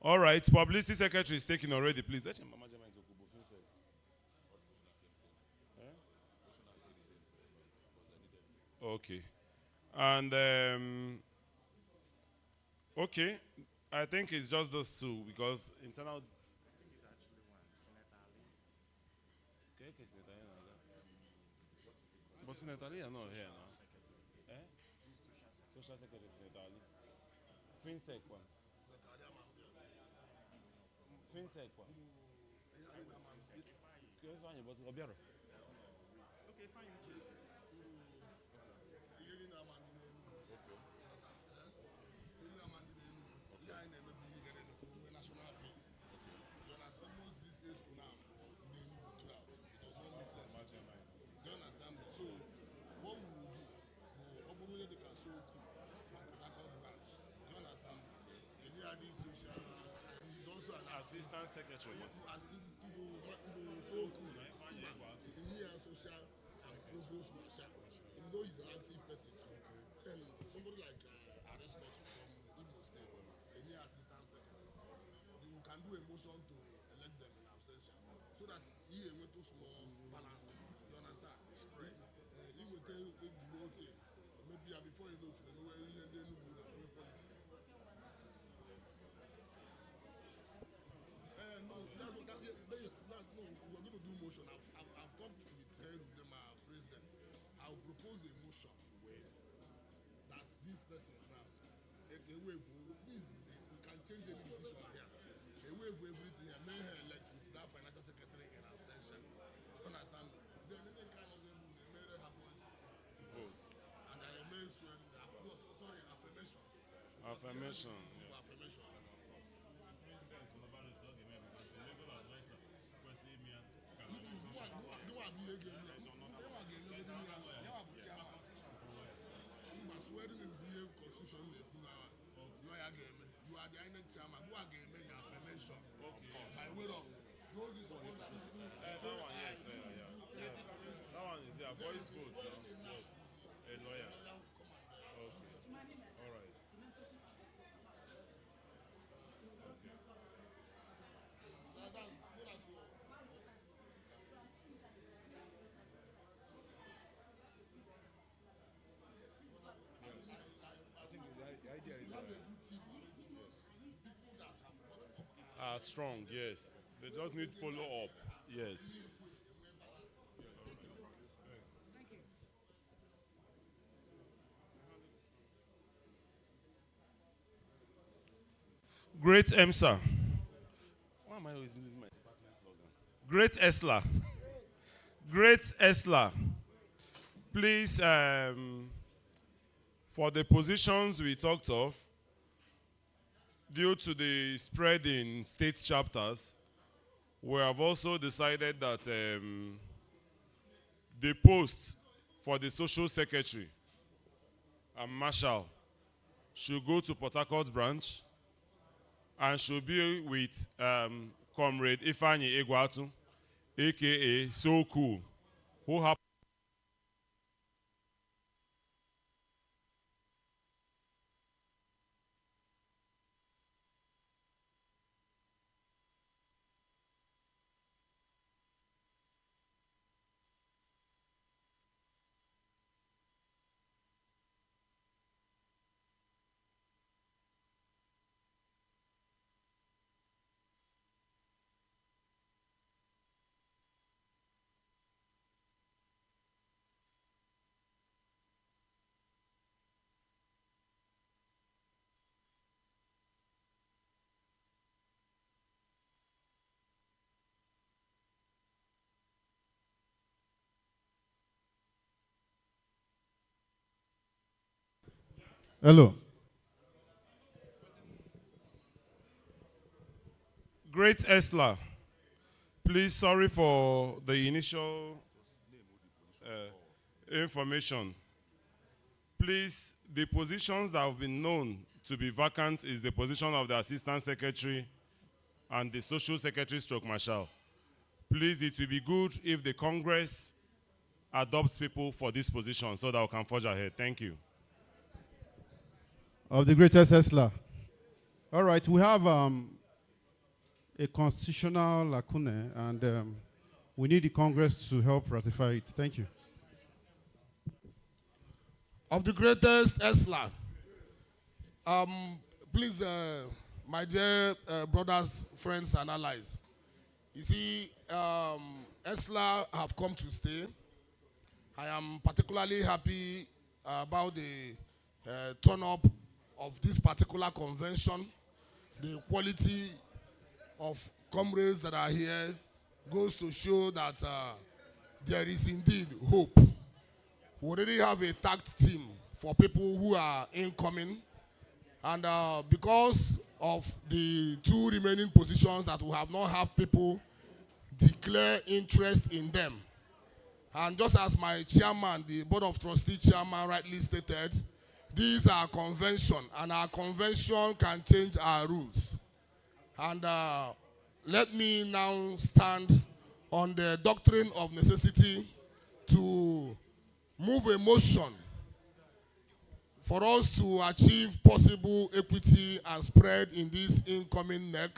[SPEAKER 12] All right, Publicity Secretary is taken already, please. Okay. And, okay, I think it's just those two because internal. But Senator Ali are not here now. Eh? Social Secretary Senator Ali. FinSec one. FinSec one.
[SPEAKER 14] Okay, fine, you check.
[SPEAKER 12] Assistant Secretary.
[SPEAKER 14] Social and provost marshal. Even though he's an active person too. Then somebody like Aristotle from Imo State, any assistant secretary, you can do a motion to elect them in absentia, so that he will to small balance. You understand? He will take the whole thing. Maybe before you know, where he and then politics. No, that's what no, we're going to do motion. I've talked with her, with them, president. I'll propose a motion that these persons now, a way for this, we can change any decision here. A way for everything here, may her elect with that financial secretary in absentia. You understand? Then any kind of may happens vote. And I may swear, sorry, affirmation.
[SPEAKER 12] Affirmation.
[SPEAKER 14] Affirmation. You are the INEC chairman. Who are going to make the affirmation? By way of those is supposed to be.
[SPEAKER 12] That one, yes, yeah. That one is their voice vote. Yes. A lawyer. Okay. All right. Strong, yes. They just need follow up. Yes. Great EMSA. Why am I always using my department slogan? Great Eesla. Great Eesla. Please, for the positions we talked of, due to the spread in state chapters, we have also decided that the post for the social secretary and marshal should go to Port Harcourt branch and should be with Comrade Ifeanyi Egwatu, aka So Cool, who happens
[SPEAKER 9] Hello.
[SPEAKER 12] Great Esla, please, sorry for the initial information. Please, the positions that have been known to be vacant is the position of the Assistant Secretary and the Social Secretary stroke Marshal. Please, it will be good if the Congress adopts people for this position so that we can forge ahead. Thank you.
[SPEAKER 9] Of the greatest Eesla. All right, we have a constitutional lacuna, and we need the Congress to help ratify it. Thank you.
[SPEAKER 14] Of the greatest Eesla. Please, my dear brothers, friends, and allies. You see, Eesla have come to stay. I am particularly happy about the turn-up of this particular convention. The quality of comrades that are here goes to show that there is indeed hope. We already have a tact team for people who are incoming. And because of the two remaining positions that we have not had people declare interest in them. And just as my chairman, the Board of Trustee chairman rightly stated, these are convention, and our convention can change our rules. And let me now stand on the doctrine of necessity to move a motion for us to achieve possible equity and spread in this incoming neck,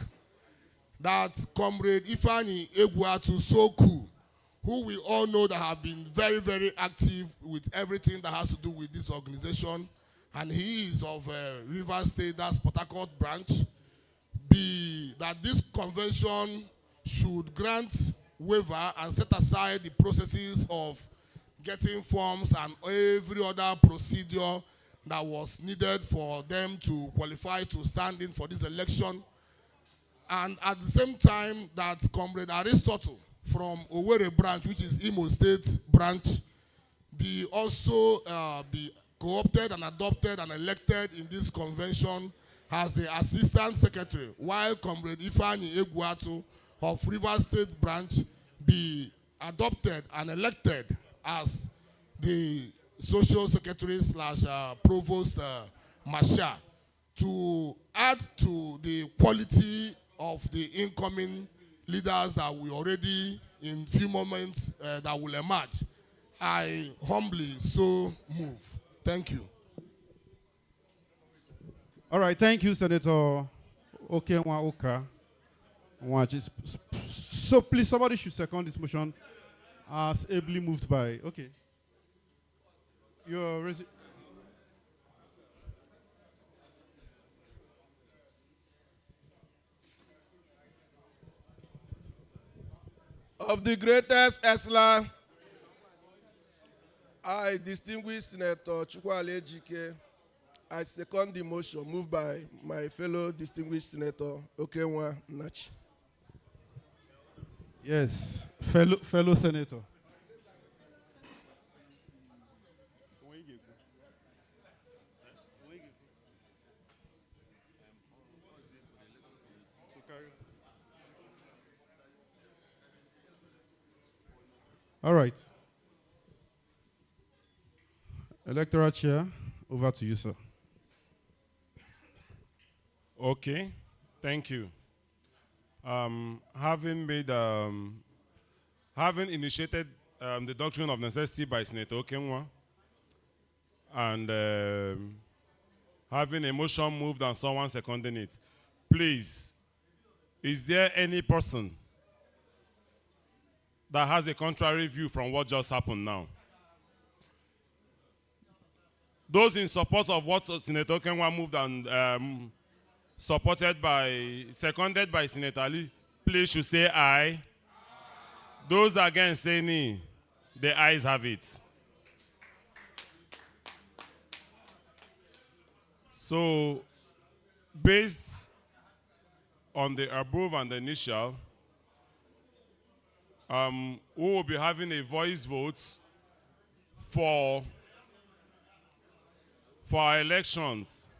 [SPEAKER 14] that Comrade Ifani Egwuatu Soku, who we all know that have been very, very active with everything that has to do with this organization, and he is of Rivers State, that's Port Harcourt branch, that this convention should grant waiver and set aside the processes of getting forms and every other procedure that was needed for them to qualify to stand in for this election. And at the same time, that Comrade Aristotle from Owerri branch, which is Imo State branch, be also be co-opted and adopted and elected in this convention as the Assistant Secretary, while Comrade Ifani Egwuatu of Rivers State branch be adopted and elected as the Social Secretary / Provost Marshal, to add to the quality of the incoming leaders that we already, in few moments, that will emerge. I humbly so move. Thank you.
[SPEAKER 9] All right, thank you, Senator Okenwa Oka. So please, somebody should second this motion as ably moved by. Okay. You're
[SPEAKER 6] Of the greatest Eesla, I, distinguished Senator Chukwuale Ejike, I second the motion moved by my fellow distinguished Senator Okenwa Nachi.
[SPEAKER 9] Yes, fellow senator. All right. Electoral chair, over to you, sir.
[SPEAKER 12] Okay, thank you. Having initiated the doctrine of necessity by Senator Okenwa, and having a motion moved and someone seconding it, please, is there any person that has a contrary view from what just happened now? Those in support of what Senator Okenwa moved and seconded by Senator Ali, please should say aye. Those against say nay. The ayes have it. So, based on the above and the initial, we will be having a voice vote for for our elections,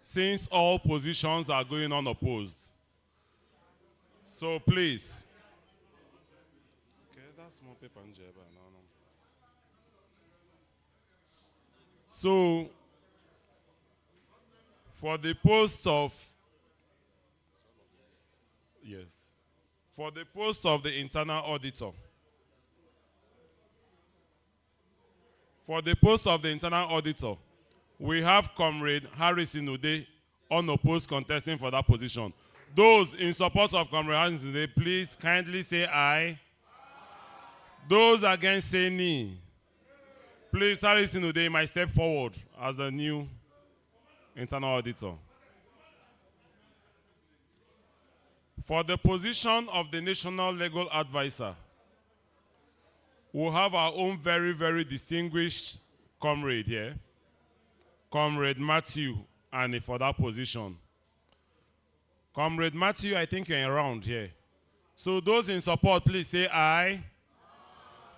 [SPEAKER 12] since all positions are going unopposed. So please. Okay, that's small paper and jabber. No. So, for the post of, yes, for the post of the internal auditor, we have Comrade Harrison Ude, unopposed, contesting for that position. Those in support of Comrade Harrison Ude, please kindly say aye. Those against, say nay. Please, Harrison Ude might step forward as the new internal auditor. For the position of the National Legal Advisor, we'll have our own very, very distinguished comrade here, Comrade Matthew, and for that position. Comrade Matthew, I think you're around here. So those in support, please say aye.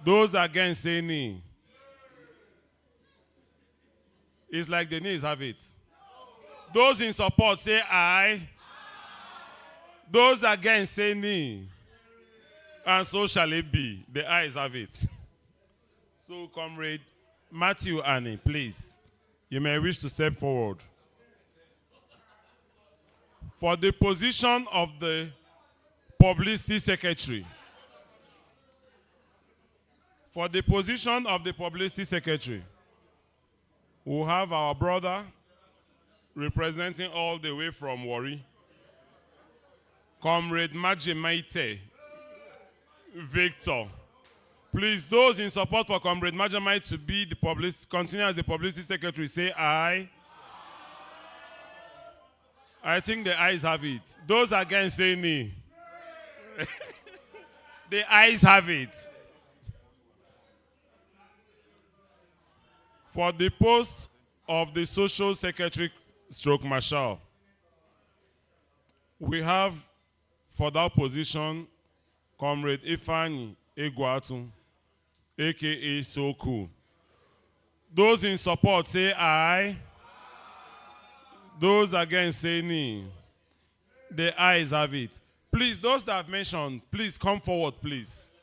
[SPEAKER 12] Those against, say nay. It's like the knees have it. Those in support, say aye. Those against, say nay. And so shall it be. The ayes have it. So, Comrade Matthew Annie, please, you may wish to step forward. For the position of the Publicity Secretary. For the position of the Publicity Secretary, we'll have our brother representing all the way from Warri, Comrade Majemaite Victor. Please, those in support for Comrade Majemaite to be the continue as the Publicity Secretary, say aye. I think the ayes have it. Those against, say nay. The ayes have it. For the post of the Social Secretary stroke Marshal, we have for that position Comrade Ifani Egwatu, a.k.a. So Cool. Those in support, say aye. Those against, say nay. The ayes have it. Please, those that I've mentioned, please come forward, please.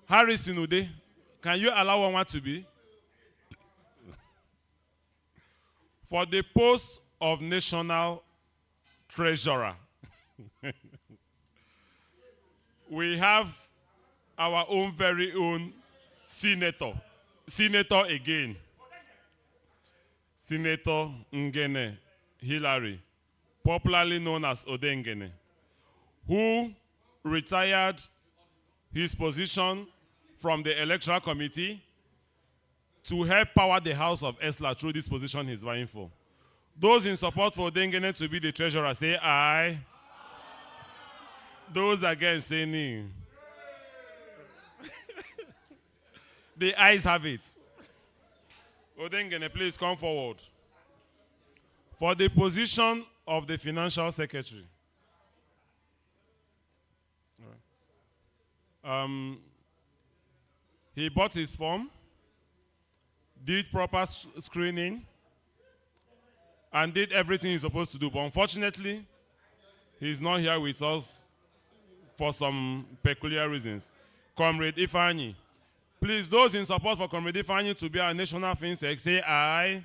[SPEAKER 12] Harrison Ude, can you allow one to be? For the post of National Treasurer, we have our own very own senator again, Senator Ngene Hillary, popularly known as Odengene, who retired his position from the Electoral Committee to help power the House of Eesla through this position he's vying for. Those in support for Odengene to be the treasurer, say aye. Those against, say nay. The ayes have it. Odengene, please come forward. For the position of the Financial Secretary. All right. He bought his form, did proper screening, and did everything he's supposed to do. But unfortunately, he's not here with us for some peculiar reasons. Comrade Ifani. Please, those in support for Comrade Ifani to be our national FinSec, say aye.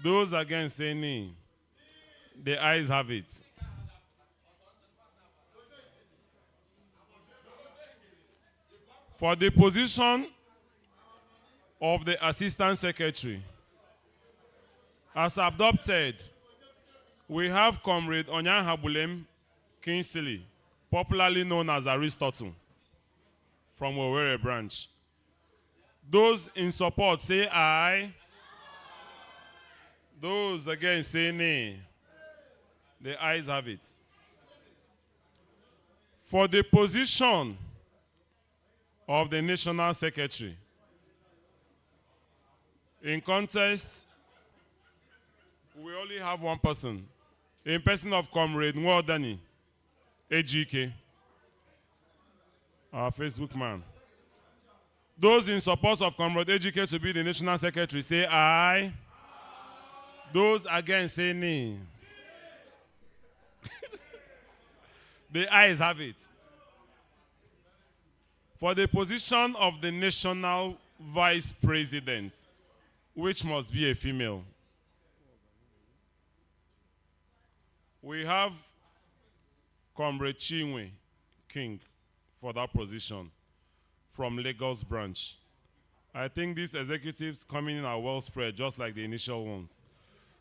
[SPEAKER 12] Those against, say nay. The ayes have it. For the position of the Assistant Secretary, as adopted, we have Comrade Onyahabulem Kingsley, popularly known as Aristotle, from Owerri branch. Those in support, say aye. Those against, say nay. The ayes have it. For the position of the National Secretary, in contest, we only have one person, in person of Comrade Nwadani, AGK, our Facebook man. Those in support of Comrade Ejike to be the National Secretary, say aye. Those against, say nay. The ayes have it. For the position of the National Vice President, which must be a female, we have Comrade Chinwe King for that position from Lagos branch. I think these executives coming in are well spread, just like the initial ones.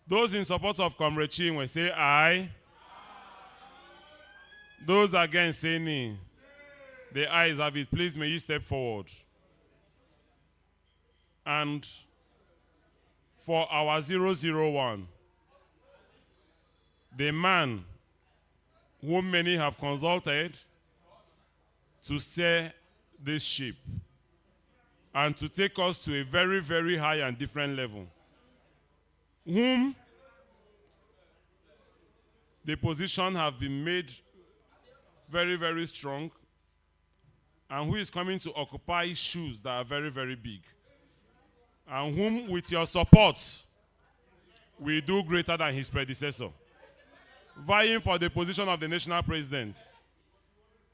[SPEAKER 12] Those in support of Comrade Chinwe, say aye. Those against, say nay. The ayes have it. Please, may you step forward. And for our 001, the man whom many have consulted to steer this ship and to take us to a very, very high and different level, whom the position have been made very, very strong, and who is coming to occupy shoes that are very, very big, and whom, with your support, will do greater than his predecessor. Vying for the position of the national president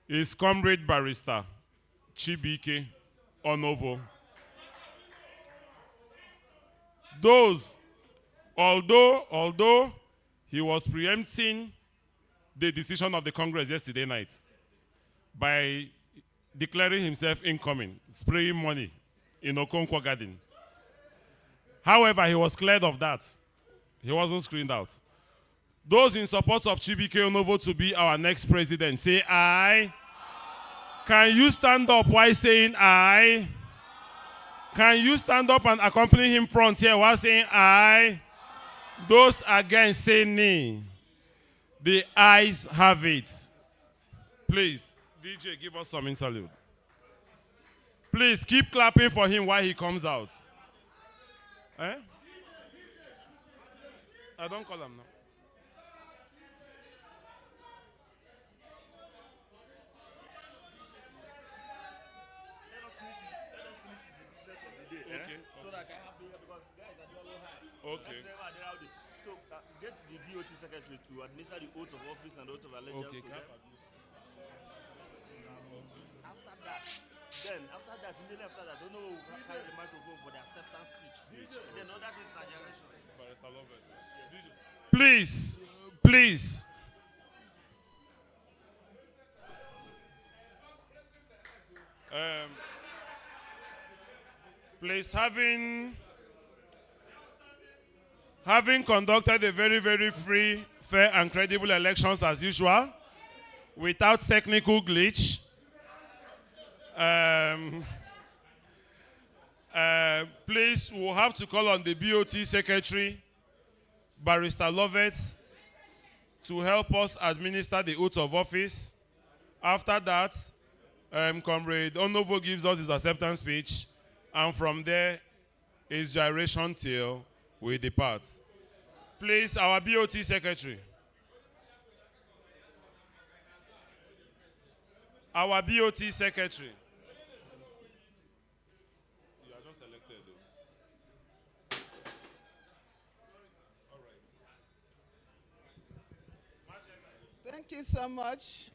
[SPEAKER 12] is Comrade Barrister Chibike Onovo. Those, although he was preempting the decision of the Congress yesterday night by declaring himself incoming, spraying money in Okonkwo Garden. However, he was cleared of that. He wasn't screened out. Those in support of Chibike Onovo to be our next president, say aye. Can you stand up while saying aye? Can you stand up and accompany him front here while saying aye? Those against, say nay. The ayes have it. Please, DJ, give us some interlude. Please keep clapping for him while he comes out. Eh? I don't call him now. Okay. So that I can have because guys are all high. Okay. So get the DOT secretary to administer the oath of office and oath of allegiance. Okay. After that, immediately after that, don't know how to carry the microphone for the acceptance speech. Then all that is the generation. Please. Please, having conducted a very, very free, fair, and credible elections as usual, without technical glitch, please, we'll have to call on the BOT Secretary, Barrister Lovett, to help us administer the oath of office. After that, Comrade Onovo gives us his acceptance speech, and from there, his gyration till we depart. Please, our BOT Secretary. Our BOT Secretary. You are just elected, though.
[SPEAKER 15] Thank you so much.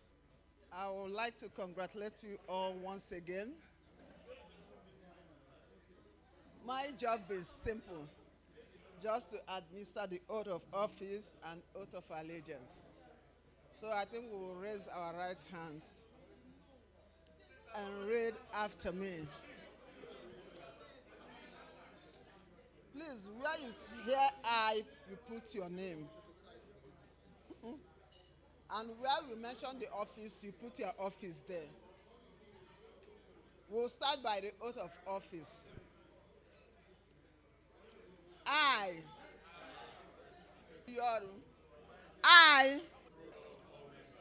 [SPEAKER 15] I would like to congratulate you all once again. My job is simple, just to administer the oath of office and oath of allegiance. So I think we will raise our right hands and read after me. Please, where you hear I, you put your name. And where we mention the office, you put your office there. We'll start by the oath of office. I,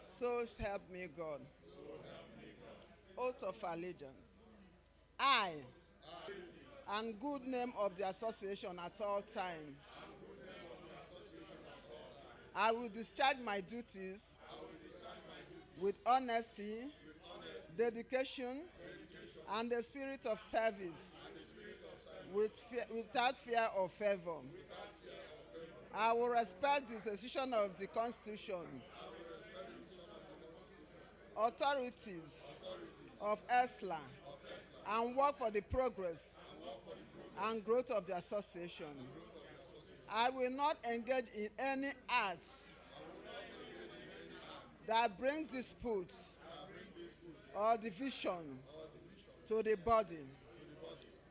[SPEAKER 15] so help me God. Oath of allegiance. I, and good name of the association at all time. I will discharge my duties with honesty, dedication, and the spirit of service without fear or favor. I will respect the decision of the Constitution, authorities of Eesla, and work for the progress and growth of the association. I will not engage in any acts that bring disputes or division to the body.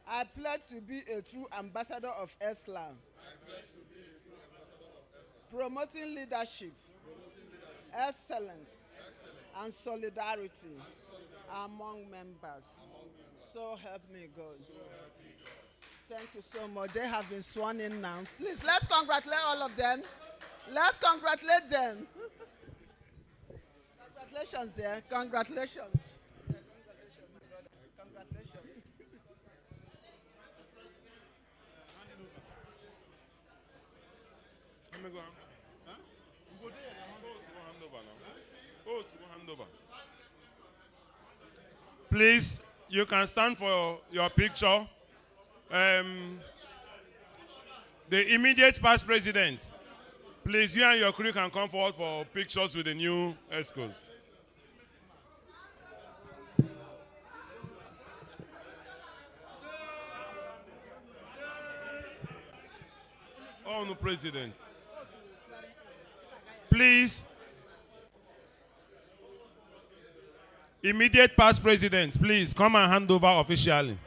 [SPEAKER 15] I pledge to be a true ambassador of Eesla, promoting leadership, excellence, and solidarity among members. So help me God. Thank you so much. They have been sworn in now. Please, let's congratulate all of them. Let's congratulate them. Congratulations there. Congratulations. Yeah, congratulations, my brother. Congratulations.
[SPEAKER 12] Let me go. Huh? You go there. Hand over now. Oh, to hand over. Please, you can stand for your picture. The immediate past president, please, you and your crew can come forward for pictures with the new ESCOs. Oh, no, president. Please, immediate past president, please come and hand over officially.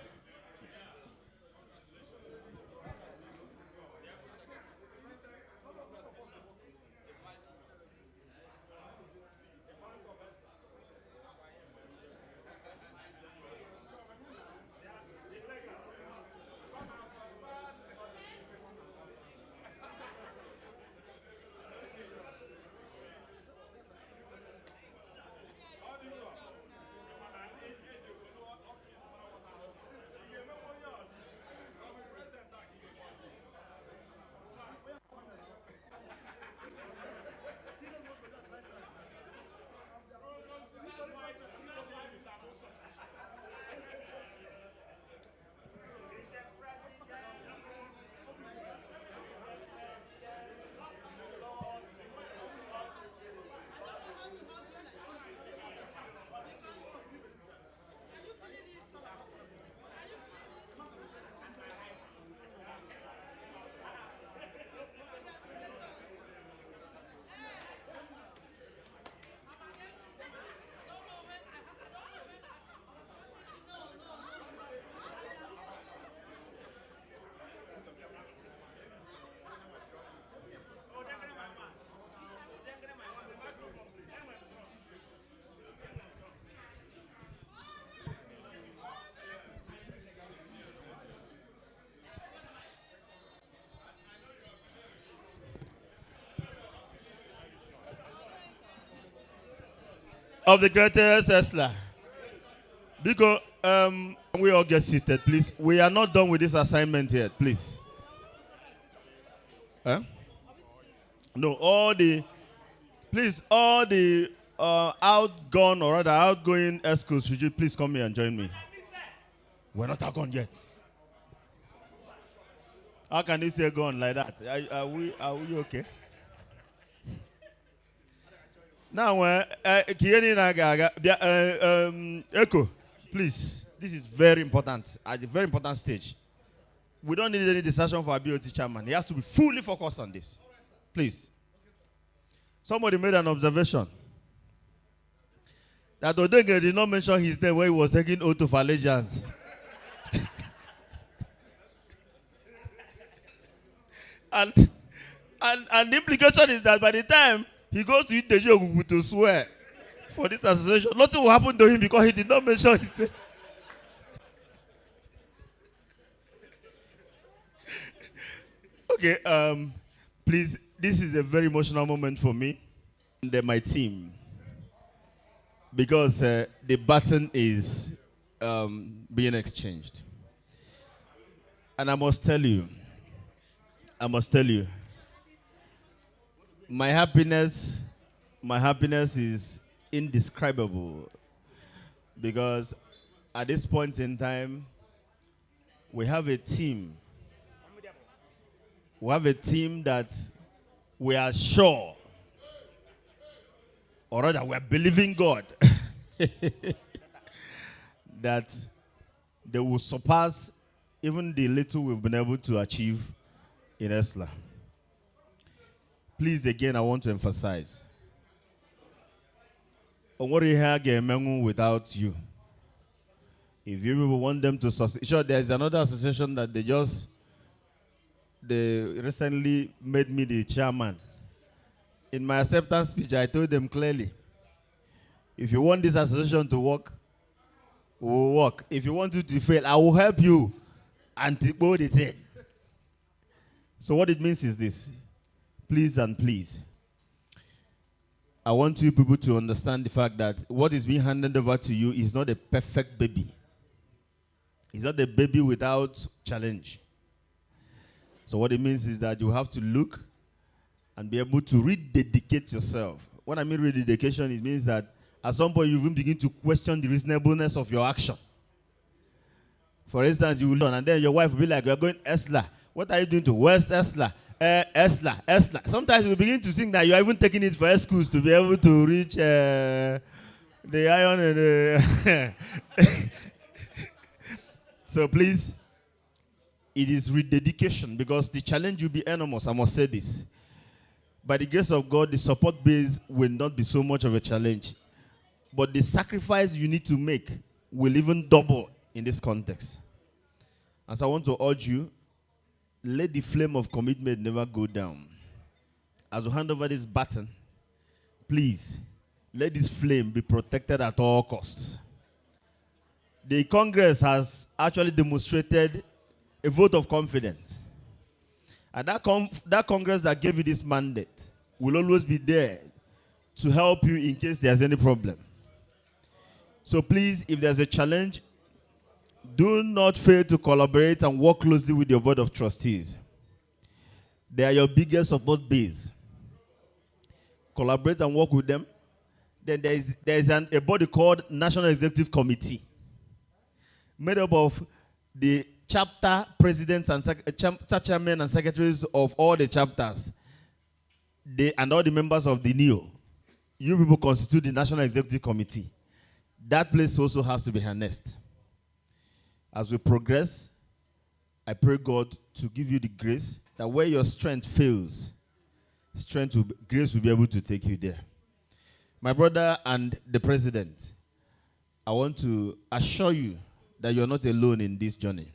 [SPEAKER 11] Of the greatest Eesla. Because we all get seated, please. We are not done with this assignment yet, please. Huh? No, please, all the outgone or rather outgoing ESCOs, should you please come here and join me? We're not outgone yet. How can you say gone like that? Are we okay? Now, Echo, please. This is very important. At a very important stage. We don't need any distraction for our BOT chairman. He has to be fully focused on this. Please. Somebody made an observation that Odenge did not mention his name when he was taking oath of allegiance. and the implication is that by the time he goes to Iteji Ogugu to swear for this association, nothing will happen to him because he did not mention his name. Okay, please, this is a very emotional moment for me and my team because the baton is being exchanged. And I must tell you, my happiness is indescribable because
[SPEAKER 4] at this point in time, we have a team. We have a team that we are sure, or rather, we are believing God that they will surpass even the little we've been able to achieve in Eesla. Please, again, I want to emphasize. Without you. If you want them to succeed, sure, there's another association that they recently made me the chairman. In my acceptance speech, I told them clearly, if you want this association to work, we will work. If you want it to fail, I will help you until the thing. So what it means is this. Please and please, I want you people to understand the fact that what is being handed over to you is not a perfect baby. It's not a baby without challenge. So what it means is that you have to look and be able to rededicate yourself. When I mean rededication, it means that at some point you will begin to question the reasonableness of your action. For instance, you will learn, and then your wife will be like, "You're going Eesla. What are you doing to West Eesla? Eesla. Sometimes you begin to think that you are even taking it for schools to be able to reach the iron and the So please, it is rededication, because the challenge will be enormous. I must say this. By the grace of God, the support base will not be so much of a challenge. But the sacrifice you need to make will even double in this context. And so I want to urge you, let the flame of commitment never go down. As we hand over this baton, please, let this flame be protected at all costs. The Congress has actually demonstrated a vote of confidence. And that Congress that gave you this mandate will always be there to help you in case there's any problem. So please, if there's a challenge, do not fail to collaborate and work closely with your board of trustees. They are your biggest support base. Collaborate and work with them. Then there is a body called National Executive Committee, made up of the chapter presidents and chapter chairmen and secretaries of all the chapters, and all the members of the NEO. You people constitute the National Executive Committee. That place also has to be harnessed. As we progress, I pray God to give you the grace that where your strength fails, grace will be able to take you there. My brother and the president, I want to assure you that you're not alone in this journey.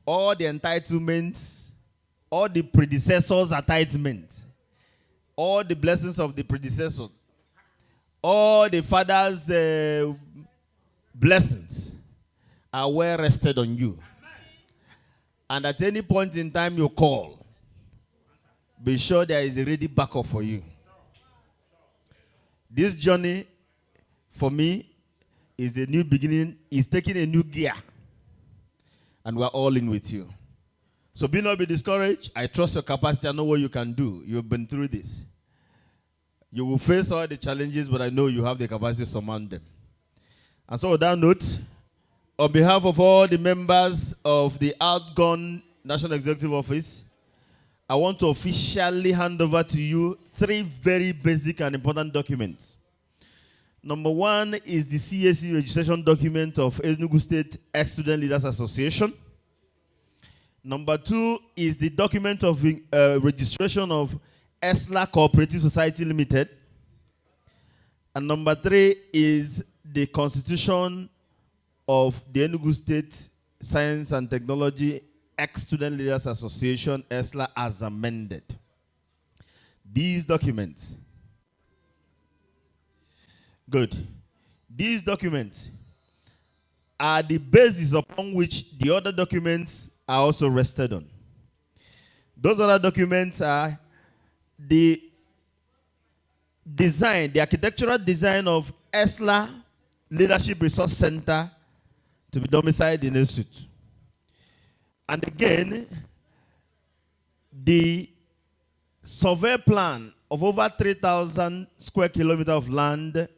[SPEAKER 4] All the entitlements, all the predecessors' entitlement, all the blessings of the predecessor, all the father's blessings are well rested on you. And at any point in time you call, be sure there is a ready backup for you. This journey, for me, is a new beginning, is taking a new gear. And we're all in with you. So be not be discouraged. I trust your capacity. I know what you can do. You've been through this. You will face all the challenges, but I know you have the capacity to surmount them. And so with that note, on behalf of all the members of the outgone National Executive Office, I want to officially hand over to you 3 very basic and important documents. Number 1 is the CAC registration document of Enugu State Ex-Student Leaders Association. Number 2 is the document of registration of Eesla Cooperative Society Limited. And number 3 is the constitution of the Enugu State Science and Technology Ex-Student Leaders Association, Eesla, as amended. These documents, these documents are the basis upon which the other documents are also rested on. Those other documents are the design, the architectural design of Eesla Leadership Resource Center to be domiciled in Esut. And again, the survey plan of over 3,000 square kilometers of land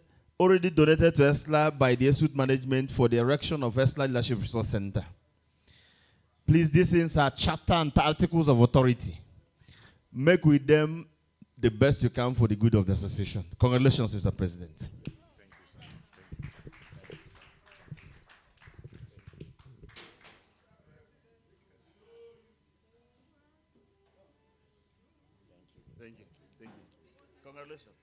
[SPEAKER 16] already donated to Eesla by the Esut management for the erection of Eesla Leadership Resource Center. Please, these things are charter and articles of authority. Make with them the best you can for the good of the association. Congratulations, Mr. President.
[SPEAKER 11] Thank you. Thank you. Congratulations.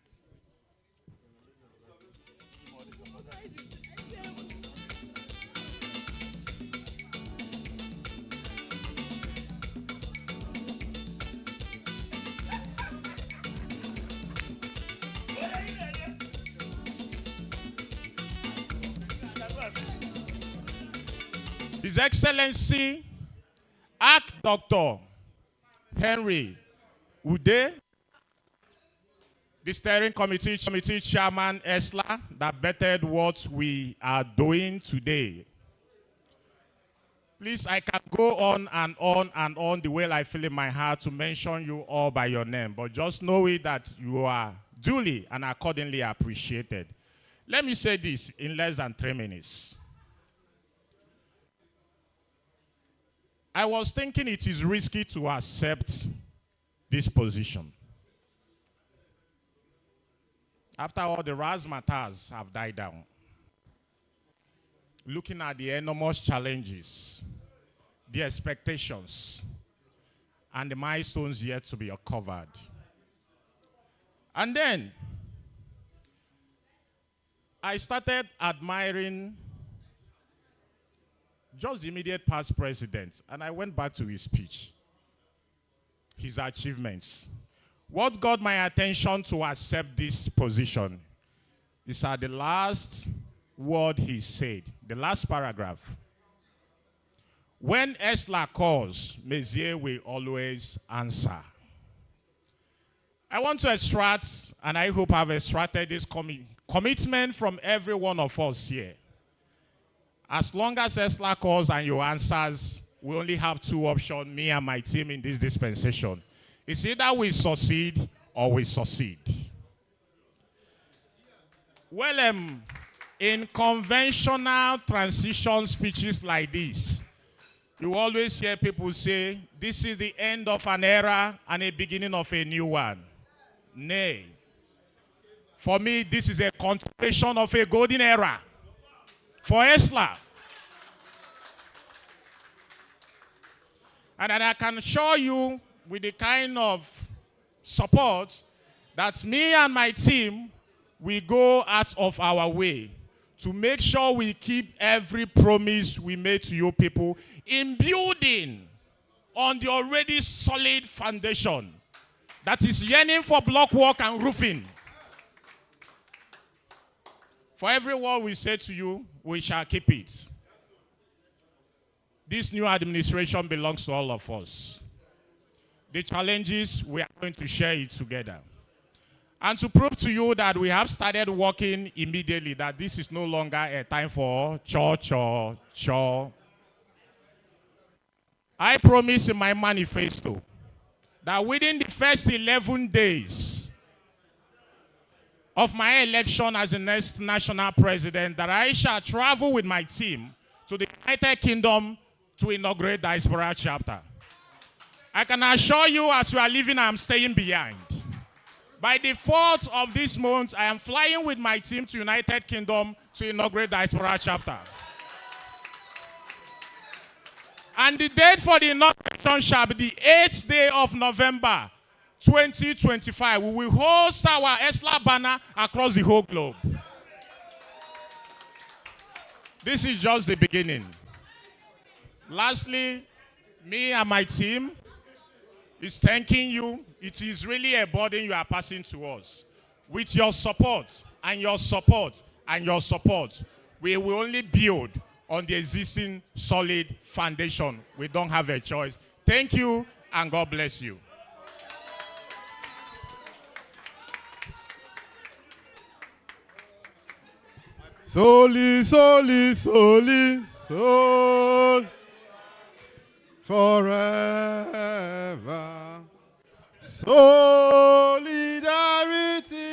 [SPEAKER 17] His Excellency Dr. Henry Ude, the steering committee chairman Eesla, that bettered what we are doing today. Please, I can go on and on and on the way I feel in my heart to mention you all by your name, but just know it that you are duly and accordingly appreciated. Let me say this in less than 3 minutes. I was thinking it is risky to accept this position. After all, the razzmatazz have died down. Looking at the enormous challenges, the expectations, and the milestones yet to be covered. And then, I started admiring just the immediate past president, and I went back to his speech, his achievements. What got my attention to accept this position is at the last word he said, the last paragraph. When Eesla calls, Messiah will always answer. I want to extract, and I hope I've extracted this commitment from every one of us here. As long as Eesla calls and you answers, we only have 2 options, me and my team in this dispensation. It's either we succeed or we succeed. Well, in conventional transition speeches like this, you always hear people say, this is the end of an era and a beginning of a new one. Nay. For me, this is a continuation of a golden era for Eesla. And I can assure you, with the kind of support that me and my team, we go out of our way to make sure we keep every promise we made to you people in building on the already solid foundation that is yearning for block work and roofing. For every word we say to you, we shall keep it. This new administration belongs to all of us. The challenges, we are going to share it together. And to prove to you that we have started working immediately, that this is no longer a time for church or chore. I promise in my manifesto that within the first 11 days of my election as the next national president, that I shall travel with my team to the United Kingdom to inaugurate the diaspora chapter. I can assure you, as you are leaving, I'm staying behind. By the 4th of this month, I am flying with my team to United Kingdom to inaugurate the diaspora chapter. And the date for the inauguration shall be the 8th day of November, 2025. We will host our Eesla banner across the whole globe. This is just the beginning. Lastly, me and my team is thanking you. It is really a burden you are passing to us. With your support and your support and your support, we will only build on the existing solid foundation. We don't have a choice. Thank you, and God bless you.
[SPEAKER 9] Soli, soli, soli, sol, forever. Solidarity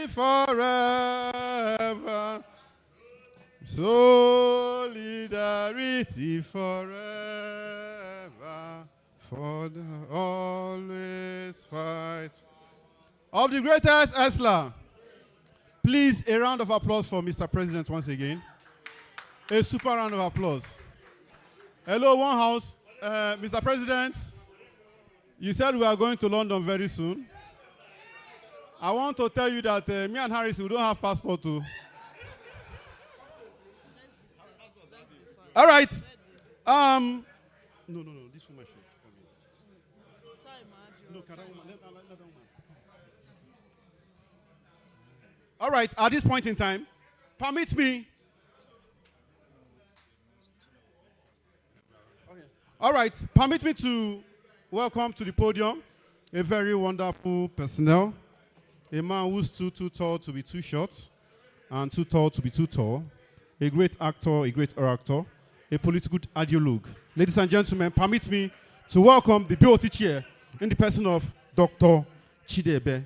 [SPEAKER 9] forever. mighty forever, for the always fight. Of the greatest Eesla. Please, a round of applause for Mr. President once again. A super round of applause. Hello, One House. Mr. President, you said we are going to London very soon. I want to tell you that me and Harris, we don't have passport too. All right. No, this woman should come in. No, can that woman, let that woman. All right, at this point in time, permit me. All right, permit me to welcome to the podium a very wonderful personnel, a man who's too tall to be too short, and too tall to be too tall, a great actor, a great orator, a political ideologue. Ladies and gentlemen, permit me to welcome the BOT chair in the person of Dr. Chidebe,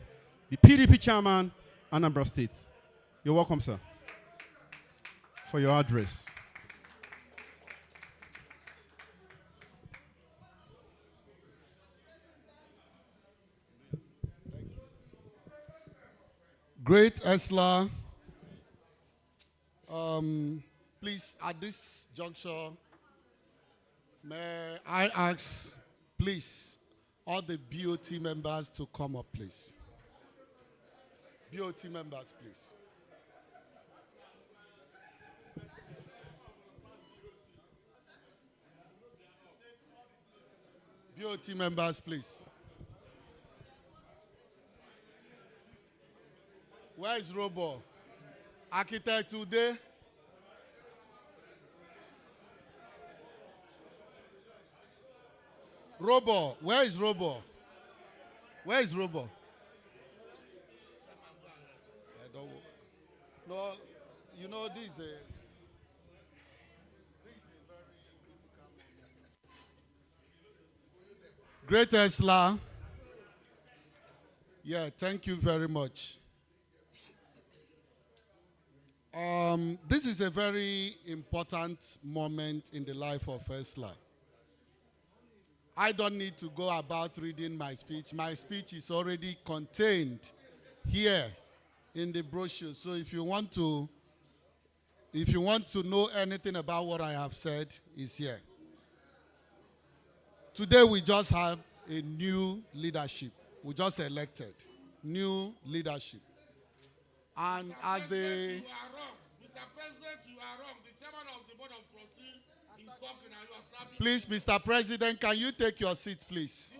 [SPEAKER 9] the PDP chairman, Anambra State. You're welcome, sir, for your address.
[SPEAKER 7] Great Eesla. Please, at this juncture, may I ask, please, all the BOT members to come up, please. BOT members, please. BOT members, please. Where is Robo? Architect today. Robo, where is Robo? Where is Robo? No, you know this is a great Eesla. Yeah, thank you very much. This is a very important moment in the life of Eesla. I don't need to go about reading my speech. My speech is already contained here in the brochure. So if you want to know anything about what I have said, it's here. Today we just have a new leadership. We just elected new leadership. And as the...
[SPEAKER 14] You are wrong. Mr. President, you are wrong. The chairman of the board of trustees is talking and you are snapping.
[SPEAKER 7] Please, Mr. President, can you take your seat, please?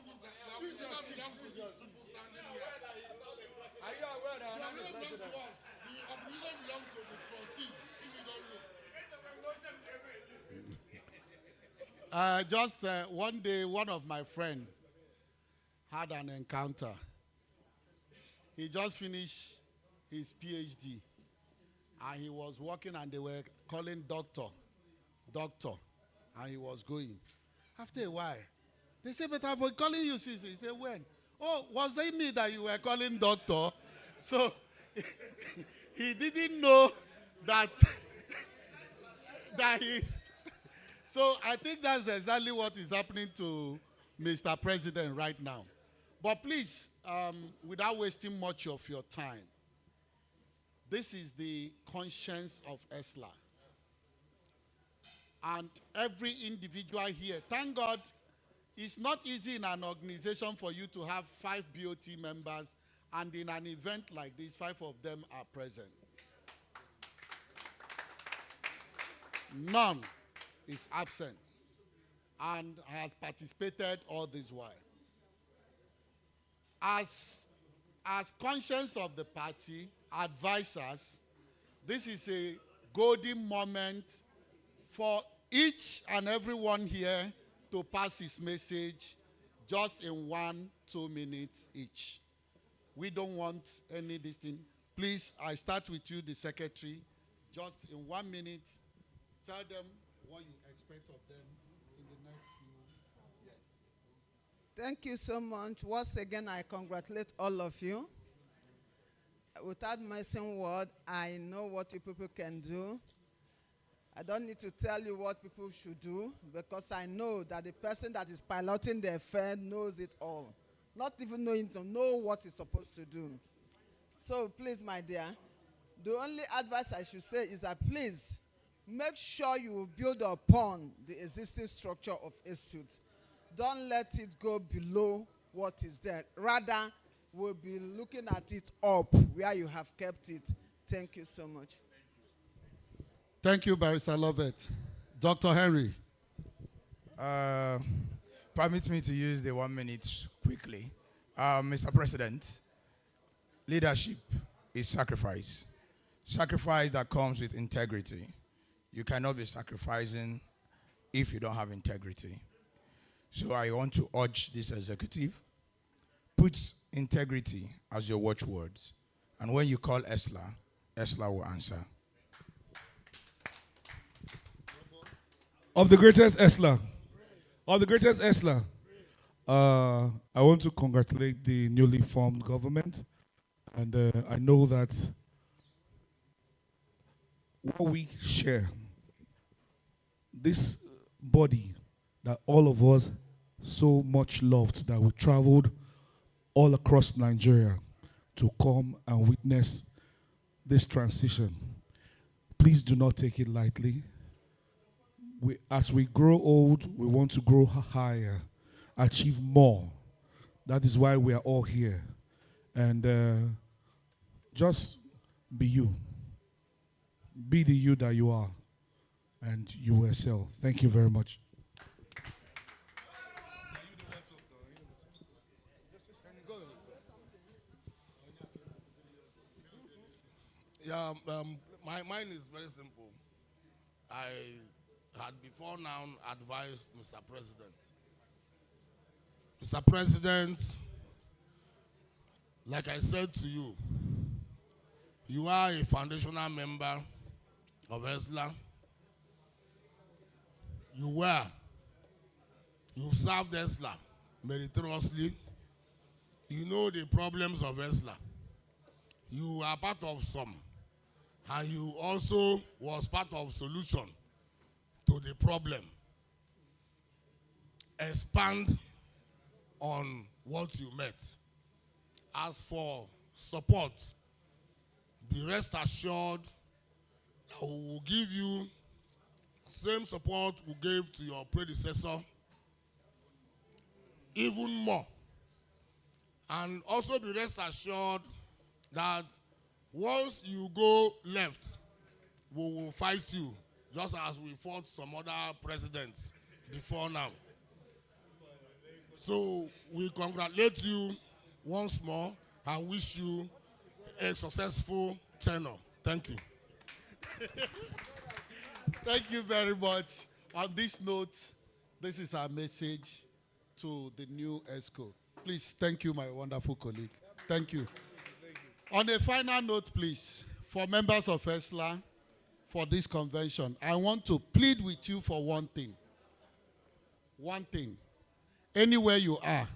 [SPEAKER 7] Just one day, one of my friends had an encounter. He just finished his PhD, and he was working, and they were calling doctor, and he was going. After a while, they said, "But I've been calling you since." He said, "When?" "Oh, was it me that you were calling doctor?" So he didn't know that he. So I think that's exactly what is happening to Mr. President right now. But please, without wasting much of your time, this is the conscience of Eesla. And every individual here, thank God, it's not easy in an organization for you to have 5 BOT members, and in an event like this, 5 of them are present. None is absent and has participated all this while. As conscience of the party, advisors, this is a golden moment for each and everyone here to pass his message just in 1-2 minutes each. We don't want any this thing. Please, I start with you, the secretary. Just in 1 minute, tell them what you expect of them in the next few years.
[SPEAKER 15] Thank you so much. Once again, I congratulate all of you. Without missing word, I know what you people can do. I don't need to tell you what people should do because I know that the person that is piloting the affair knows it all. Not even knowing to know what he's supposed to do. So please, my dear, the only advice I should say is that please make sure you build upon the existing structure of Esut. Don't let it go below what is there. Rather, we'll be looking at it up where you have kept it. Thank you so much.
[SPEAKER 7] Thank you, Barrister Lovett. Dr. Henry.
[SPEAKER 18] Permit me to use the 1 minute quickly. Mr. President, leadership is sacrifice. Sacrifice that comes with integrity. You cannot be sacrificing if you don't have integrity. So I want to urge this executive, put integrity as your watchwords. And when you call Eesla, Eesla will answer.
[SPEAKER 19] Of the greatest Eesla. Of the greatest Eesla. I want to congratulate the newly formed government. And I know that what we share, this body that all of us so much loved, that we traveled all across Nigeria to come and witness this transition. Please do not take it lightly. As we grow old, we want to grow higher, achieve more. That is why we are all here. And just be you. Be the you that you are, and you will excel. Thank you very much.
[SPEAKER 14] Yeah, mine is very simple. I had before now advised Mr. President. Mr. President, like I said to you, you are a foundational member of Eesla. You served Eesla meritoriously. You know the problems of Eesla. You are part of some. And you also was part of solution to the problem. Expand on what you met. As for support, be rest assured that we will give you same support we gave to your predecessor, even more. And also be rest assured that once you go left, we will fight you, just as we fought some other presidents before now. So we congratulate you once more and wish you a successful tenure. Thank you.
[SPEAKER 7] Thank you very much. On this note, this is our message to the new ESCO. Please, thank you, my wonderful colleague. Thank you. On a final note, please, for members of Eesla, for this convention, I want to plead with you for one thing. One thing. Anywhere you are,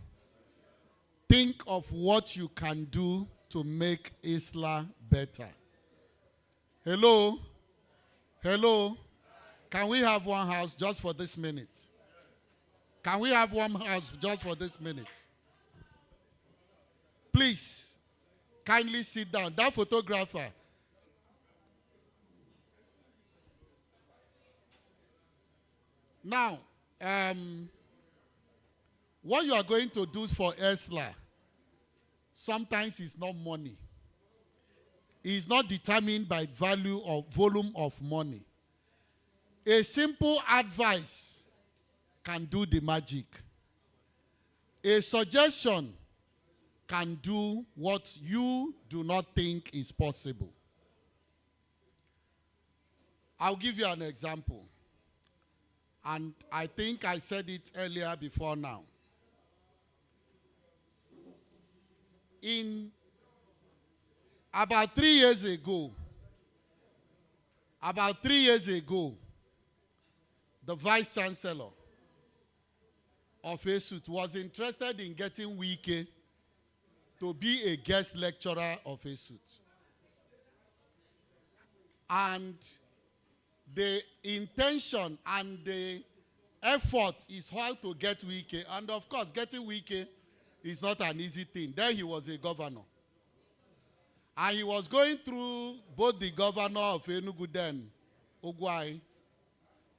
[SPEAKER 7] think of what you can do to make Eesla better. Hello? Hello? Can we have one house just for this minute? Can we have one house just for this minute? Please. Kindly sit down. That photographer. Now, what you are going to do for Eesla, sometimes it's not money. It's not determined by value or volume of money. A simple advice can do the magic. A suggestion can do what you do not think is possible. I'll give you an example. And I think I said it earlier before now. In about 3 years ago, the Vice Chancellor of Esut was interested in getting Wike to be a guest lecturer of Esut. And the intention and the effort is how to get Wike. And of course, getting Wike is not an easy thing. Then he was a governor. And he was going through both the governor of Enugu then, Ogwai.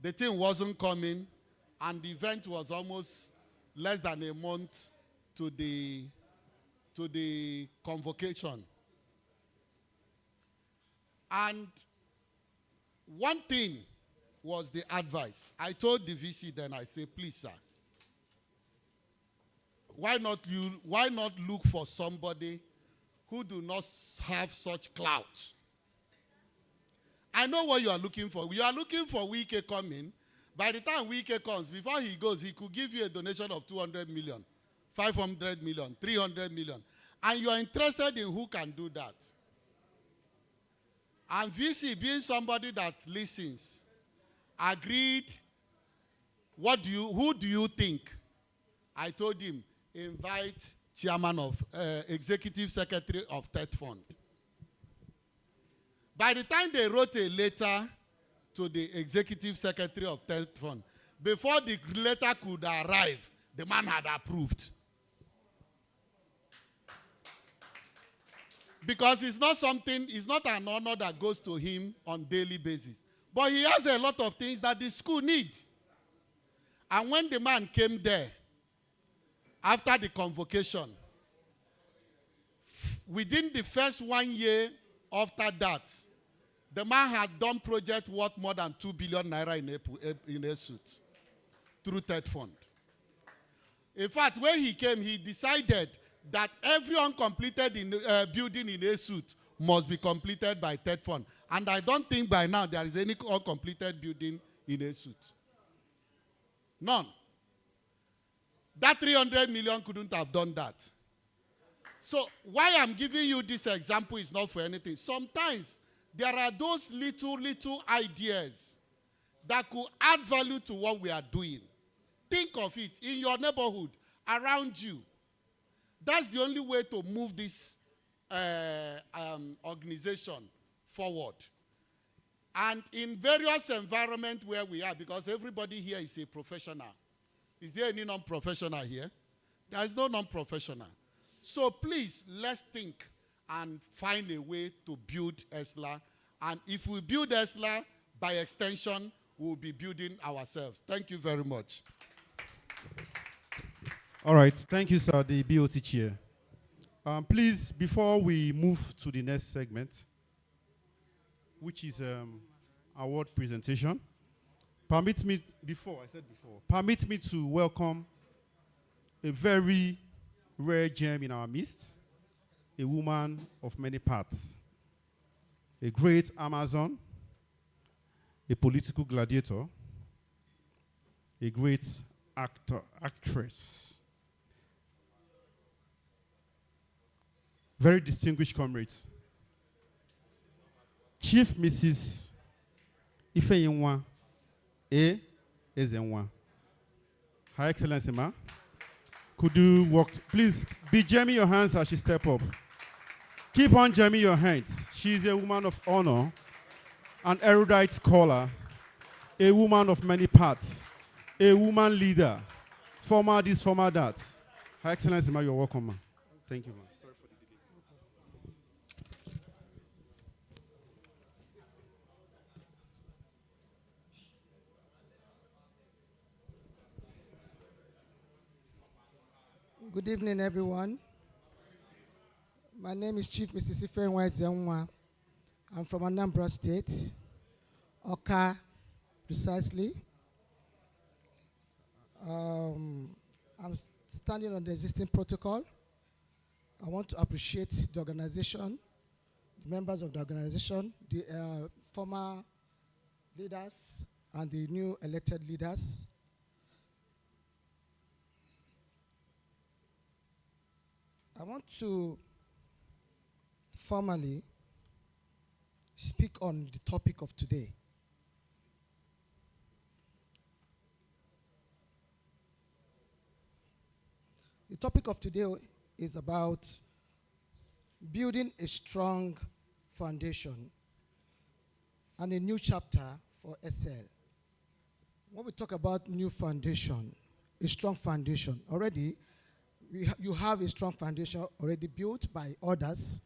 [SPEAKER 7] The thing wasn't coming, and the event was almost less than a month to the convocation. And one thing was the advice. I told the VC then, I say, please, sir, why not look for somebody who do not have such clout? I know what you are looking for. You are looking for Wike coming. By the time Wike comes, before he goes, he could give you a donation of 200 million, 500 million, 300 million. And you are interested in who can do that. And VC, being somebody that listens, agreed, who do you think? I told him, invite chairman of, executive secretary of Tet Fund. By the time they wrote a letter to the executive secretary of Tet Fund, before the letter could arrive, the man had approved. Because it's not an honor that goes to him on daily basis. But he has a lot of things that the school needs. And when the man came there, after the convocation, within the first 1 year after that, the man had done project worth more than 2 billion naira in Esut through Tet Fund. In fact, when he came, he decided that every uncompleted building in Esut must be completed by Tet Fund. And I don't think by now there is any uncompleted building in Esut. None. That 300 million couldn't have done that. So why I'm giving you this example is not for anything. Sometimes there are those little ideas that could add value to what we are doing. Think of it in your neighborhood, around you. That's the only way to move this organization forward. And in various environments where we are, because everybody here is a professional. Is there any non-professional here? There is no non-professional. So please, let's think and find a way to build Eesla. And if we build Eesla, by extension, we'll be building ourselves. Thank you very much.
[SPEAKER 9] All right. Thank you, sir, the BOT chair. Please, before we move to the next segment, which is award presentation, permit me to welcome a very rare gem in our midst, a woman of many parts, a great Amazon, a political gladiator, a great actress, very distinguished comrades, Chief Mrs. Ifeyinwa A. Ezenwa. Her Excellency, ma, could you walk? Please be jamming your hands as she step up. Keep on jamming your hands. She is a woman of honor, an erudite scholar, a woman of many parts, a woman leader, former this, former that. Her Excellency, ma, you're welcome, ma. Thank you, ma. Sorry for the delay.
[SPEAKER 20] Good evening, everyone. My name is Chief Mr. Ifeyinwa Ezenwa. I'm from Anambra State, Oka, precisely. I'm standing on the existing protocol. I want to appreciate the organization, the members of the organization, the former leaders, and the new elected leaders. I want to formally speak on the topic of today. The topic of today is about building a strong foundation and a new chapter for SL. When we talk about new foundation, a strong foundation, already you have a strong foundation already built by others,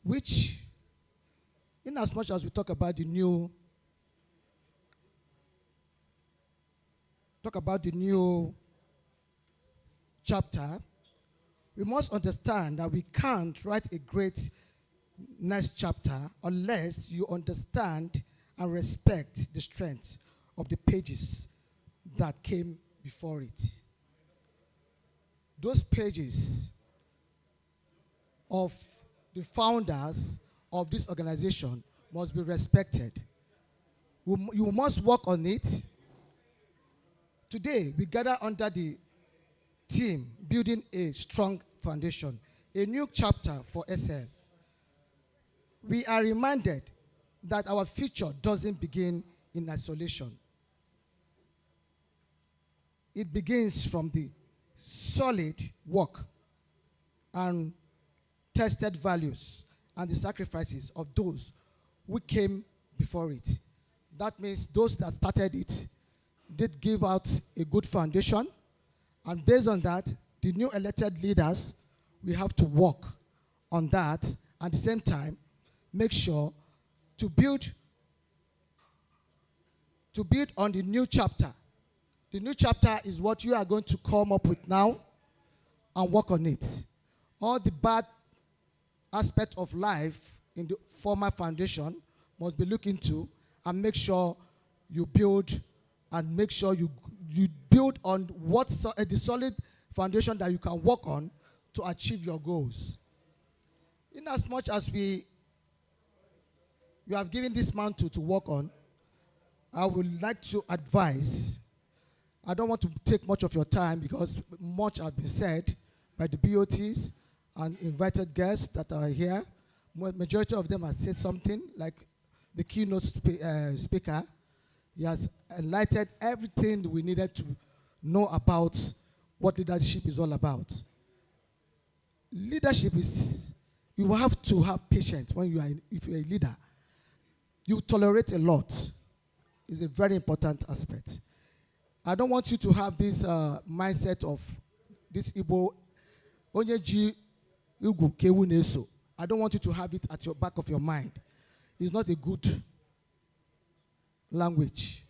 [SPEAKER 20] which, in as much as we talk about the new chapter, we must understand that we can't write a great next chapter unless you understand and respect the strength of the pages that came before it. Those pages of the founders of this organization must be respected. You must work on it. Today, we gather under the theme, building a strong foundation, a new chapter for SL. We are reminded that our future doesn't begin in isolation. It begins from the solid work and tested values and the sacrifices of those who came before it. That means those that started it did give out a good foundation, and based on that, the new elected leaders, we have to work on that, and at the same time, make sure to build on the new chapter. The new chapter is what you are going to come up with now and work on it. All the bad aspects of life in the former foundation must be looked into, and make sure you build, and make sure you build on the solid foundation that you can work on to achieve your goals. In as much as we have given this mantle to work on, I would like to advise. I don't want to take much of your time because much has been said by the BOTs and invited guests that are here. Majority of them have said something, like the keynote speaker. He has enlightened everything we needed to know about what leadership is all about. Leadership is, you have to have patience if you're a leader. You tolerate a lot. It's a very important aspect. I don't want you to have this mindset of this Igbo, Onyeji Ugu Kewu Neso. I don't want you to have it at your back of your mind. It's not a good language.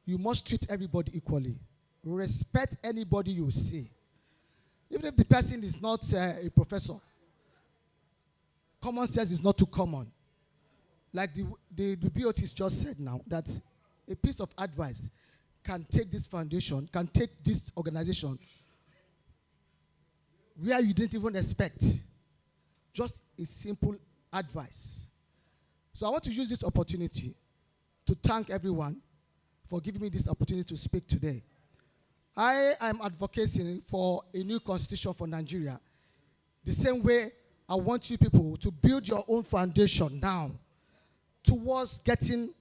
[SPEAKER 20] You must treat everybody equally. Respect anybody you see. Even if the person is not a professor, common sense is not too common. Like the BOTs just said now, that a piece of advice can take this foundation, can take this organization where you didn't even expect. Just a simple advice. So I want to use this opportunity to thank everyone for giving me this opportunity to speak today. I am advocating for a new constitution for Nigeria. The same way I want you people to build your own foundation now towards getting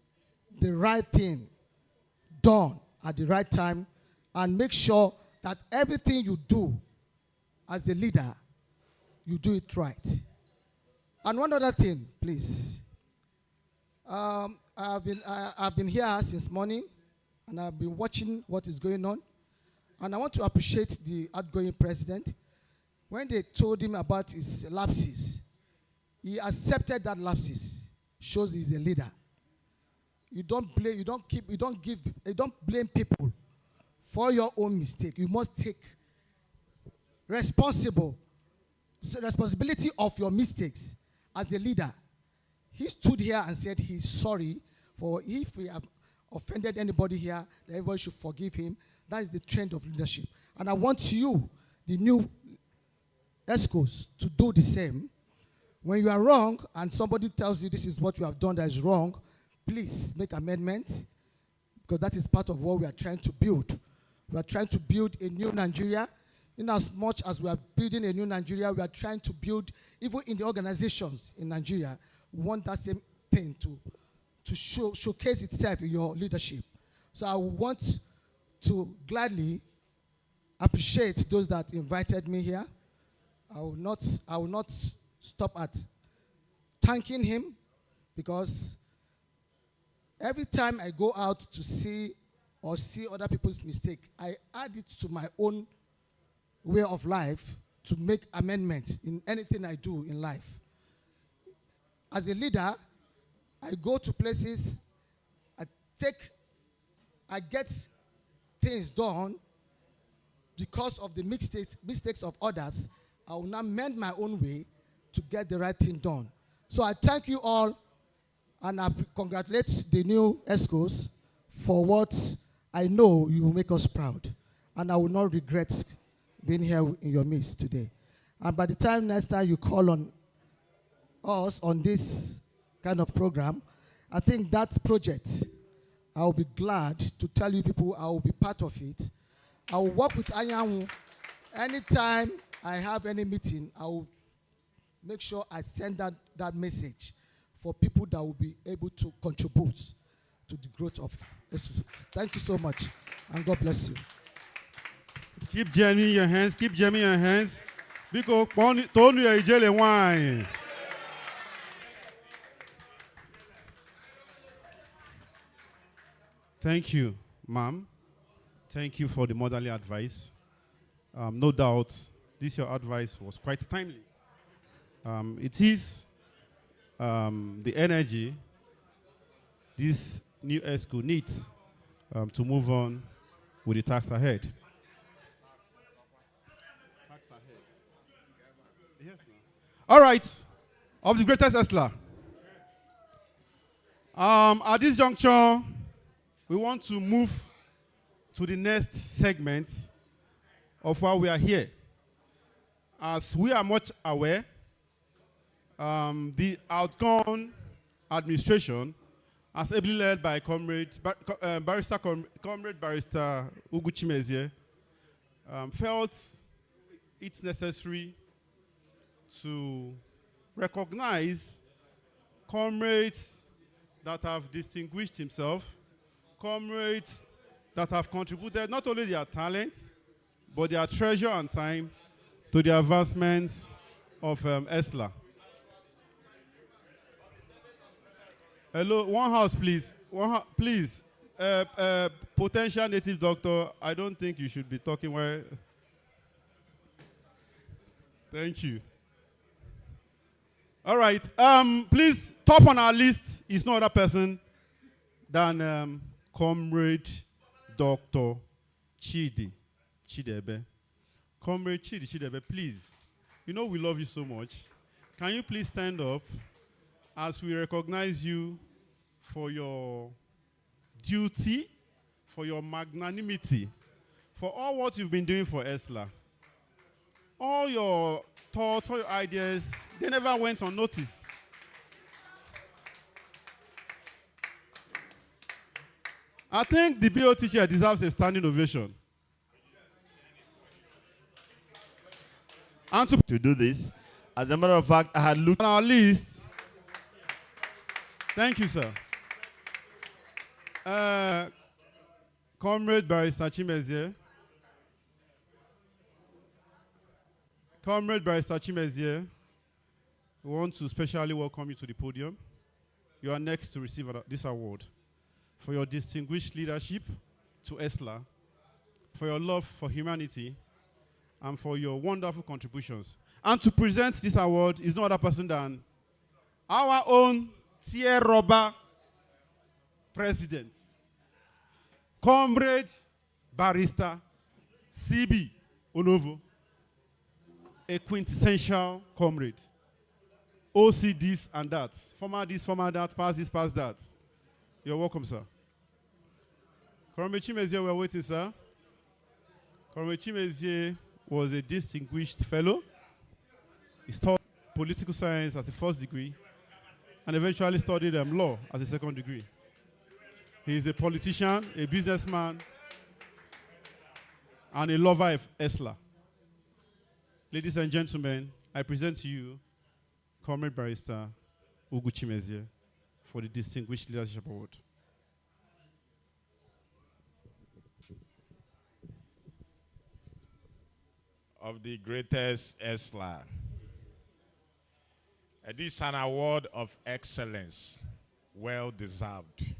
[SPEAKER 20] the right thing done at the right time, and make sure that everything you do as the leader, you do it right. And one other thing, please. I've been here since morning, and I've been watching what is going on. And I want to appreciate the outgoing president. When they told him about his lapses, he accepted that lapses. Shows he's a leader. You don't blame people for your own mistake. You must take responsibility of your mistakes as a leader. He stood here and said he's sorry for if we have offended anybody here, that everybody should forgive him. That is the trend of leadership. And I want you, the new ESCOs, to do the same. When you are wrong and somebody tells you this is what you have done that is wrong, please make amendments, because that is part of what we are trying to build. We are trying to build a new Nigeria. In as much as we are building a new Nigeria, we are trying to build, even in the organizations in Nigeria, we want that same thing to showcase itself in your leadership. So I want to gladly appreciate those that invited me here. I will not stop at thanking him, because Every time I go out to see or see other people's mistake, I add it to my own way of life to make amendments in anything I do in life. As a leader, I go to places, I get things done because of the mistakes of others. I will now mend my own way to get the right thing done. So I thank you all, and I congratulate the new ESCOs for what I know you will make us proud. And I will not regret being here in your midst today. And by the time next time you call on us on this kind of program, I think that project, I will be glad to tell you people I will be part of it. I will work with Anyanwu. Anytime I have any meeting, I will make sure I send that message for people that will be able to contribute to the growth of Esut. Thank you so much, and God bless you.
[SPEAKER 9] Keep jamming your hands. Keep jamming your hands. Because Tony is jelly wine. Thank you, ma'am. Thank you for the motherly advice. No doubt, your advice was quite timely. It is the energy this new ESCO needs to move on with the task ahead. All right, of the greatest Eesla. At this juncture, we want to move to the next segment of why we are here. As we are much aware, the outgone administration, as ably led by Barrister Ugu Chimezie, felt it's necessary to recognize comrades that have distinguished himself, comrades that have contributed not only their talent, but their treasure and time to the advancements of Eesla. Hello, one house, please. Please. Potential native doctor, I don't think you should be talking while. Thank you. All right. Please, top on our list is no other person than Comrade Dr. Chidi Chidebe. Comrade Chidi Chidebe, please. You know we love you so much. Can you please stand up as we recognize you for your duty, for your magnanimity, for all what you've been doing for Eesla. All your thoughts, all your ideas, they never went unnoticed. I think the BO teacher deserves a standing ovation. And to
[SPEAKER 16] do this, as a matter of fact, I had looked
[SPEAKER 9] on our list. Thank you, sir. Comrade Barrister Chimezie. Comrade Barrister Chimezie, we want to specially welcome you to the podium. You are next to receive this award for your distinguished leadership to Eesla, for your love for humanity, and for your wonderful contributions. And to present this award is no other person than our own Tier Robber President, Comrade Barrister CB Onovo, a quintessential comrade. OC this and that. Former this, former that, pass this, pass that. You're welcome, sir. Comrade Chimezie, we're waiting, sir. Comrade Chimezie was a distinguished fellow. He studied political science as a first degree and eventually studied law as a second degree. He is a politician, a businessman, and a lover of Eesla. Ladies and gentlemen, I present to you Comrade Barrister Ugu Chimezie for the Distinguished Leadership Award.
[SPEAKER 17] Of the greatest Eesla. This is an award of excellence, well deserved.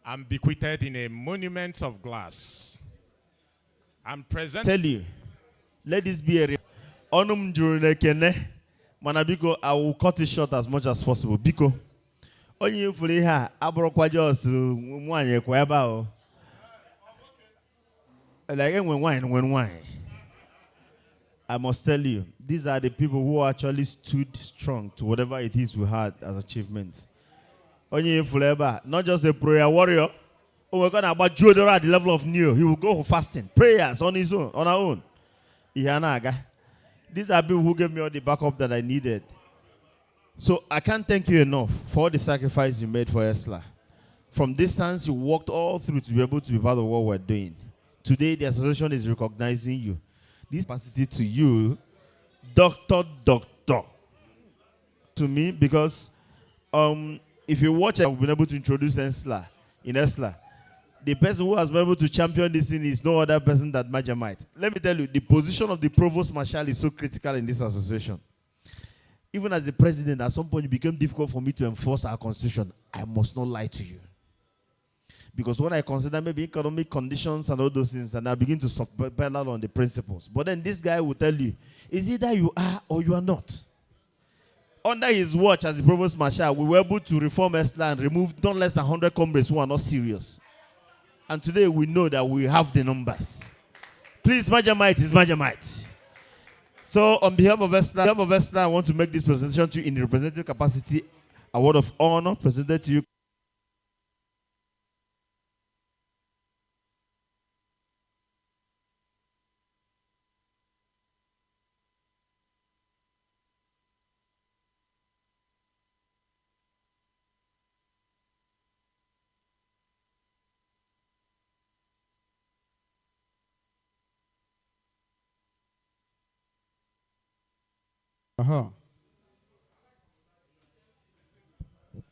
[SPEAKER 17] and bequeathed in a monument of glass. And present.
[SPEAKER 16] Tell you, let this be a onum jurunekene. Manabiko, I will cut it short as much as possible. Biko, only if we have abrokwa just mwanye kwa eba o. Like when wine. I must tell you, these are the people who actually stood strong to whatever it is we had as achievement. Only if not just a prayer warrior. Oh, we're gonna about Jodora at the level of Neo. He will go for fasting, prayers on his own, on our own. Ihanaga. These are people who gave me all the backup that I needed. So I can't thank you enough for all the sacrifice you made for Eesla. From distance, you walked all through to be able to be part of what we're doing. Today, the association is recognizing you. This capacity to you, doctor, to me, because if you watch, I've been able to introduce Eesla in Eesla. The person who has been able to champion this thing is no other person than Majamite. Let me tell you, the position of the provost marshal is so critical in this association. Even as the president, at some point it became difficult for me to enforce our constitution. I must not lie to you. Because when I consider maybe economic conditions and all those things, and I begin to pedal on the principles. But then this guy will tell you, is either you are or you are not. Under his watch as the provost marshal, we were able to reform Eesla and remove not less than 100 comrades who are not serious. And today we know that we have the numbers. Please, Majamite is Majamite. So on behalf of Eesla, I want to make this presentation to you in the representative capacity. A word of honor presented to you.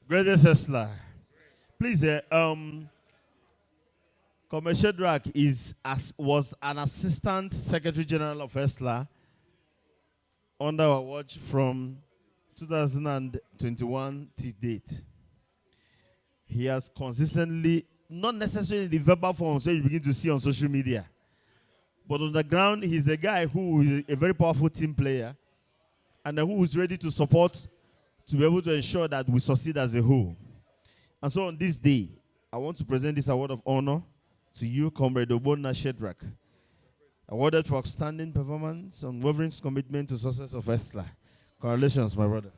[SPEAKER 16] Greatest Eesla. Please, Comrade Shadrach was an assistant secretary general of Eesla under our watch from 2021 to date. He has consistently, not necessarily in the verbal form, so you begin to see on social media, but on the ground, he's a guy who is a very powerful team player and who is ready to support to be able to ensure that we succeed as a whole. And so on this day, I want to present this award of honor to you, Comrade Obonna Shadrach, awarded for outstanding performance, unwavering commitment to success of Eesla. Congratulations, my brother.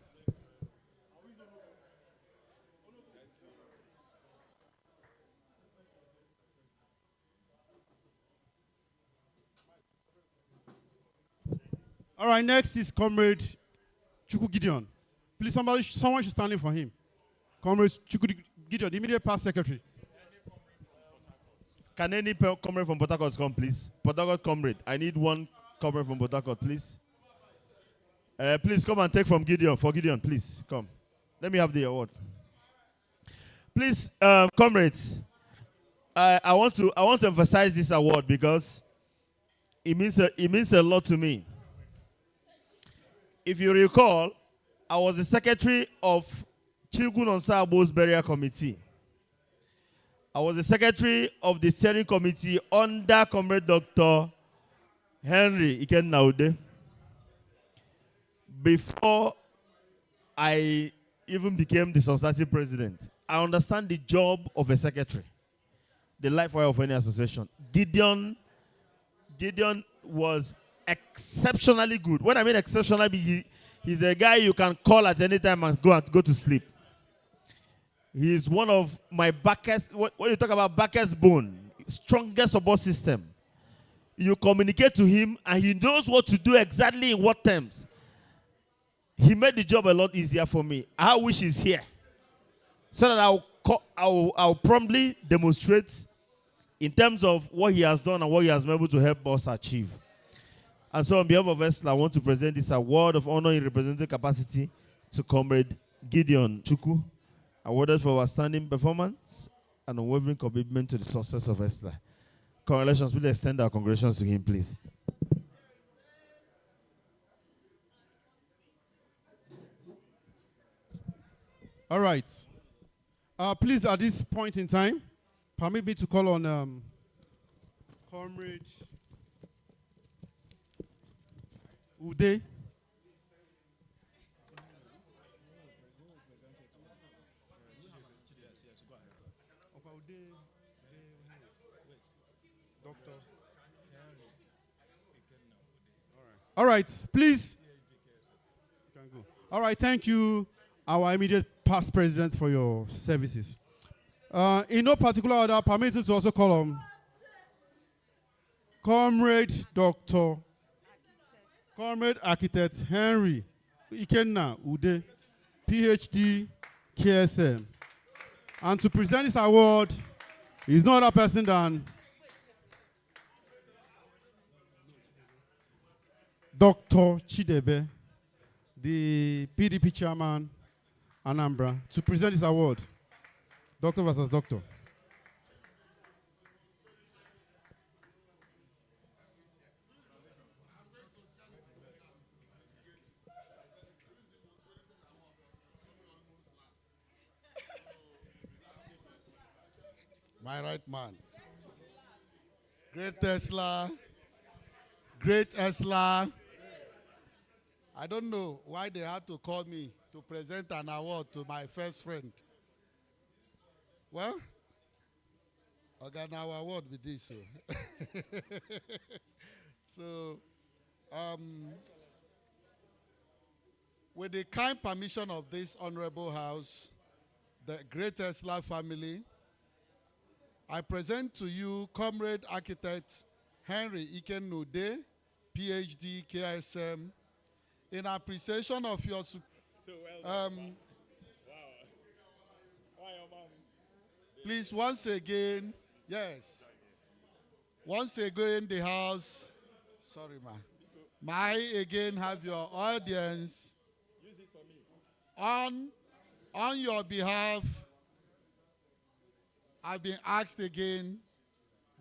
[SPEAKER 9] All right, next is Comrade Chukwu Gideon. Please, someone should stand in for him. Comrade Chukwu Gideon, the immediate past secretary.
[SPEAKER 16] Can any comrade from Port Harcourt come, please? Port Harcourt comrade. I need one comrade from Port Harcourt, please. Please come and take from Gideon. For Gideon, please come. Let me have the award. Please, comrades. I want to emphasize this award because it means a lot to me. If you recall, I was the secretary of Chilgun Onsabo's burial committee. I was the secretary of the steering committee under Comrade Dr. Henry Ikennaude before I even became the substantive president. I understand the job of a secretary, the life wire of any association. Gideon was exceptionally good. When I mean exceptionally, he's a guy you can call at any time and go to sleep. He's one of my backest, when you talk about backest bone, strongest support system. You communicate to him and he knows what to do exactly in what terms. He made the job a lot easier for me. I wish he's here so that I'll promptly demonstrate in terms of what he has done and what he has been able to help us achieve. And so on behalf of Eesla, I want to present this award of honor in representative capacity to Comrade Gideon Chukwu, awarded for outstanding performance and unwavering commitment to the success of Eesla. Congratulations. Please extend our congratulations to him, please.
[SPEAKER 9] All right. Please, at this point in time, permit me to call on Comrade Ude. All right, please. You can go. All right, thank you, our immediate past president, for your services. In no particular order, permit me to also call on Comrade Architect Henry Ikenna Ude, PhD, KSM. And to present this award is no other person than Dr. Chidebe, the PDP chairman, Anambra, to present this award. Doctor versus doctor.
[SPEAKER 7] My right man. Great Esla. Great Esla. I don't know why they had to call me to present an award to my first friend. Well, I got our award with this. So, with the kind permission of this honorable house, the Great Esla family, I present to you Comrade Architect Henry Ikennude, PhD, KSM, in appreciation of your please, once again, yes. Once again, the house, sorry, ma. May I again have your audience on your behalf. I've been asked again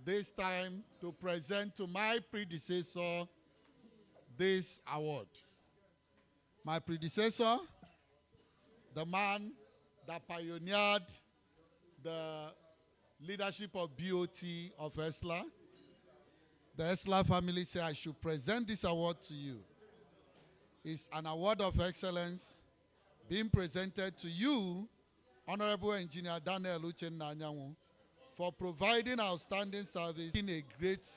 [SPEAKER 7] this time to present to my predecessor this award. My predecessor, the man that pioneered the leadership of BOT of Eesla. The Eesla family said I should present this award to you. It's an award of excellence being presented to you, Honorable Engineer Daniel Uchenna Anyanwu, for providing outstanding service in a great,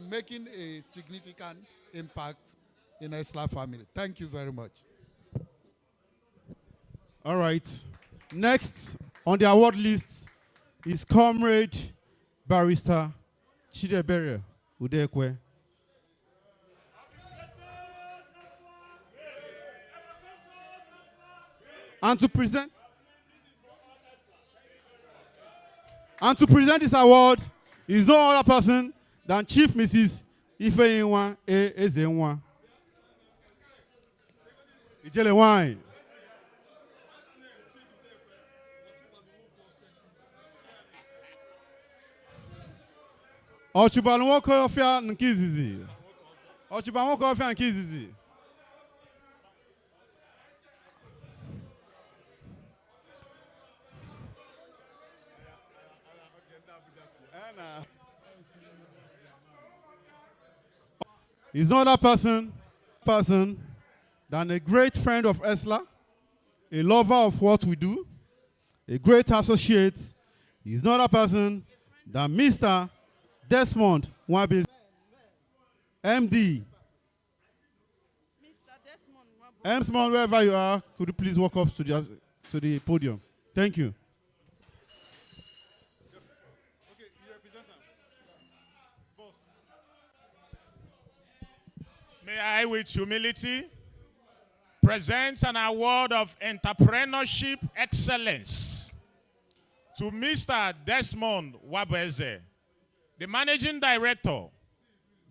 [SPEAKER 7] making a significant impact in Eesla family. Thank you very much.
[SPEAKER 9] All right. Next on the award list is Comrade Barrister Chidebere Udekwe. And to present this award is no other person than Chief Mrs. Ifeyinwa Ezenwa. Ijele wine. Ọchụba nwoke ọfịa nke izizi. Ọchụba nwoke ọfịa nke izizi. He's not a person than a great friend of Eesla, a lover of what we do, a great associate. He's not a person than Mr. Desmond Wabi, MD. Desmond, wherever you are, could you please walk up to the podium? Thank you.
[SPEAKER 17] May I, with humility, present an award of entrepreneurship excellence to Mr. Desmond Wabeze, the Managing Director,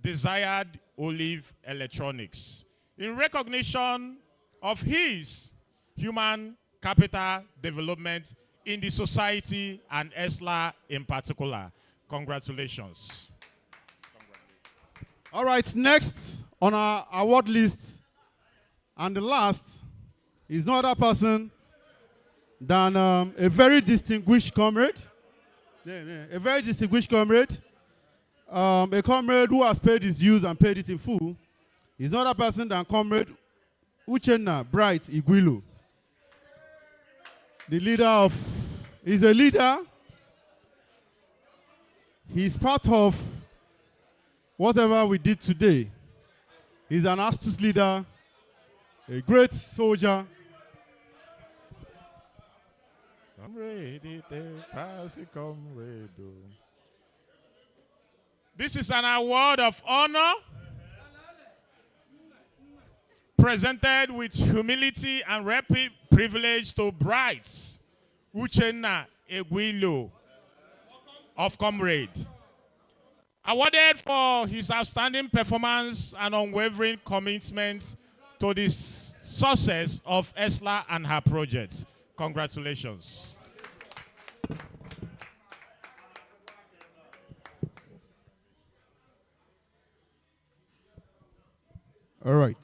[SPEAKER 17] Desired Olive Electronics, in recognition of his human capital development in the society and Eesla in particular. Congratulations.
[SPEAKER 9] All right, next on our award list, and the last, is no other person than a very distinguished comrade, A very distinguished comrade. A comrade who has paid his dues and paid it in full. He's not a person than Comrade Uchenna Bright Igwilu. The leader of, he's a leader. He's part of whatever we did today. He's an astute leader, a great soldier.
[SPEAKER 17] This is an award of honor presented with humility and rapid privilege to Bright Uchenna Igwilu of Comrade. Awarded for his outstanding performance and unwavering commitment to the success of Eesla and her projects. Congratulations.
[SPEAKER 9] All right.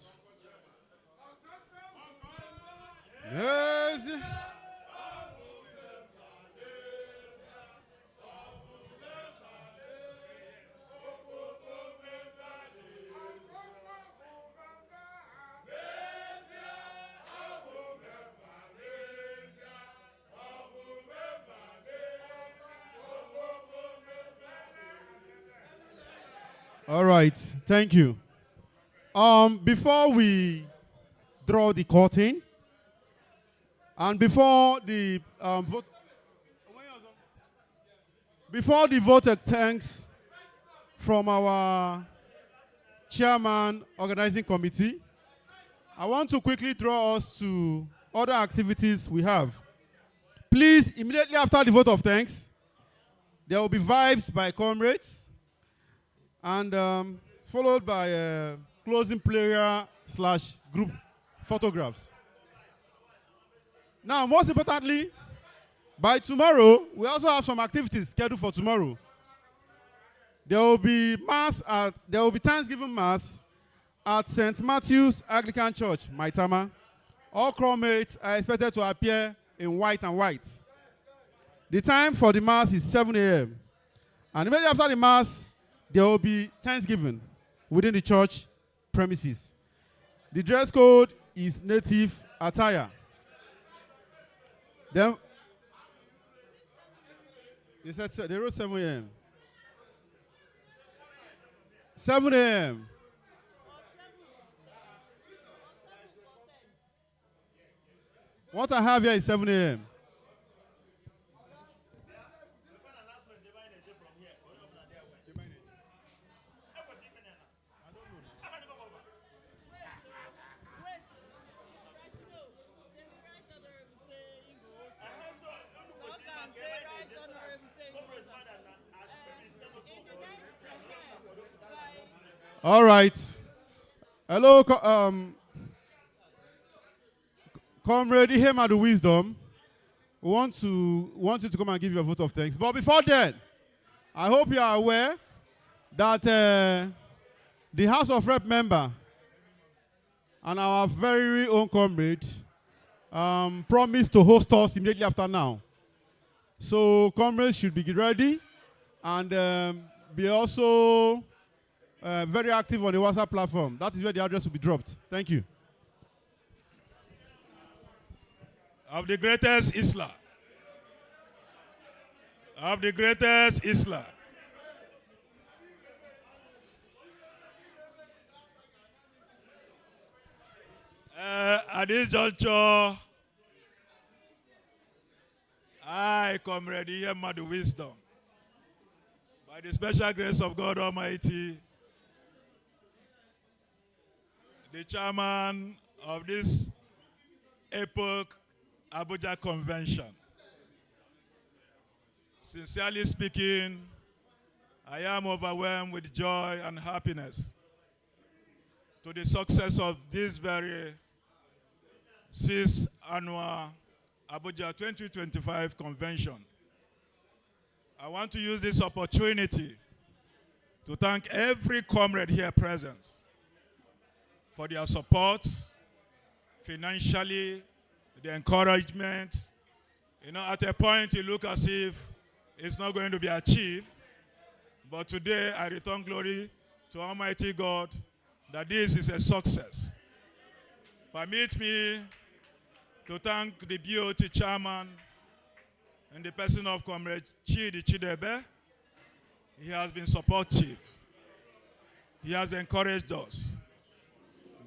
[SPEAKER 9] Yes. All right. Thank you. Before we draw the curtain, and before the vote of thanks from our chairman organizing committee, I want to quickly draw us to other activities we have. Please, immediately after the vote of thanks, there will be vibes by comrades, and followed by closing player / group photographs. Now, most importantly, by tomorrow, we also have some activities scheduled for tomorrow. There will be Thanksgiving Mass at St. Matthew's Anglican Church, Maitama. All crewmates are expected to appear in white and white. The time for the Mass is 7 a.m. And immediately after the Mass, there will be Thanksgiving within the church premises. The dress code is native attire. Then they wrote 7 a.m. 7 a.m. What I have here is 7 a.m. All right. Hello, Comrade Ihema the Wisdom. We want you to come and give you a vote of thanks. But before that, I hope you are aware that the House of Rep member and our very own comrade promised to host us immediately after now. So comrades should be ready and be also very active on the WhatsApp platform. That is where the address will be dropped. Thank you.
[SPEAKER 21] Of the greatest Eesla. Of the greatest Eesla. At this juncture, I, Comrade Ihema the Wisdom, by the special grace of God Almighty, the chairman of this epoch Abuja Convention. Sincerely speaking, I am overwhelmed with joy and happiness to the success of this very 6th annual Abuja 2025 convention. I want to use this opportunity to thank every comrade here present for their support, financially, the encouragement. You know, at a point it looked as if is not going to be achieved. But today I return glory to Almighty God that this is a success. Permit me to thank the BOT chairman in the person of Comrade Chidi Chidebe. He has been supportive. He has encouraged us.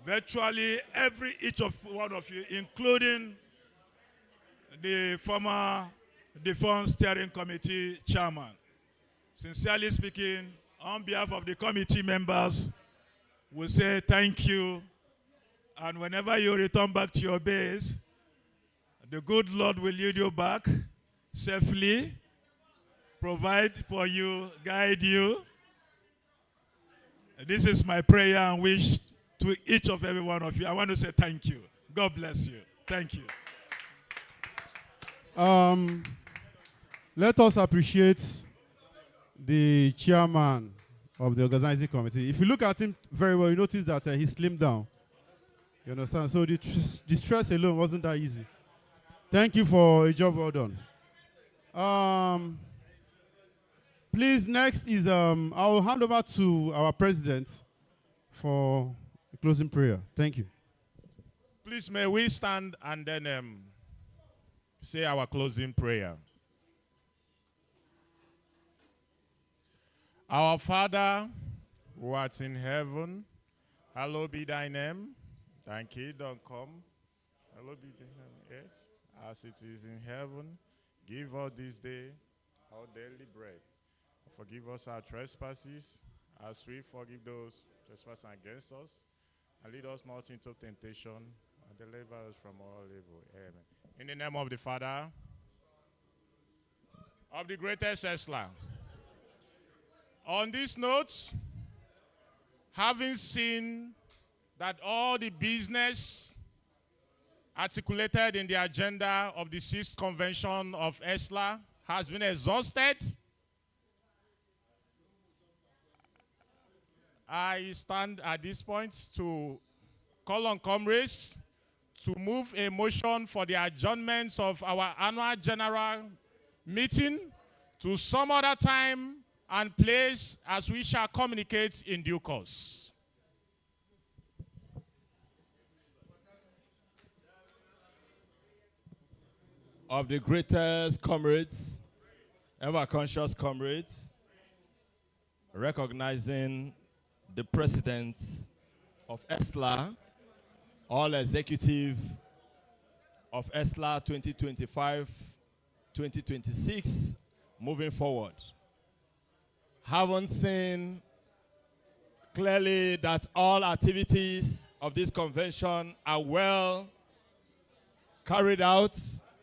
[SPEAKER 21] Virtually each of one of you, including the former Defense Steering Committee chairman. Sincerely speaking, on behalf of the committee members, we say thank you. And whenever you return back to your base, the good Lord will lead you back safely, provide for you, guide you. This is my prayer and wish to each of every one of you. I want to say thank you. God bless you. Thank you.
[SPEAKER 9] Let us appreciate the chairman of the organizing committee. If you look at him very well, you notice that he slimmed down. You understand? So the stress alone wasn't that easy. Thank you for a job well done. Please, next is I'll hand over to our president for a closing prayer. Thank you.
[SPEAKER 17] Please, may we stand and then say our closing prayer. Our Father, who art in heaven, hallowed be thy name. Thy kingdom come. Hallowed be thy name, yes, as it is in heaven. Give us this day our daily bread. Forgive us our trespasses, as we forgive those trespassing against us. And lead us not into temptation, and deliver us from all evil. Amen. In the name of the Father, of the greatest Esla. On this note, having seen that all the business articulated in the agenda of the 6th Convention of Eesla has been exhausted, I stand at this point to call on comrades to move a motion for the adjournment of our annual general meeting to some other time and place as we shall communicate in due course.
[SPEAKER 8] Of the greatest comrades, ever conscious comrades, recognizing the president of Eesla, all executive of Eesla 2025-2026, moving forward. Haven't seen clearly that all activities of this convention are well carried out.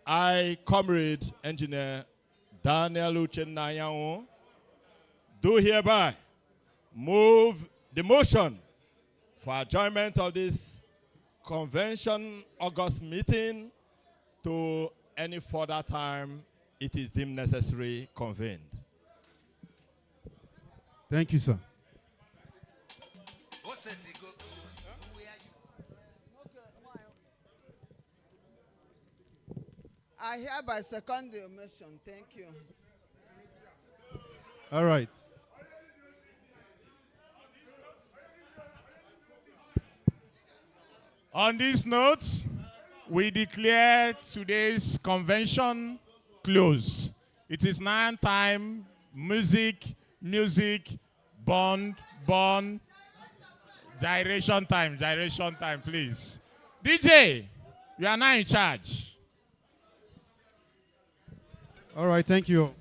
[SPEAKER 8] I, Comrade Engineer Daniel Uchennayahu, do hereby move the motion for adjournment of this convention August meeting to any further time it is deemed necessary convened.
[SPEAKER 9] Thank you, sir.
[SPEAKER 15] I hereby second the motion. Thank you.
[SPEAKER 9] All right.
[SPEAKER 17] On this note, we declare today's convention closed. It is now time. Music, bond, gyration time, please. DJ, you are now in charge.
[SPEAKER 9] All right, thank you.